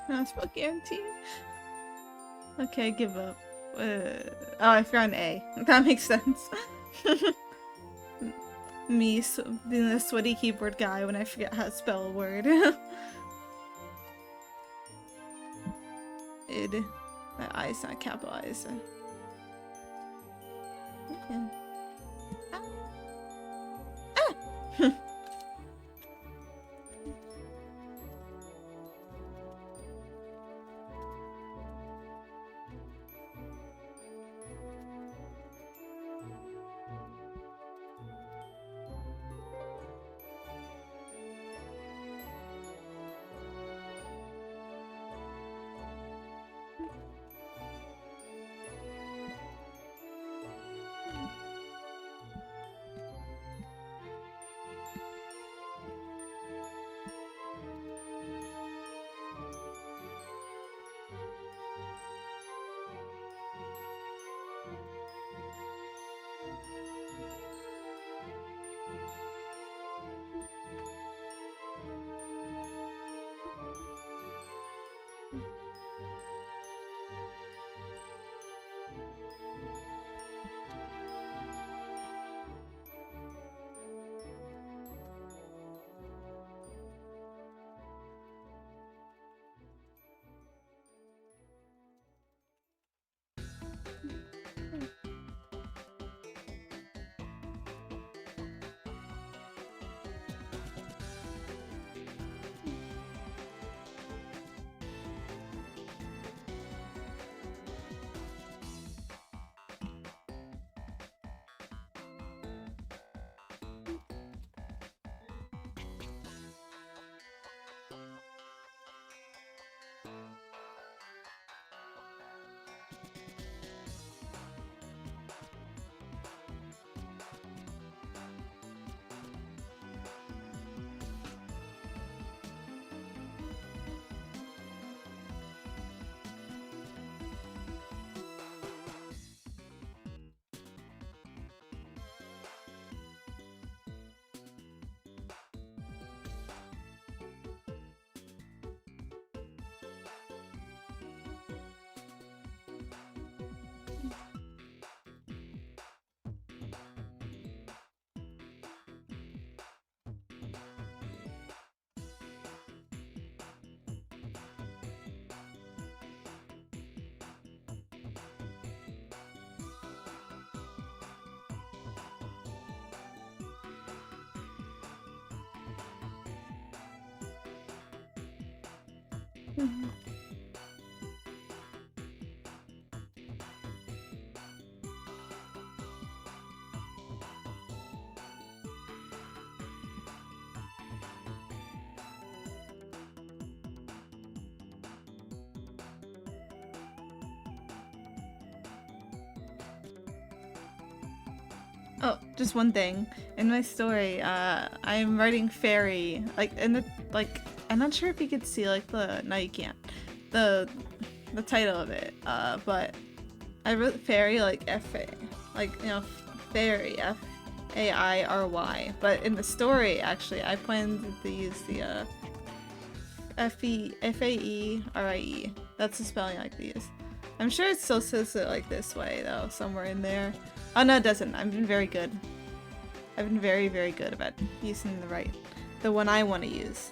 No spell guarantee. Okay, give up. Oh, I forgot an A. That makes sense. Me being the sweaty keyboard guy when I forget how to spell a word. Id. My I's not capitalized. Okay. Ah. Oh, just one thing. In my story, I'm writing fairy. Like in the I'm not sure if you could see like the no you can't. The the title of it. But I wrote fairy like F-A, like fairy Fairy. But in the story, actually, I planned to use the Faerie. That's the spelling I like to use. I'm sure it still says it like this way though, somewhere in there. Oh no, it doesn't. I've been very good. I've been very, very good about using the one I want to use.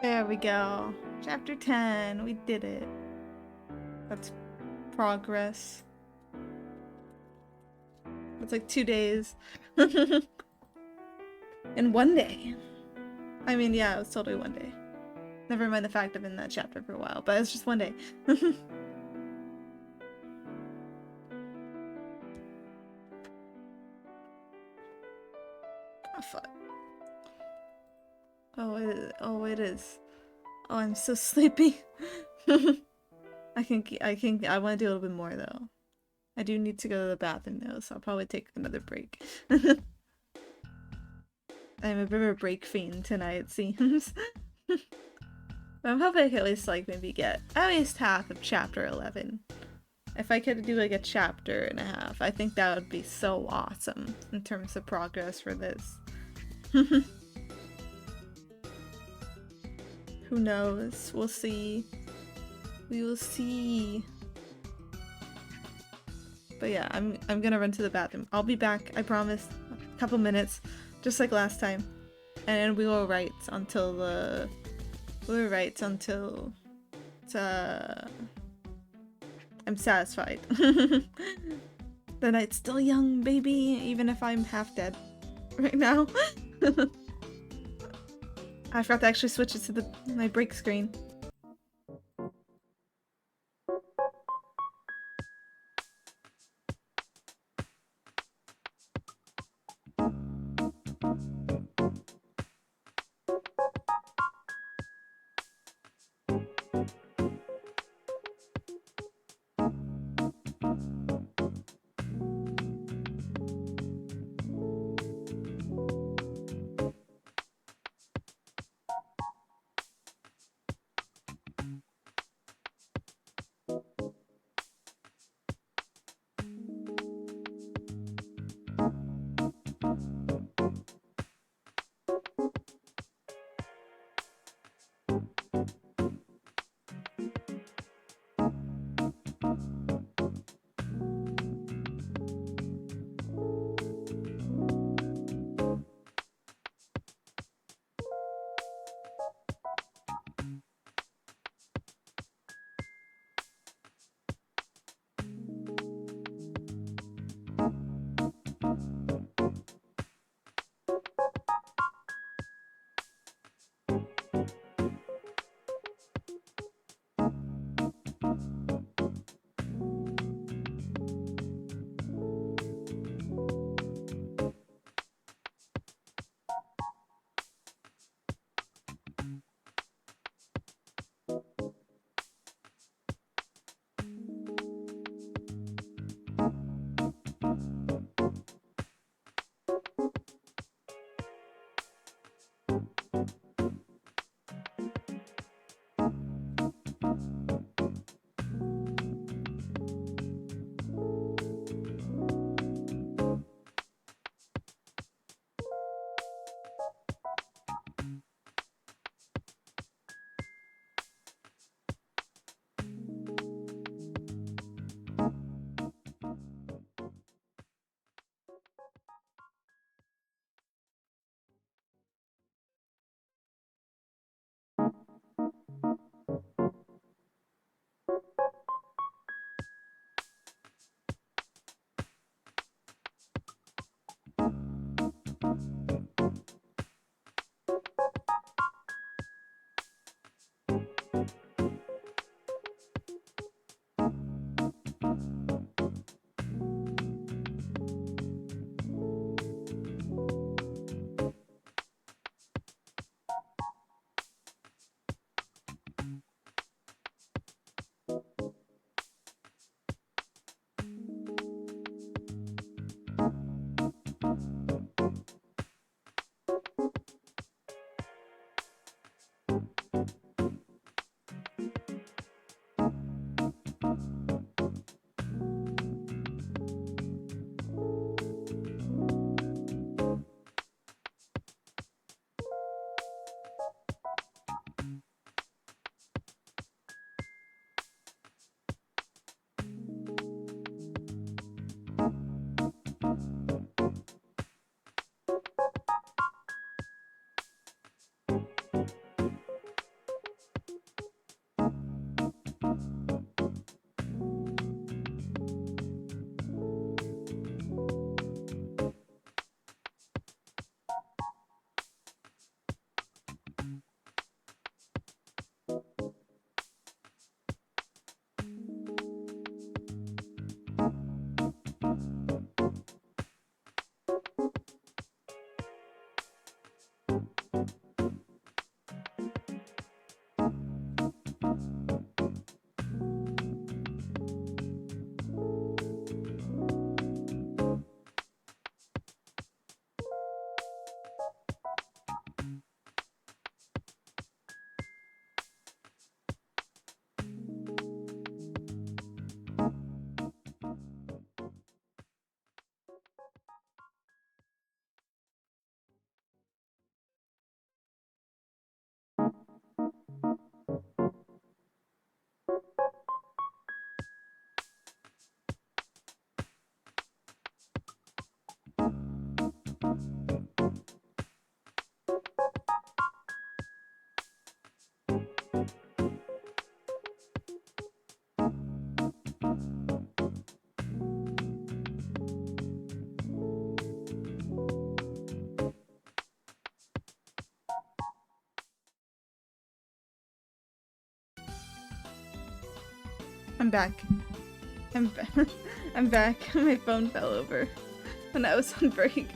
There we go. Chapter 10. We did it. That's progress. It's like 2 days. In 1 day. I mean, yeah, it was totally 1 day. Never mind the fact I've been in that chapter for a while, but it's just 1 day. Oh, fuck. Oh, it is. Oh, it is. Oh, I'm so sleepy. I want to do a little bit more, though. I do need to go to the bathroom, though, so I'll probably take another break. I'm a bit of a break fiend tonight, it seems. I'm hoping I could at least, like, maybe get at least half of chapter 11. If I could do, like, a chapter and a half, I think that would be so awesome in terms of progress for this. Who knows? We'll see. We will see. But yeah, I'm gonna run to the bathroom. I'll be back, I promise. A couple minutes, just like last time. And we will write until the... We'll write until... I'm satisfied. The night's still young, baby, even if I'm half dead right now. I forgot to actually switch it to my break screen. I'm back. I'm back. My phone fell over when I was on break.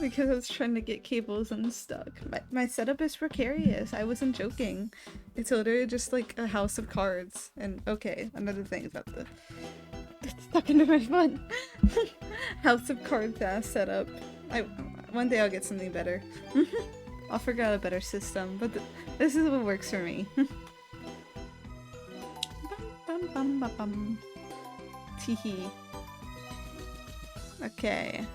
Because I was trying to get cables unstuck. My setup is precarious. I wasn't joking. It's literally just like a house of cards. And okay, another thing about the it's stuck into my phone. House of cards ass setup. One day I'll get something better. I'll figure out a better system, but this is what works for me. Bum, bum, bum, bum. Teehee. Okay.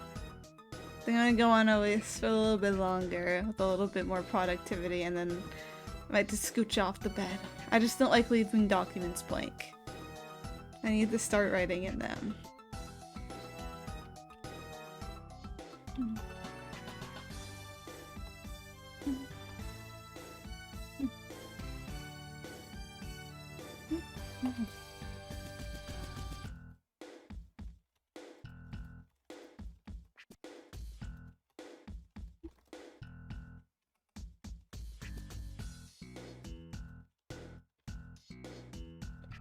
I'm gonna go on at least for a little bit longer, with a little bit more productivity, and then I might just scooch off the bed. I just don't like leaving documents blank. I need to start writing in them.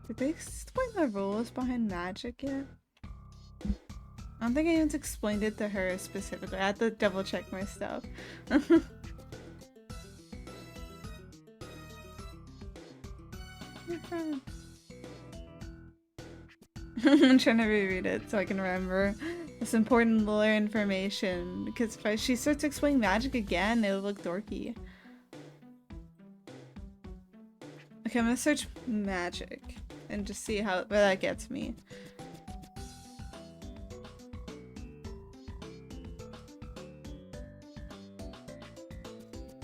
Did they explain the rules behind magic yet? I don't think anyone's explained it to her specifically. I have to double check my stuff. I'm trying to reread it so I can remember this important lore information, because if she starts explaining magic again, it'll look dorky. Okay, I'm gonna search magic and just see where that gets me.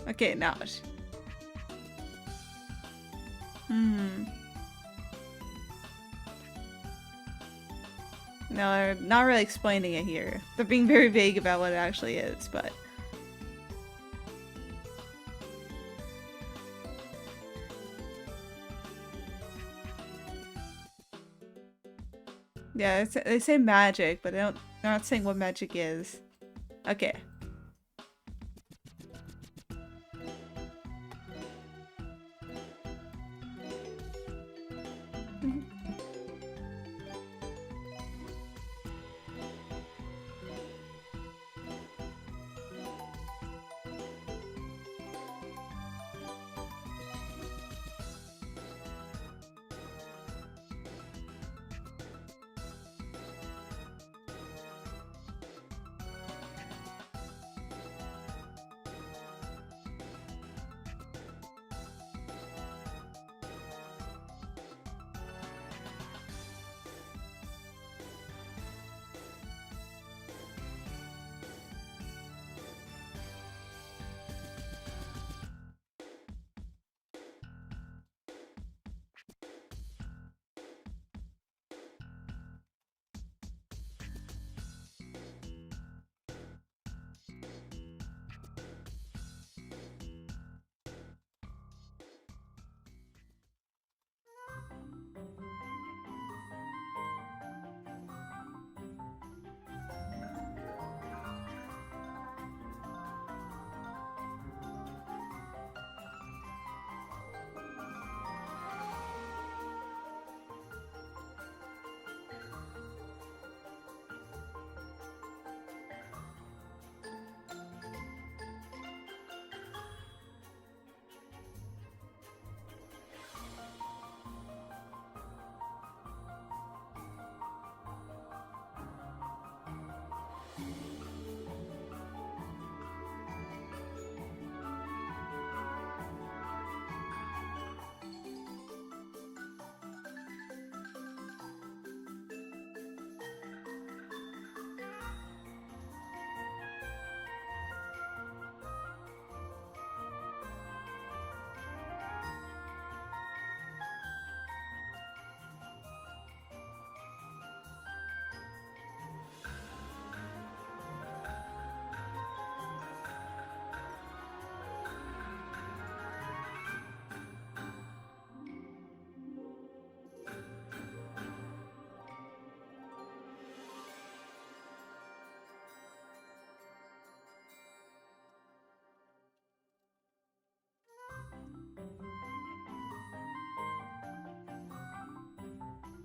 Okay, now. No, they're not really explaining it here. They're being very vague about what it actually is, but... Yeah, they say magic, but they're not saying what magic is. Okay.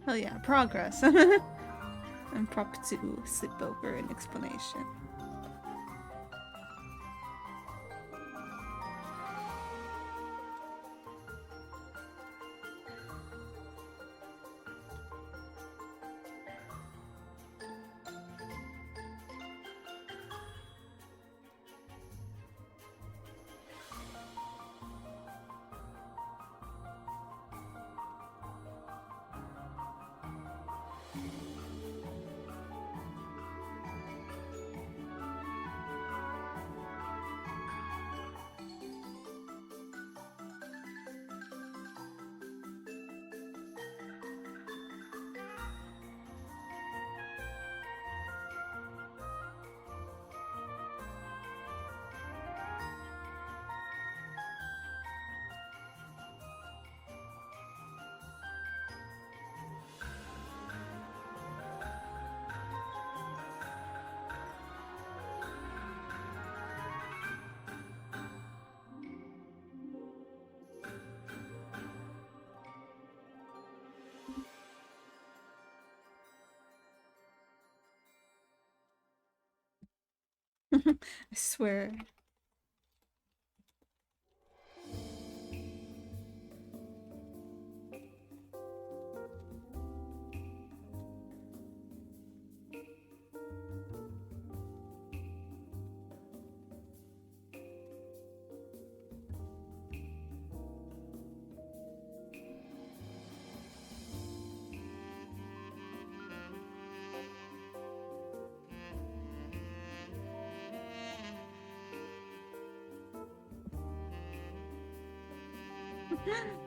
Oh yeah, progress. I'm proper to slip over an explanation. I swear.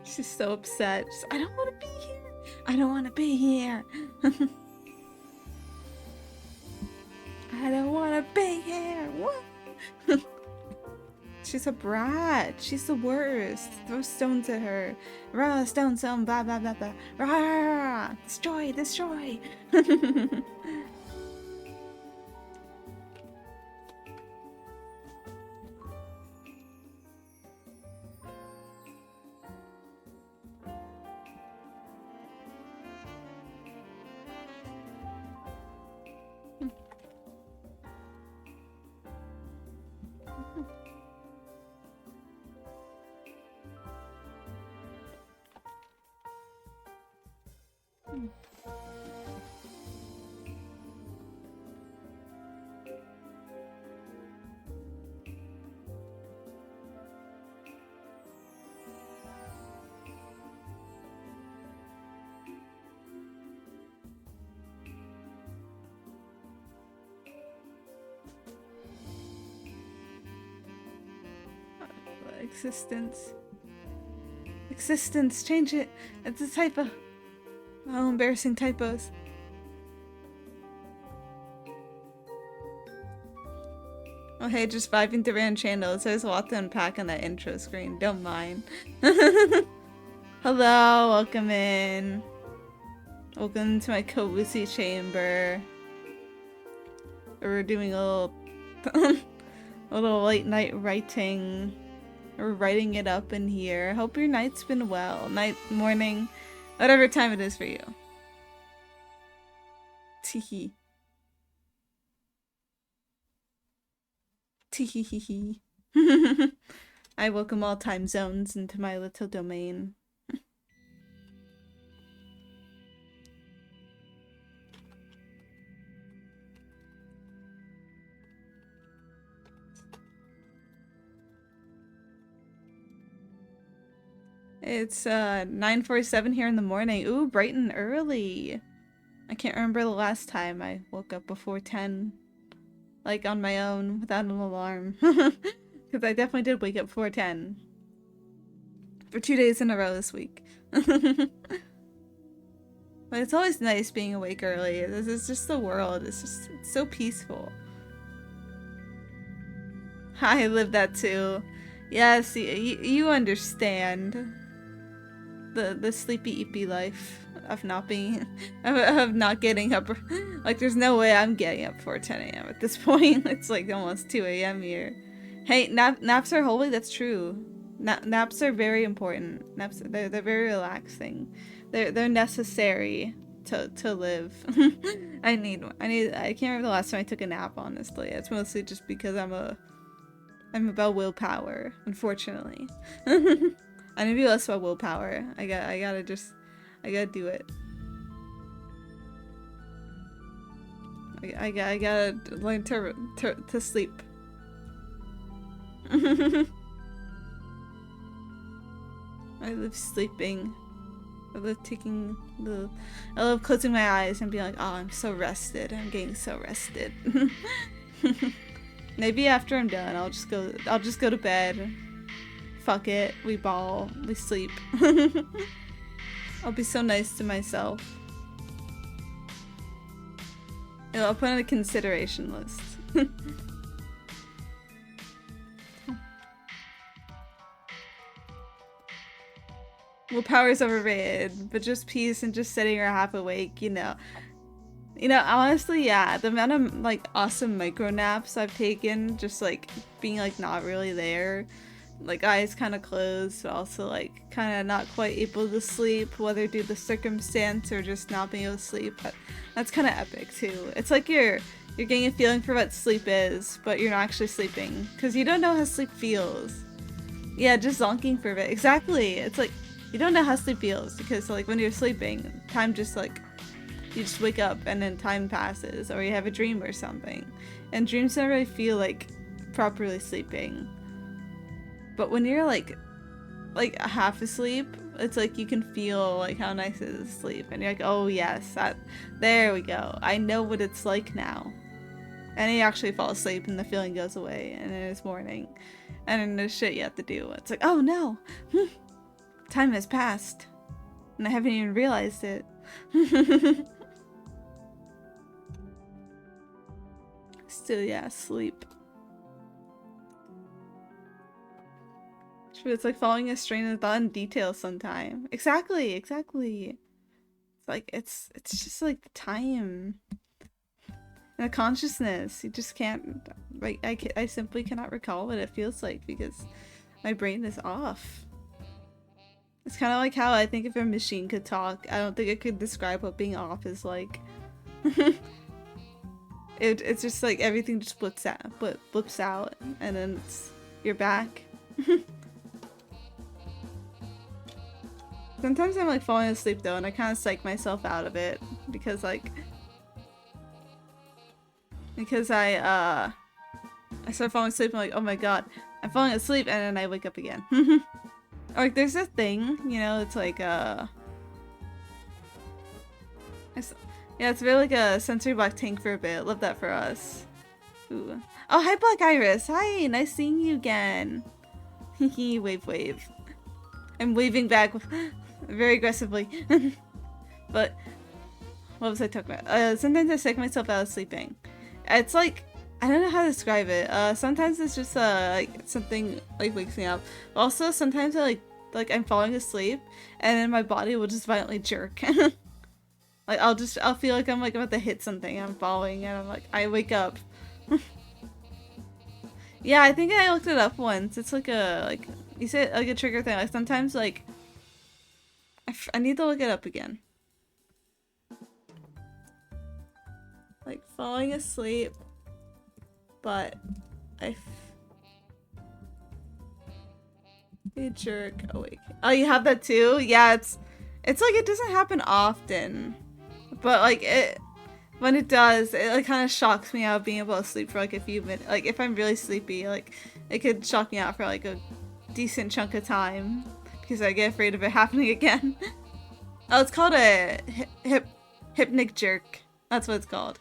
She's so upset. I don't want to be here. I don't want to be here. I don't want to be here. What? She's a brat. She's the worst. Throw stones at her. Rah, stone, blah, blah, blah, blah. Rah, destroy, destroy. Existence. Existence, change it. It's a typo. Oh, embarrassing typos. Oh, hey, just vibing through random channels. There's a lot to unpack on that intro screen. Don't mind. Hello, welcome in. Welcome to my cozy chamber. We're doing a little late night writing. We're writing it up in here. Hope your night's been well. Night, morning, whatever time it is for you. Teehee. Teehee. I welcome all time zones into my little domain. It's 9:47 here in the morning. Ooh, bright and early. I can't remember the last time I woke up before 10. Like on my own without an alarm. Because I definitely did wake up before 10. For 2 days in a row this week. But it's always nice being awake early. This is just the world. It's so peaceful. I live that too. Yes, you understand. The sleepy eepy life of not being of not getting up. Like there's no way I'm getting up before 10 a.m. at this point. It's like almost 2 a.m. here. Hey, naps are holy, that's true. Naps are very important. Naps they're very relaxing. They're necessary to live. I can't remember the last time I took a nap, honestly. It's mostly just because I'm about willpower, unfortunately. I need to be less about willpower. I gotta do it. I gotta learn to sleep. I love sleeping. I love closing my eyes and being like, oh, I'm so rested. I'm getting so rested. Maybe after I'm done, I'll just go to bed. Fuck it. We ball. We sleep. I'll be so nice to myself. I'll put on a consideration list. Willpower is overrated, but just peace and just sitting or half awake, you know. Honestly, yeah, the amount of like awesome micro naps I've taken, just like being like not really there, like eyes kind of closed, but also like kind of not quite able to sleep, whether due to circumstance or just not being able to sleep. That's kind of epic too. It's like you're getting a feeling for what sleep is, but you're not actually sleeping because you don't know how sleep feels. Yeah, just zonking for a bit. Exactly. It's like you don't know how sleep feels because like when you're sleeping, time just like you just wake up and then time passes, or you have a dream or something. And dreams don't really feel like properly sleeping. But when you're like half asleep, it's like you can feel like how nice it is to sleep, and you're like, oh yes, there we go. I know what it's like now. And you actually fall asleep and the feeling goes away, and then it's morning. And then there's shit you have to do. It's like, oh no! Time has passed. And I haven't even realized it. Still, yeah, sleep. True, it's like following a strain of thought in detail sometime. Exactly. It's like, it's just like the time. And the consciousness. You just can't, like, I simply cannot recall what it feels like because my brain is off. It's kind of like how I think if a machine could talk, I don't think it could describe what being off is like. It's just like everything just blips out, and then you're back. Sometimes I'm like falling asleep though, and I kind of psych myself out of it because I start falling asleep and I'm like, oh my god, I'm falling asleep, and then I wake up again. Or like there's a thing, you know, it's like yeah, it's really like a sensory block tank for a bit. Love that for us. Ooh. Oh, hi Black Iris. Hi, nice seeing you again. Wave. I'm waving back very aggressively. But what was I talking about? Sometimes I psych myself out of sleeping. It's like, I don't know how to describe it. Sometimes it's just like something like wakes me up. Also, sometimes I like I'm falling asleep and then my body will just violently jerk. Like I'll feel like I'm like about to hit something. I'm falling and I'm like, I wake up. Yeah, I think I looked it up once. It's like you said, like a trigger thing. Like sometimes like I need to look it up again. Like falling asleep, but you jerk awake. Oh, you have that too? Yeah, it's like it doesn't happen often, but like when it does, it like kind of shocks me out of being able to sleep for like a few minutes. Like if I'm really sleepy, like it could shock me out for like a decent chunk of time because I get afraid of it happening again. Oh, it's called a hypnic jerk. That's what it's called.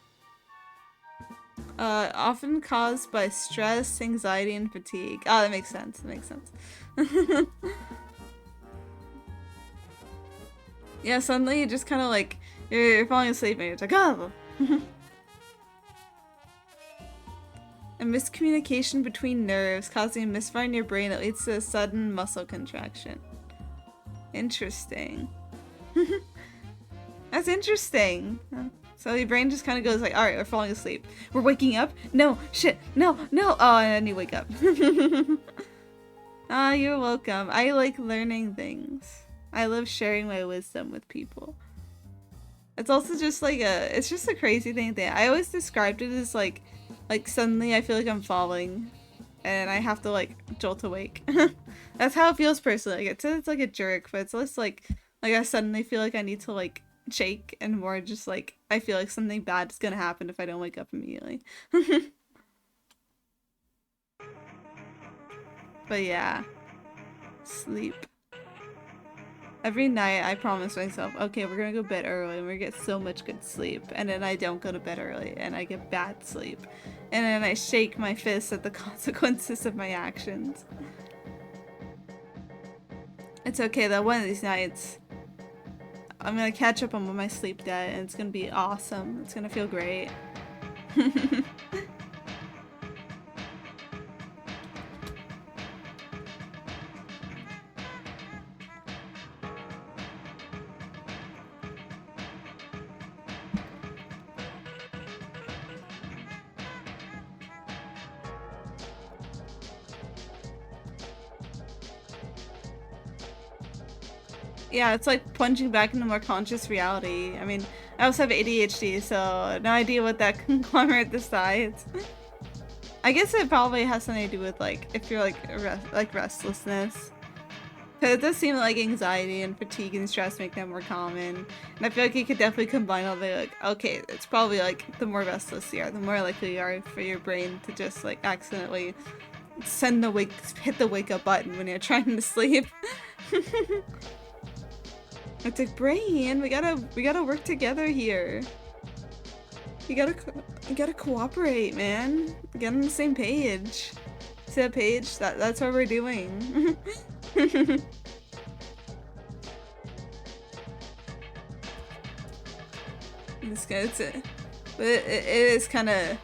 Often caused by stress, anxiety, and fatigue. Oh, that makes sense. That makes sense. Yeah, suddenly you just kind of like you're falling asleep and you're like, oh. A miscommunication between nerves causing a misfire in your brain that leads to a sudden muscle contraction. Interesting. That's interesting. So your brain just kind of goes like, alright, we're falling asleep. We're waking up? No, shit, no. Oh, and then you wake up. Ah, you're welcome. I like learning things. I love sharing my wisdom with people. It's also just like it's just a crazy thing that I always described it as like suddenly I feel like I'm falling and I have to like jolt awake. That's how it feels personally. Like it's like a jerk, but it's less like I suddenly feel like I need to like shake and more just like I feel like something bad is gonna happen if I don't wake up immediately. But yeah, sleep. Every night I promise myself, okay, we're gonna go to bed early and we get so much good sleep. And then I don't go to bed early and I get bad sleep. And then I shake my fist at the consequences of my actions. It's okay though, one of these nights I'm gonna catch up on my sleep debt and it's gonna be awesome. It's gonna feel great. Yeah, it's like plunging back into more conscious reality. I mean, I also have ADHD, so no idea what that conglomerate decides. I guess it probably has something to do with like if you're like restlessness. Cause it does seem like anxiety and fatigue and stress make them more common. And I feel like you could definitely combine all the like, okay, it's probably like the more restless you are, the more likely you are for your brain to just like accidentally hit the wake up button when you're trying to sleep. It's like, brain, we gotta work together here. You gotta cooperate, man. Get on the same page. See that page? That's what we're doing. It's good. But it is kind of.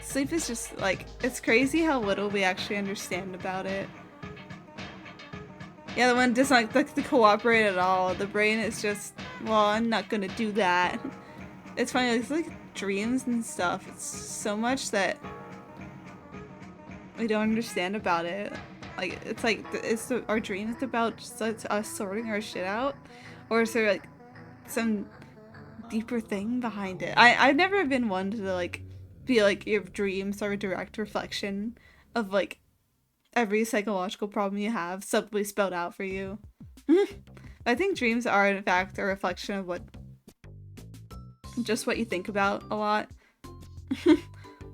Sleep is just like it's crazy how little we actually understand about it. Yeah, the one doesn't like to cooperate at all. The brain is just, well, I'm not gonna do that. It's funny, it's like dreams and stuff. It's so much that we don't understand about it. Like, it's like, our dreams about just us sorting our shit out? Or is there like some deeper thing behind it? I've never been one to like feel like your dreams are a direct reflection of like every psychological problem you have subtly spelled out for you. I think dreams are in fact a reflection of what you think about a lot.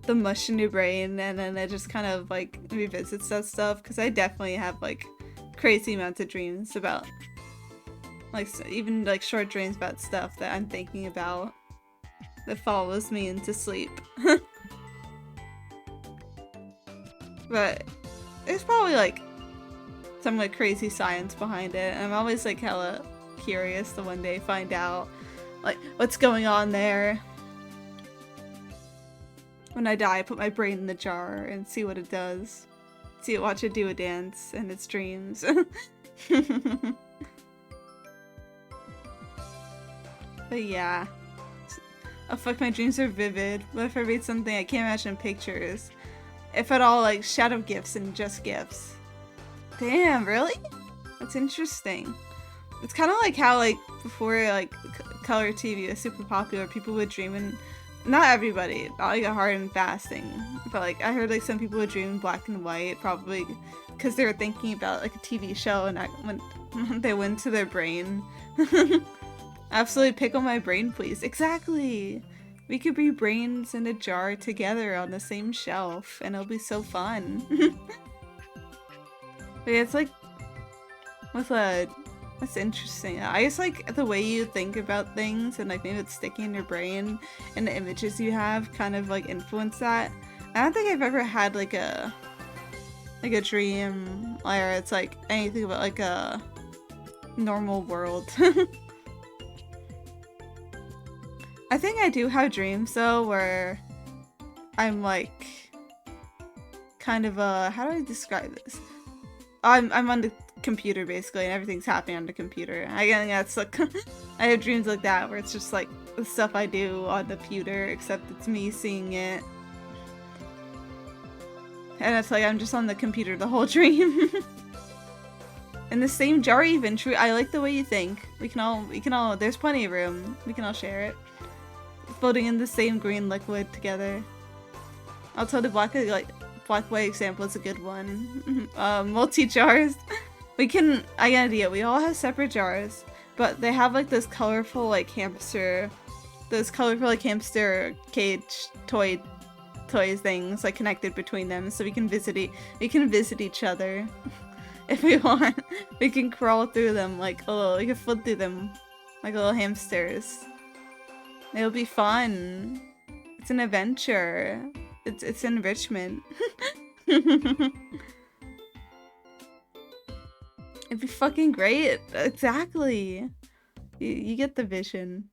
The mush in your brain, and then it just kind of like revisits that stuff, because I definitely have like crazy amounts of dreams about like even like short dreams about stuff that I'm thinking about that follows me into sleep. But there's probably like some like crazy science behind it, and I'm always like hella curious to one day find out like what's going on there. When I die, I put my brain in the jar and see what it does. Watch it do a dance in its dreams. But yeah. Oh fuck, my dreams are vivid. What if I read something I can't imagine pictures? If at all, like shadow gifs and just gifs. Damn, really? That's interesting. It's kind of like how like before like color TV was super popular, people would dream in, not everybody, not like a hard and fast thing, but like I heard like some people would dream in black and white, probably because they were thinking about like a TV show, and when they went to their brain. Absolutely pickle my brain, please. Exactly! We could be brains in a jar together on the same shelf, and it'll be so fun. But yeah, it's like, that's interesting. I just like the way you think about things, and like maybe it's sticking in your brain, and the images you have kind of like influence that. I don't think I've ever had like a dream where it's like anything but like a normal world. I think I do have dreams though where I'm like kind of how do I describe this? I'm on the computer basically, and everything's happening on the computer. I think that's like I have dreams like that where it's just like the stuff I do on the computer, except it's me seeing it. And it's like I'm just on the computer the whole dream. In the same jar even. True. I like the way you think. We can all, there's plenty of room. We can all share it. Floating in the same green liquid together. I'll tell the black white example is a good one. Multi-jars. I got an idea. We all have separate jars, but they have like this colorful like hamster cage toys things like connected between them, so we can visit each other if we want. We can crawl through them we can flip through them like little hamsters. It'll be fun. It's an adventure. It's enrichment. It'd be fucking great. Exactly. You get the vision.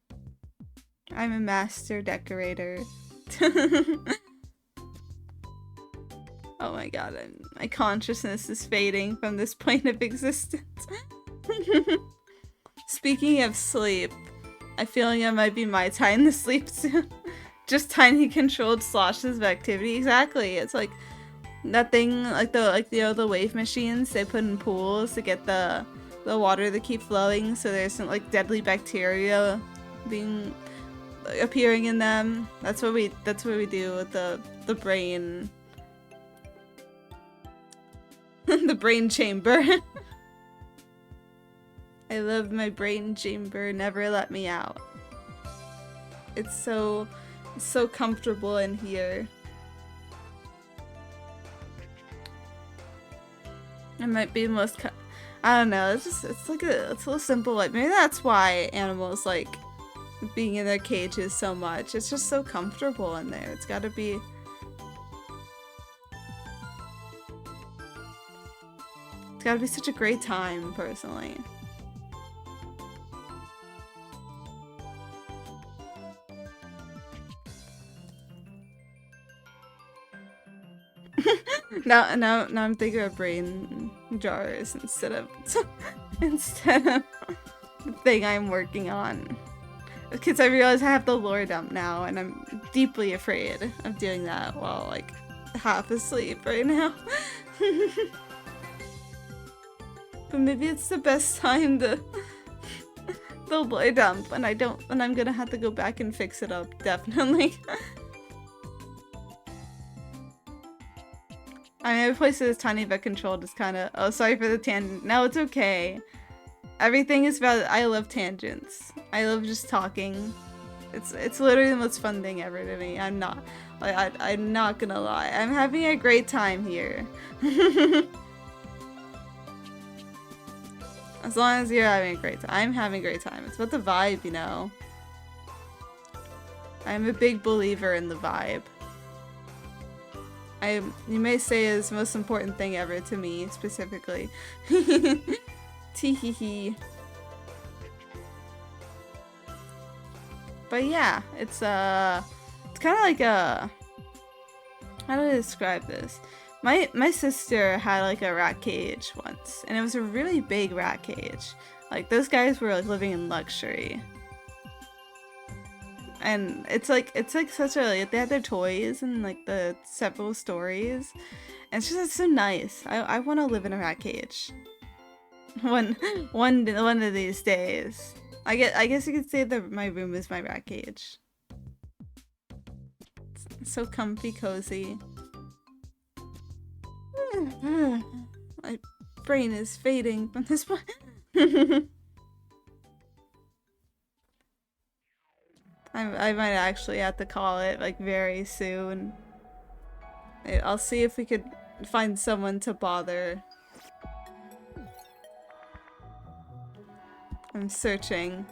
I'm a master decorator. Oh my god, my consciousness is fading from this plane of existence. Speaking of sleep, I feel like it might be my time to sleep soon. Just tiny controlled sloshes of activity. Exactly. It's like that thing, the wave machines they put in pools to get the water to keep flowing, so there's some like deadly bacteria appearing in them. That's what we do with the brain. The brain chamber. I love my brain chamber. Never let me out. It's so comfortable in here. It might be the most I don't know, it's a little simple, like maybe that's why animals like being in their cages so much. It's just so comfortable in there. It's gotta be such a great time, personally. Now I'm thinking of brain jars instead of the thing I'm working on. Because I realize I have the lore dump now, and I'm deeply afraid of doing that while like half asleep right now. But maybe it's the best time to the lore dump, and I'm gonna have to go back and fix it up, definitely. I mean, every place is tiny but controlled is kind of... Oh, sorry for the tangent. No, it's okay. Everything is about... I love tangents. I love just talking. It's literally the most fun thing ever to me. I'm not gonna lie. I'm having a great time here. As long as you're having a great time. I'm having a great time. It's about the vibe, you know? I'm a big believer in the vibe. You may say is the most important thing ever to me, specifically. Teehee. But yeah, it's kind of like a... How do I describe this? My sister had like a rat cage once, and it was a really big rat cage. Like, those guys were like living in luxury. And it's like such a, they had their toys and like the several stories, and it's so nice. I want to live in a rat cage. One of these days. I guess you could say that my room is my rat cage. It's so comfy, cozy. My brain is fading from this point. I might actually have to call it like very soon. I'll see if we could find someone to bother. I'm searching.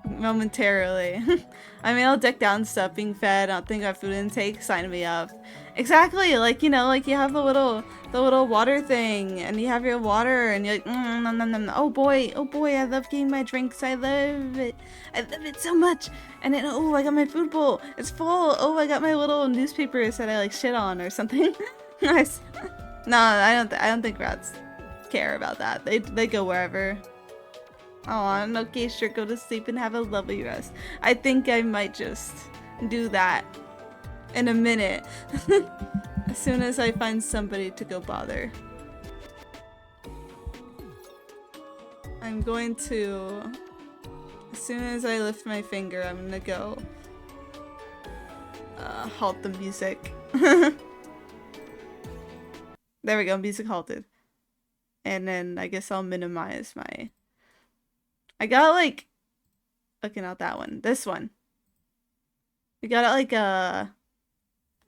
Momentarily. I mean, I'll deck down stuff, being fed, I don't think our food intake, sign me up. Exactly, like, you know, like you have the little water thing, and you have your water, and you're like, nom, nom, nom. Oh boy, I love getting my drinks, I love it so much. And then, oh, I got my food bowl, it's full. Oh, I got my little newspapers that I like shit on or something. Nice. No, I don't think rats care about that. They go wherever. Oh, okay, sure, go to sleep and have a lovely rest. I think I might just do that in a minute. As soon as I find somebody to go bother. I'm going to... As soon as I lift my finger, I'm gonna go... halt the music. There we go, music halted. And then I guess I'll minimize my... I got like... Okay, not that one. This one. We got like a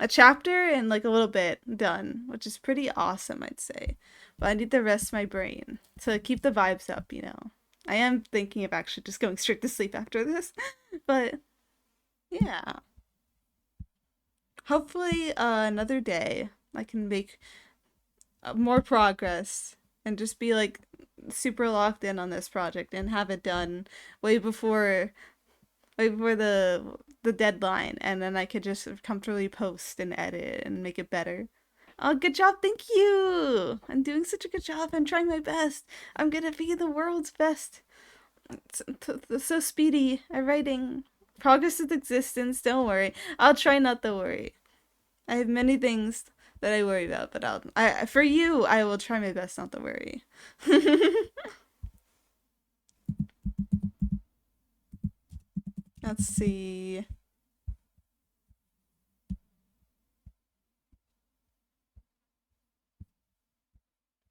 chapter and like a little bit done, which is pretty awesome, I'd say. But I need to rest my brain to keep the vibes up, you know. I am thinking of actually just going straight to sleep after this, but yeah. Hopefully, another day I can make more progress and just be like super locked in on this project and have it done way before the deadline, and then I could just comfortably post and edit and make it better. Oh, good job, thank you! I'm doing such a good job, I'm trying my best. I'm gonna be the world's best. So speedy at writing. Progress is existence, don't worry. I'll try not to worry. I have many things that I worry about, but for you, I will try my best not to worry. Let's see.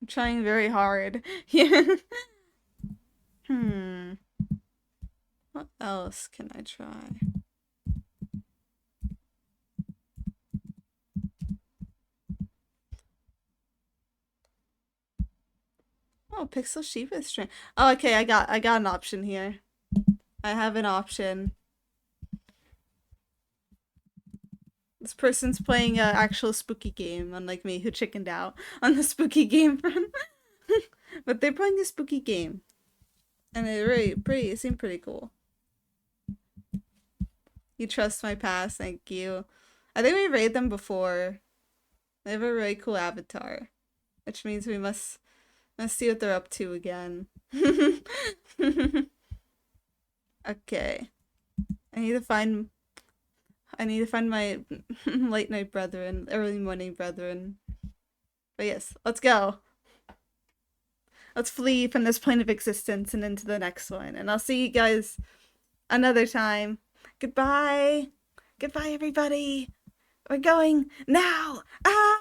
I'm trying very hard. Yeah. What else can I try? Oh, Pixel Sheep is trying. Oh, okay, I got an option here. I have an option. This person's playing an actual spooky game, unlike me, who chickened out on the spooky game front. But they're playing a spooky game. And it seemed pretty cool. You trust my past, thank you. I think we raided them before. They have a really cool avatar. Which means we must see what they're up to again. Okay. I need to find my late night brethren, early morning brethren. But yes, let's go. Let's flee from this plane of existence and into the next one. And I'll see you guys another time. Goodbye. Goodbye, everybody. We're going now. Ah!